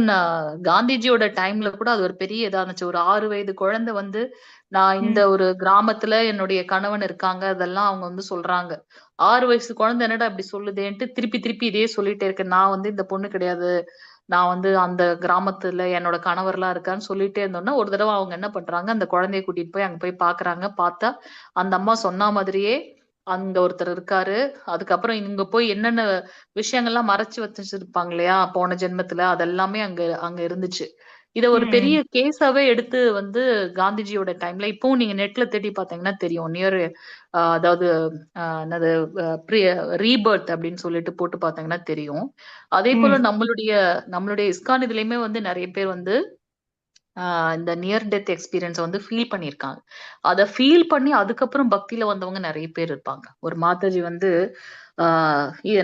காந்திஜியோட டைம்ல கூட அது ஒரு பெரிய இதா இருந்துச்சு. ஒரு 6 வயது குழந்தை வந்து நான் இந்த ஒரு கிராமத்துல என்னுடைய கணவன் இருக்காங்க அதெல்லாம் அவங்க வந்து சொல்றாங்க. 6 வயசு குழந்தை என்னடா இப்படி சொல்லுதேன்ட்டு திருப்பி திருப்பி இதே சொல்லிட்டே இருக்கேன், நான் வந்து இந்த பொண்ணு கிடையாது, நான் வந்து அந்த கிராமத்துல என்னோட கணவர்லாம் இருக்கான்னு சொல்லிட்டே இருந்தோம்னா ஒரு தடவை அவங்க என்ன பண்றாங்க, அந்த குழந்தைய கூட்டிட்டு போய் அங்க போய் பாக்குறாங்க. பார்த்தா அந்த அம்மா சொன்ன மாதிரியே அங்க ஒருத்தர் இருக்காரு. அதுக்கப்புறம் இங்க போய் என்னென்ன விஷயங்கள்லாம் மறைச்சு வச்சிருப்பாங்க இல்லையா போன ஜென்மத்துல, அதெல்லாமே அங்க அங்க இருந்துச்சு. இத ஒரு பெரிய கேஸாவே எடுத்து வந்து காந்திஜியோட டைம்ல இப்பவும் நீங்க நெட்ல தேடி பாத்தீங்கன்னா தெரியும். அதாவது என்னது ரீபர்த் அப்படின்னு சொல்லிட்டு போட்டு பாத்தீங்கன்னா தெரியும். அதே போல நம்மளுடைய இஸ்கான் இதுலயுமே வந்து நிறைய பேர் வந்து இந்த நியர் டெத் எக்ஸ்பீரியன்ஸ் வந்து ஃபீல் பண்ணியிருக்காங்க. அதை ஃபீல் பண்ணி அதுக்கப்புறம் பக்தியில வந்தவங்க நிறைய பேர் இருப்பாங்க. ஒரு மாதாஜி வந்து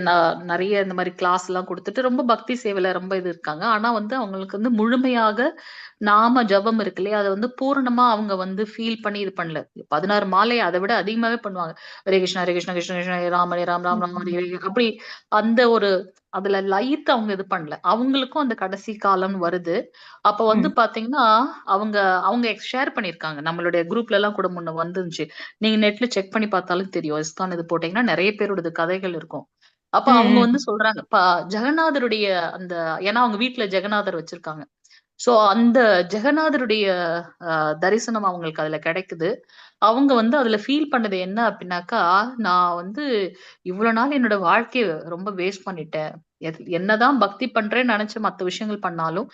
நான் நிறைய இந்த மாதிரி கிளாஸ் எல்லாம் கொடுத்துட்டு ரொம்ப பக்தி சேவையில ரொம்ப இது இருக்காங்க. ஆனா வந்து அவங்களுக்கு வந்து முழுமையாக நாம ஜபம் இருக்கு இல்லையா, அதை வந்து பூரணமா அவங்க வந்து ஃபீல் பண்ணி இது பண்ணல. 16 மாலை அதை விட அதிகமாவே பண்ணுவாங்க. ஹரே கிருஷ்ணா ஹரே கிருஷ்ணா கிருஷ்ண கிருஷ்ண ஹரே ராம் ஹரே ராம் ராம் ராம் ஹரே ஹரே அப்படி அந்த ஒரு அதுல லயித்து அவங்க இது பண்ணல. அவங்களுக்கும் அந்த கடைசி காலம் வருது. அப்ப வந்து பாத்தீங்கன்னா அவங்க அவங்க ஷேர் பண்ணிருக்காங்க. நம்மளுடைய குரூப்ல எல்லாம் கூட முன்ன வந்துருந்துச்சு. நீங்க நெட்ல செக் பண்ணி பார்த்தாலும் தெரியும். இஸ்கான் இது போட்டீங்கன்னா நிறைய பேரோட கதைகள் இருக்கும். அப்ப அவங்க வந்து சொல்றாங்க ஜெகநாதருடைய அந்த, ஏன்னா அவங்க வீட்டுல ஜெகநாதர் வச்சிருக்காங்க. சோ அந்த ஜெகநாதருடைய தரிசனம் அவங்களுக்கு அதுல கிடைக்குது. அவங்க வந்து அதுல ஃபீல் பண்ணது என்ன அப்படின்னாக்கா, நான் வந்து இவ்வளவு நாள் என்னோட வாழ்க்கைய ரொம்ப வேஸ்ட் பண்ணிட்டேன். என்னதான் பக்தி பண்றேன்னு நினைச்சு மத்த விஷயங்கள் பண்ணாலும்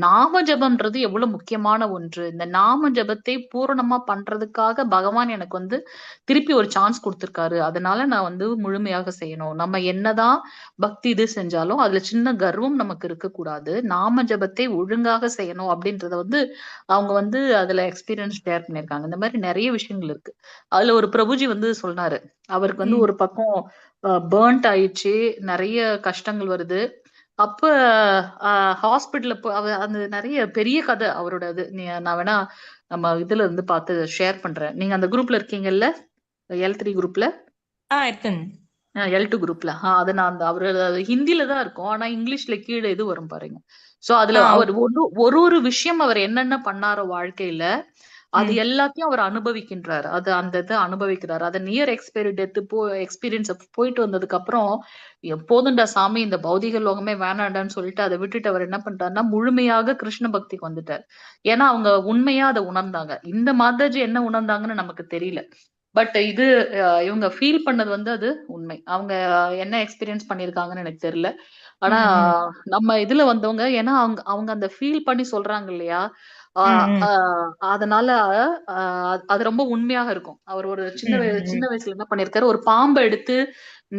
நாம ஜபம்ன்றது எவ்வளவு முக்கியமான ஒன்று. இந்த நாம ஜபத்தை பூரணமா பண்றதுக்காக பகவான் எனக்கு வந்து திருப்பி ஒரு சான்ஸ் கொடுத்திருக்காரு. அதனால நான் வந்து முழுமையாக செய்யணும். நம்ம என்னதான் பக்தி இது செஞ்சாலும் அதுல சின்ன கர்வம் நமக்கு இருக்கக்கூடாது. நாம ஜபத்தை ஒழுங்காக செய்யணும் அப்படின்றத வந்து அவங்க வந்து அதுல எக்ஸ்பீரியன்ஸ் ஷேர் பண்ணிருக்காங்க. இந்த மாதிரி நிறைய விஷயங்கள் இருக்கு. அதுல ஒரு பிரபுஜி வந்து சொன்னாரு, அவருக்கு வந்து ஒரு பக்கம் பேர்ன்ட் ஆயிடுச்சு, நிறைய கஷ்டங்கள் வருது. அப்ப ஹாஸ்பிட்டல்ல அந்த நிறைய பெரிய கதை அவரோட இது. நான் வேணா நம்ம இதுல இருந்து பார்த்து ஷேர் பண்றேன். நீங்க அந்த குரூப்ல இருக்கீங்கல்ல, L3 குரூப்ல, L2 குரூப்ல. அது நான் அந்த அவரு ஹிந்தில தான் இருக்கும். ஆனா இங்கிலீஷ்ல கீழே இது வரும் பாருங்க. சோ அதுல அவர் ஒரு விஷயம் அவர் என்னென்ன பண்ணாரோ வாழ்க்கையில அது எல்லாத்தையும் அவர் அனுபவிக்கின்றாரு. அது அந்த இதை அனுபவிக்கிறாரு. அதை நியர் எக்ஸ்பைரி டெத் எக்ஸ்பீரியன்ஸ் போயிட்டு வந்ததுக்கு அப்புறம் எப்போதுண்டா சாமி இந்த பௌதிக லோகமே வேணாண்டான்னு சொல்லிட்டு அதை விட்டுட்டு அவர் என்ன பண்றாருன்னா முழுமையாக கிருஷ்ண பக்திக்கு வந்துட்டார். ஏன்னா அவங்க உண்மையா அதை உணர்ந்தாங்க. இந்த மாதாஜி என்ன உணர்ந்தாங்கன்னு நமக்கு தெரியல. பட் இது இவங்க ஃபீல் பண்ணது வந்து அது உண்மை. அவங்க என்ன எக்ஸ்பீரியன்ஸ் பண்ணிருக்காங்கன்னு எனக்கு தெரியல. ஆனா நம்ம இதுல வந்தவங்க, ஏன்னா அவங்க அவங்க அந்த ஃபீல் பண்ணி சொல்றாங்க இல்லையா, அதனால அது ரொம்ப உண்மையாக இருக்கும். அவர் ஒரு சின்ன வயசுல என்ன பண்ணிருக்காரு, ஒரு பாம்பை எடுத்து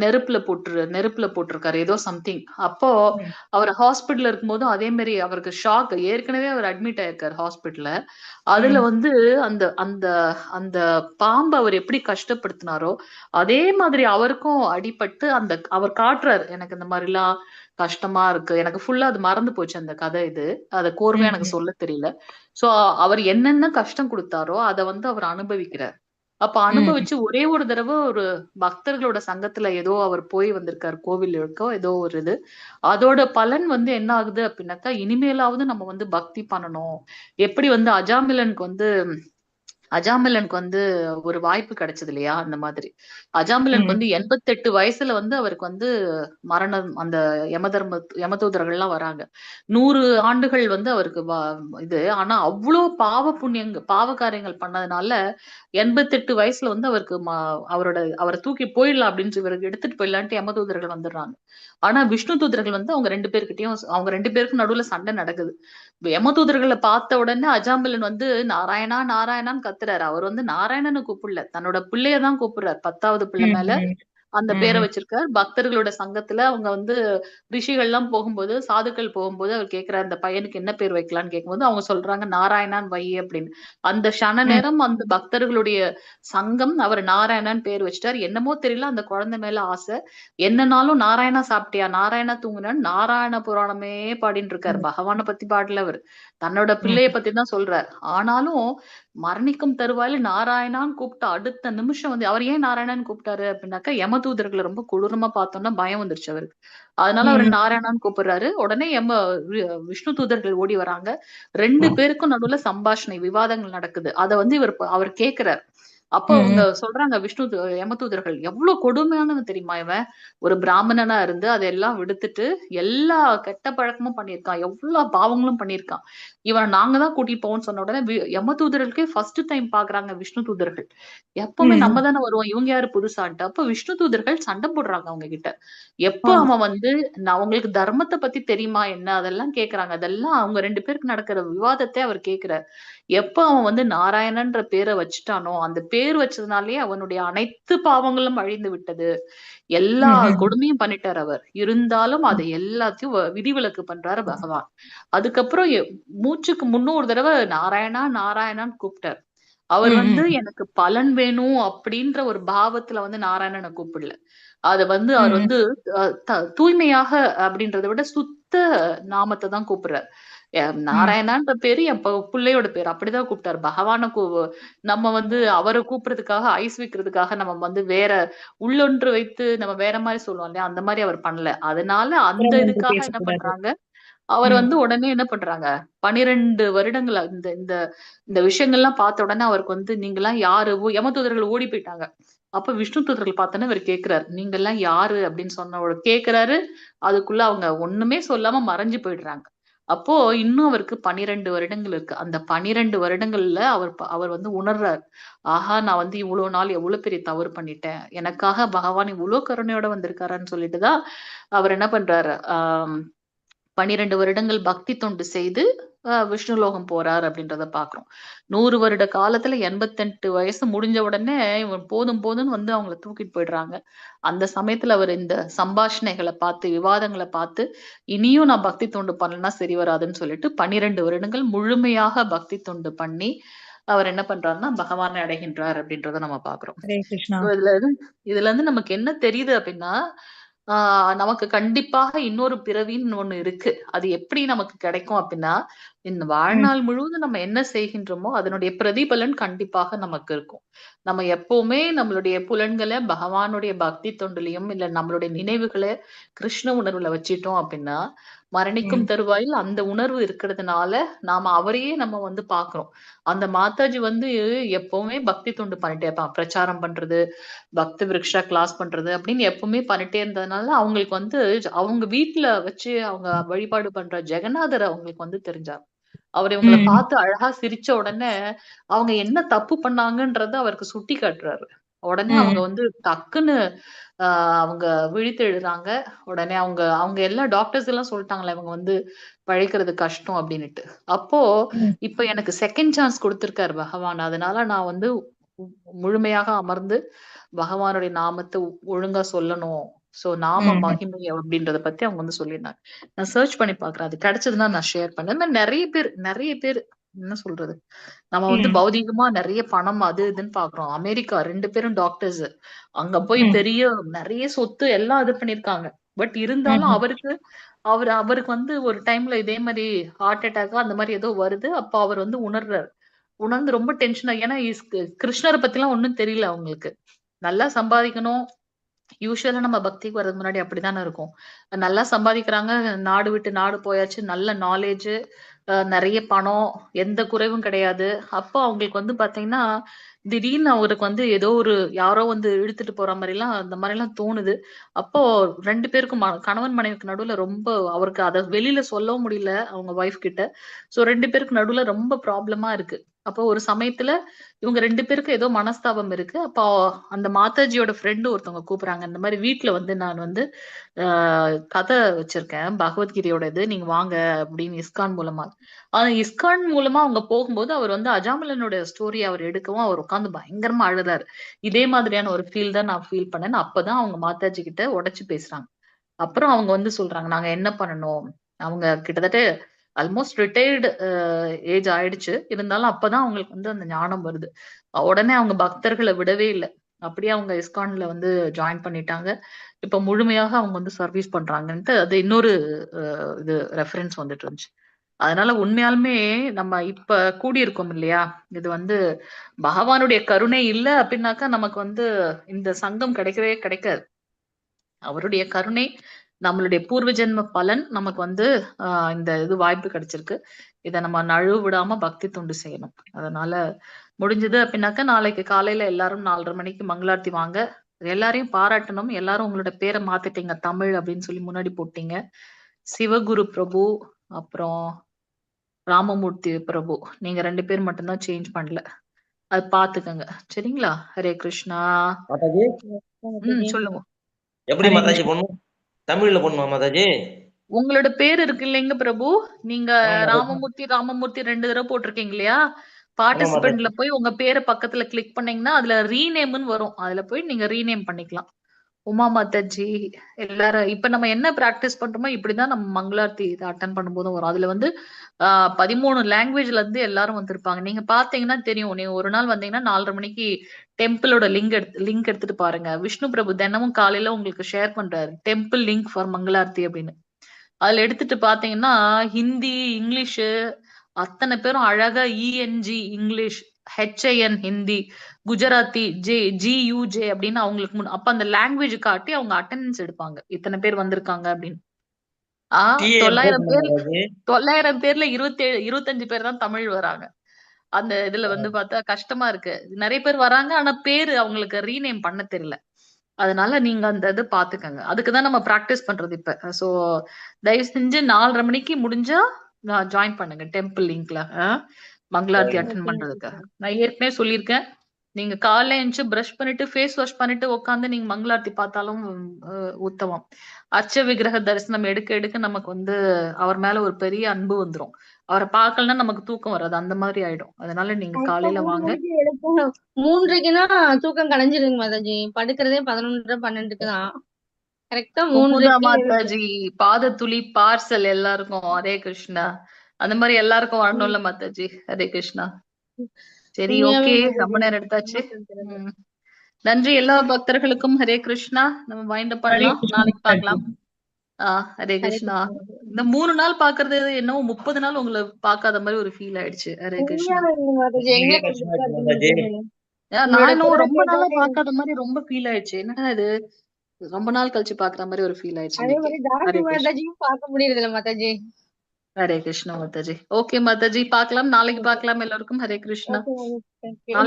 நெருப்புல போட்டிருக்காரு ஏதோ சம்திங். அப்போ அவர் ஹாஸ்பிட்டல்ல இருக்கும்போது அதே மாதிரி அவருக்கு ஷாக். ஏற்கனவே அவர் அட்மிட் ஆயிருக்காரு ஹாஸ்பிட்டல்ல. அதுல வந்து அந்த அந்த அந்த பாம்பை அவர் எப்படி கஷ்டப்படுத்தினாரோ அதே மாதிரி அவருக்கும் அடிபட்டு அந்த அவர் காட்டுறாரு, எனக்கு இந்த மாதிரி எல்லாம் கஷ்டமா இருக்கு. எனக்கு ஃபுல்லா அது மறந்து போச்சு அந்த கதை. இது அத கோர்வையா எனக்கு சொல்ல தெரியல. சோ அவர் என்னென்ன கஷ்டம் கொடுத்தாரோ அதை வந்து அவர் அனுபவிக்கிறார். அப்ப அனுபவிச்சு ஒரே ஒரு தடவை ஒரு பக்தர்களோட சங்கத்துல ஏதோ அவர் போய் வந்திருக்காரு, கோவில் இருக்கோ ஏதோ ஒரு இது. அதோட பலன் வந்து என்ன ஆகுது அப்படின்னாக்கா, இனிமேலாவது நம்ம வந்து பக்தி பண்ணணும். எப்படி வந்து அஜாமிலனுக்கு வந்து ஒரு வாய்ப்பு கிடைச்சது இல்லையா, அந்த மாதிரி அஜாமிலனுக்கு வந்து 88 வயசுல வந்து அவருக்கு வந்து மரணம். அந்த யமதூதர்கள் எல்லாம் வராங்க. 100 ஆண்டுகள் வந்து அவருக்கு இது. ஆனா அவ்வளவு பாவ காரியங்கள் பண்ணதுனால 88 வயசுல வந்து அவருக்கு அவரை தூக்கி போயிடலாம் அப்படின்னு இவருக்கு எடுத்துட்டு போயிடலான்ட்டு யமதூதர்கள் வந்துடுறாங்க. ஆனா விஷ்ணு தூதர்கள் வந்து அவங்க 2 பேர்கிட்டயும் அவங்க 2 பேருக்கும் நடுவுல சண்டை நடக்குது. யமதூதர்களை பார்த்த உடனே அஜாமிலன் வந்து நாராயணா நாராயணான்னு கத்துறாரு. அவர் வந்து நாராயணன்னு கூப்பிடல, தன்னோட பிள்ளையதான் கூப்பிடுறாரு. 10வது பிள்ளை மேல அந்த பேரை வச்சிருக்கார். பக்தர்களோட சங்கத்துல அவங்க வந்து ரிஷிகள் எல்லாம் போகும்போது, சாதுக்கள் போகும்போது அவர் கேட்கிறார், அந்த பையனுக்கு என்ன பேர் வைக்கலாம்னு கேட்கும்போது அவங்க சொல்றாங்க நாராயணான் வை அப்படின்னு. அந்த க்ஷண நேரம் அந்த பக்தர்களுடைய சங்கம் அவர் நாராயணன் பேர் வச்சிட்டார். என்னமோ தெரியல, அந்த குழந்தை மேல ஆசை. என்னன்னாலும் நாராயணா சாப்பிட்டியா, நாராயணா தூங்குனான்னு நாராயண புராணமே பாடின்னு இருக்காரு. பகவானை பத்தி பாடல அவர், தன்னோட பிள்ளைய பத்தி தான் சொல்றார். ஆனாலும் மரணிக்கும் தருவாயில நாராயணான்னு கூப்பிட்ட அடுத்த நிமிஷம் வந்து அவர் ஏன் நாராயணான்னு கூப்பிட்டாரு அப்படின்னாக்கா, யமதூதர்களை ரொம்ப கொடூரமா பார்த்தோம்னா பயம் வந்துருச்சு அவருக்கு. அதனால அவர் நாராயணான்னு கூப்பிடுறாரு. உடனே விஷ்ணு தூதர்கள் ஓடி வராங்க. 2 பேருக்கும் நடுவுல சம்பாஷணை விவாதங்கள் நடக்குது. அதை வந்து அவர் கேட்கிறார். அப்போ அவங்க சொல்றாங்க, யமதூதர்கள் எவ்வளவு கொடுமையானவன் தெரியுமா இவன், ஒரு பிராமணனா இருந்து அதெல்லாம் விடுத்துட்டு எல்லா கெட்ட பழக்கமும் பண்ணியிருக்கான், எவ்வளவு பாவங்களும் பண்ணியிருக்கான். இவன் நாங்க தான் கூட்டிட்டு போவோம்னு சொன்ன உடனே யமதூதர்களுக்கே ஃபர்ஸ்ட் டைம் பாக்குறாங்க விஷ்ணு தூதர்கள். எப்பவுமே நம்ம தானே வருவோம், இவங்க யாரு புதுசான்ட்டு. அப்ப விஷ்ணு தூதர்கள் சண்டை போடுறாங்க அவங்க கிட்ட. எப்ப அவன் வந்து அவங்களுக்கு தர்மத்தை பத்தி தெரியுமா என்ன அதெல்லாம் கேக்குறாங்க. அதெல்லாம் அவங்க 2 பேருக்கு நடக்கிற விவாதத்தை அவர் கேக்குறார். எப்ப அவன் வந்து நாராயணன்ற பேரை வச்சுட்டானோ, அந்த பேர் வச்சதுனாலேயே அவனுடைய அனைத்து பாவங்களும் அழிந்து விட்டது. எல்லா கொடுமையும் பண்ணிட்டார் அவர். இருந்தாலும் அதை எல்லாத்தையும் விதிவிலக்கு பண்றாரு பகவான். அதுக்கப்புறம் மூச்சுக்கு 300 தடவை நாராயணா நாராயணான்னு கூப்பிட்டார். அவர் ம், வந்து ம், எனக்கு பலன் வேணும் அப்படின்ற ஒரு பாவத்துல வந்து நாராயணனை கூப்பிடல. அது வந்து அவர் ம், வந்து தூய்மையாக அப்படின்றத விட சுத்த நாமத்தை தான் கூப்பிடுறாரு. ம், நாராயணான்ற பேரு என் பிள்ளையோட பேர் அப்படிதான் கூப்பிட்டாரு. பகவான நம்ம வந்து அவரை கூப்பிடுறதுக்காக ஐஸ் வைக்கிறதுக்காக நம்ம வந்து வேற உள்ளொன்று வைத்து நம்ம வேற மாதிரி சொல்லுவோம் இல்லையா, அந்த மாதிரி அவர் பண்ணல. அதனால அந்த புறம் ஒன்று இதுக்காக என்ன பேசக்கூடாது. பண்றாங்க, அவர் ம், வந்து உடனே என்ன பண்றாங்க, 12 வருடங்கள் இந்த இந்த இந்த விஷயங்கள்லாம் பார்த்த உடனே அவருக்கு வந்து நீங்கெல்லாம் யாரு, யமதூதர்கள் ஓடி போயிட்டாங்க. அப்ப விஷ்ணு தூதர்கள் பார்த்தோன்னே இவர் கேட்கிறாரு, நீங்கெல்லாம் யாரு அப்படின்னு சொன்ன கேட்கிறாரு. அதுக்குள்ள அவங்க ஒண்ணுமே சொல்லாம மறைஞ்சு போயிடுறாங்க. அப்போ இன்னும் அவருக்கு 12 வருடங்கள் இருக்கு. அந்த 12 வருடங்கள்ல அவர் வந்து உணர்றாரு. ஆஹா, நான் வந்து இவ்வளவு நாள் எவ்வளவு பெரிய தவறு பண்ணிட்டேன். எனக்காக பகவான் இவ்வளவு கருணையோட வந்திருக்காருன்னு சொல்லிட்டு தான் அவர் என்ன பண்றாரு, 12 வருடங்கள் பக்தி தொண்டு செய்து விஷ்ணு லோகம் போறார் அப்படின்றத பாக்குறோம். 100 வருட காலத்துல 88 வயசு முடிஞ்ச உடனே இவன் போதும் போதும்னு வந்து அவங்கள தூக்கிட்டு போயிடுறாங்க. அந்த சமயத்துல அவர் இந்த சம்பாஷணைகளை பார்த்து, விவாதங்களை பார்த்து, இனியும் நான் பக்தி தொண்டு பண்ணலன்னா சரி வராதுன்னு சொல்லிட்டு 12 வருடங்கள் முழுமையாக பக்தி தொண்டு பண்ணி அவர் என்ன பண்றாருன்னா பகவானை அடைகின்றார் அப்படின்றத நம்ம பாக்குறோம். ஹரே கிருஷ்ணா. இதுல இருந்து நமக்கு என்ன தெரியுது அப்படின்னா, நமக்கு கண்டிப்பாக இன்னொரு பிறவின்னு ஒண்ணு இருக்கு. அது எப்படி நமக்கு கிடைக்கும் அப்படின்னா, இந்த ம், வாழ்நாள் முழுவதும் நம்ம என்ன செய்கின்றோமோ அதனுடைய பிரதிபலன் கண்டிப்பாக நமக்கு இருக்கும். நம்ம எப்பவுமே நம்மளுடைய புலன்களை பகவானுடைய பக்தி தொண்டுலயும் இல்ல நம்மளுடைய நினைவுகளை கிருஷ்ண உணர்வுல வச்சிட்டோம் அப்படின்னா, மரணிக்கும் ம், தருவாயில் அந்த உணர்வு இருக்கிறதுனால நாம அவரையே நம்ம வந்து பாக்குறோம். அந்த மாதாஜி வந்து எப்பவுமே பக்தி தொண்டு பண்ணிட்டே இருப்பாங்க. பிரச்சாரம் பண்றது, பக்தி விருக்ஷா கிளாஸ் பண்றது அப்படின்னு எப்பவுமே பண்ணிட்டே இருந்ததுனால அவங்களுக்கு வந்து அவங்க வீட்டுல வச்சு அவங்க வழிபாடு பண்ற ஜெகநாதர் அவங்களுக்கு வந்து தெரிஞ்சார். அவர் இவங்கள ம், பார்த்து அழகா சிரிச்ச உடனே அவங்க என்ன தப்பு பண்ணாங்கன்றத அவருக்கு சுட்டி காட்டுறாரு. உடனே அவங்க ம், வந்து டக்குன்னு அவங்க விழித்து எழுறாங்க. உடனே அவங்க அவங்க எல்லா டாக்டர்ஸ் எல்லாம் சொல்லிட்டாங்களே இவங்க வந்து பழைக்கிறது கஷ்டம் அப்படின்னுட்டு. அப்போ ம், இப்ப எனக்கு செகண்ட் சான்ஸ் கொடுத்திருக்காரு பகவான். அதனால நான் வந்து முழுமையாக அமர்ந்து பகவானுடைய நாமத்தை ஒழுங்கா சொல்லணும். சோ நாம ம், மகிமை அப்படின்றத பத்தி அவங்க வந்து சொல்லியிருந்தாங்க. நான் சர்ச் பண்ணி பாக்குறேன். அது கிடைச்சதுன்னா நான் ஷேர் பண்ணேன். இந்த மாதிரி நிறைய பேர் என்ன சொல்றது, நம்ம வந்து ம், பௌதீகமா நிறைய பணம் அது இதுன்னு பாக்குறோம். அமெரிக்கா 2 பேரும் டாக்டர்ஸ். அங்க போய் ம், பெரிய நிறைய சொத்து எல்லாம் இது பண்ணிருக்காங்க. பட் இருந்தாலும் ம், அவருக்கு வந்து ஒரு டைம்ல இதே மாதிரி ஹார்ட் அட்டாக் அந்த மாதிரி ஏதோ வருது. அப்ப அவர் வந்து உணர்றாரு. உணர்ந்து ரொம்ப டென்ஷன். ஏன்னா கிருஷ்ணரை பத்தி எல்லாம் ஒண்ணும் தெரியல அவங்களுக்கு. நல்லா சம்பாதிக்கணும். யூசுவலா நம்ம பக்திக்கு வர்றதுக்கு முன்னாடி அப்படித்தானே இருக்கும். நல்லா சம்பாதிக்கிறாங்க. நாடு விட்டு நாடு போயாச்சு. நல்ல நாலேஜ், நிறைய பணம், எந்த குறைவும் கிடையாது. அப்போ அவங்களுக்கு வந்து பாத்தீங்கன்னா, திடீர்னு அவருக்கு வந்து ஏதோ ஒரு யாரோ வந்து இழுத்துட்டு போற மாதிரிலாம் அந்த மாதிரிலாம் தோணுது. அப்போ 2 பேருக்கும் கணவன் மனைவிக்கு நடுவுல ரொம்ப அவருக்கு அத வெளியில சொல்லவும் முடியல அவங்க ஒய்ஃப் கிட்ட. சோ 2 பேருக்கு நடுவுல ரொம்ப ப்ராப்ளமா இருக்கு. அப்போ ஒரு சமயத்துல இவங்க 2 பேருக்கும் ஏதோ மனஸ்தாபம் இருக்கு. அப்போ அந்த மாதாஜியோட ஃப்ரெண்ட் ஒருத்தவங்க கூப்பிடுறாங்க. இந்த மாதிரி வீட்ல வந்து நான் வந்து கதை வச்சிருக்கேன். பகவத்கீதையோட இது. நீங்க வாங்க அப்படின்னு இஸ்கான் மூலமா. ஆனா இஸ்கான் மூலமா அவங்க போகும்போது அவர் வந்து அஜாமிலனோட ஸ்டோரி அவர் எடுக்கவும் அவர் உட்கார்ந்து பயங்கரமா அழுதாரு. இதே மாதிரியான ஒரு ஃபீல் தான் நான் ஃபீல் பண்ணேன்னு அப்பதான் அவங்க மாதாஜி கிட்ட உடைச்சு பேசுறாங்க. அப்புறம் அவங்க வந்து சொல்றாங்க, நாங்க என்ன பண்ணணும்? அவங்க கிட்டத்தட்ட ஆல்மோஸ்ட் ரிட்டையர்டு ஏஜ் ஆயிடுச்சு. இருந்தாலும் அப்பதான் அவங்களுக்கு வந்து அந்த ஞானம் வருது. உடனே அவங்க பக்தர்களை விடவே இல்ல. அப்படியே அவங்க இஸ்கான்ல வந்து ஜாயின் பண்ணிட்டாங்க. இப்ப முழுமையாக அவங்க வந்து சர்வீஸ் பண்றாங்கன்ட்டு அது இன்னொரு இது ரெஃபரன்ஸ் வந்துட்டு இருந்துச்சு. அதனால உண்மையாலுமே நம்ம இப்ப கூடியிருக்கோம் இல்லையா? இது வந்து பகவானுடைய கருணை இல்ல அப்படின்னாக்கா நமக்கு வந்து இந்த சங்கம் கிடைக்கவே கிடைக்காது. அவருடைய கருணை, நம்மளுடைய பூர்வ ஜென்ம பலன் நமக்கு வந்து இந்த இது வாய்ப்பு கிடைச்சிருக்கு. இத நம்ம நழுவ விடாம பக்தி தொண்டு செய்யணும். அதனால முடிஞ்சது அப்படின்னாக்கா நாளைக்கு காலையில எல்லாரும் 4:30 மணிக்கு மங்களார்த்தி வாங்க. எல்லாரையும் பாராட்டணும். எல்லாரும் உங்களோட பேரை மாத்திட்டீங்க. தமிழ் அப்படின்னு சொல்லி முன்னாடி போட்டீங்க. சிவகுரு பிரபு, அப்புறம் ராமமூர்த்தி பிரபு. நீங்க 2 பேர் மட்டும் தான் சேஞ்ச் பண்ணல. அது பாத்துக்கங்க. சரிங்களா? ஹரே கிருஷ்ணா. மாதாஜி சொல்லுங்க. எப்படி ஹரே மாதாஜி கிருஷ்ணா. பண்ணும்? தமிழ்ல பண்ணுமா மாதாஜி? உங்களோட பேர் இருக்கு இல்லைங்க பிரபு, நீங்க ஆமா மாதாஜி. ராமமூர்த்தி 2 தடவை போட்டிருக்கீங்க இல்லையா? ஆமா மாதாஜி. பார்ட்டிசிபென்ட்ல போய் உங்க பேரை பக்கத்துல கிளிக் பண்ணீங்கன்னா அதுல ரீநேம்னு வரும். அதுல போய் நீங்க ரீநேம் பண்ணிக்கலாம். உமா மாதாஜி எல்லாரும் இப்ப நம்ம என்ன பிராக்டிஸ் பண்றோமோ இப்படிதான் நம்ம மங்களார்த்தி இதை அட்டன் பண்ணும்போதும் வரும். அதுல வந்து 13 லாங்குவேஜ்ல இருந்து எல்லாரும் வந்திருப்பாங்க. நீங்க பாத்தீங்கன்னா தெரியும். நீங்க ஒரு நாள் வந்தீங்கன்னா 4:30 மணிக்கு டெம்பிளோட லிங்க் எடுத்துட்டு பாருங்க. விஷ்ணு பிரபு தினமும் காலையில உங்களுக்கு ஷேர் பண்றாரு டெம்பிள் லிங்க் ஃபார் மங்களார்த்தி அப்படின்னு. அதுல எடுத்துட்டு பாத்தீங்கன்னா ஹிந்தி, இங்கிலீஷ் அத்தனை பேரும் அழகா ENG English, HIN Hindi, Gujarati ஜியூஜே அப்படின்னு அவங்களுக்கு அப்ப அந்த லாங்குவேஜ் காட்டி அவங்க அட்டெண்டன்ஸ் எடுப்பாங்க. இத்தனை பேர் வந்திருக்காங்க அப்படின்னு. 900 பேர் 900 பேர்ல 25 பேர் தான் தமிழ் வராங்க. அந்த இதுல வந்து பார்த்தா கஷ்டமா இருக்கு. நிறைய பேர் வராங்க ஆனா பேரு அவங்களுக்கு ரீநேம் பண்ண தெரியல. அதனால நீங்க அந்த இது பாத்துக்கங்க. அதுக்குதான் நம்ம பிராக்டிஸ் பண்றது இப்ப. சோ தயவு செஞ்சு 4:30 மணிக்கு முடிஞ்சா ஜாயின் பண்ணுங்க டெம்பிள் லிங்க்ல மங்களார்த்தி அட்டன் பண்றதுக்காக. நான் ஏற்கனவே சொல்லியிருக்கேன். நீங்க காலைல எழுந்துச்சு பிரஷ் பண்ணிட்டு ஃபேஸ் வாஷ் பண்ணிட்டு உட்காந்து நீங்க மங்களார்த்தி பார்த்தாலும் உத்தமம். அர்ச்ச விக்கிரக தரிசனம் எடுக்க எடுக்க நமக்கு வந்து அவர் மேல ஒரு பெரிய அன்பு வந்துரும். அவரை பார்க்கலன்னா நமக்கு தூக்கம் வராது. அந்த மாதிரி ஆயிடும். அதனால நீங்க காலையில வாங்க. 3:30க்குனா தூக்கம் கலைஞ்சிருங்க மாதாஜி. படுக்கிறதே 11:30 12க்கு தான். கரெக்டா குமுதா 3:30க்கு மாதாஜி பாதத்துளி பார்சல் எல்லாருக்கும் ஹரே கிருஷ்ணா. அந்த மாதிரி எல்லாருக்கும் வரணும்ல மாதாஜி. ஹரே கிருஷ்ணா. சரி, உண்மையாவே ஓகே. மாதாஜி ரொம்ப நேரம் எடுத்தாச்சு. ரொம்ப நன்றி எல்லா பக்தர்களுக்கும். ஹரே கிருஷ்ணா. நம்ம வைண்ட் அப் பண்ணலாம். நாளைக்கு பார்க்கலாம். ஹரே கிருஷ்ணா. இந்த 3 நாள் பாக்குறது என்னவோ 30 நாள் உங்களை பார்க்காத மாதிரி ஒரு ஃபீல் ஆயிடுச்சு. ஹரே கிருஷ்ணா. மாதாஜி. எங்களை கண்டிப்பா மாதாஜி நான் இன்னும் ரொம்ப நாளா பார்க்காத மாதிரி ரொம்ப ஃபீல் ஆயிடுச்சு. என்னடா இது ரொம்ப நாள் கழிச்சு பாக்குற மாதிரி ஒரு ஃபீல் ஆயிடுச்சு அதே இன்னைக்கு. மாதிரி தாசி ஹரே கிருஷ்ணா. மாதாஜியும் பார்க்க முடியறது இல்ல மாதாஜி. ஹரே கிருஷ்ணா மாதாஜி. ஓகே மாதாஜி, பார்க்கலாம். நாளைக்கு பார்க்கலாம் எல்லாருக்கும். Hare Krishna. Okay Mataji. Thank you.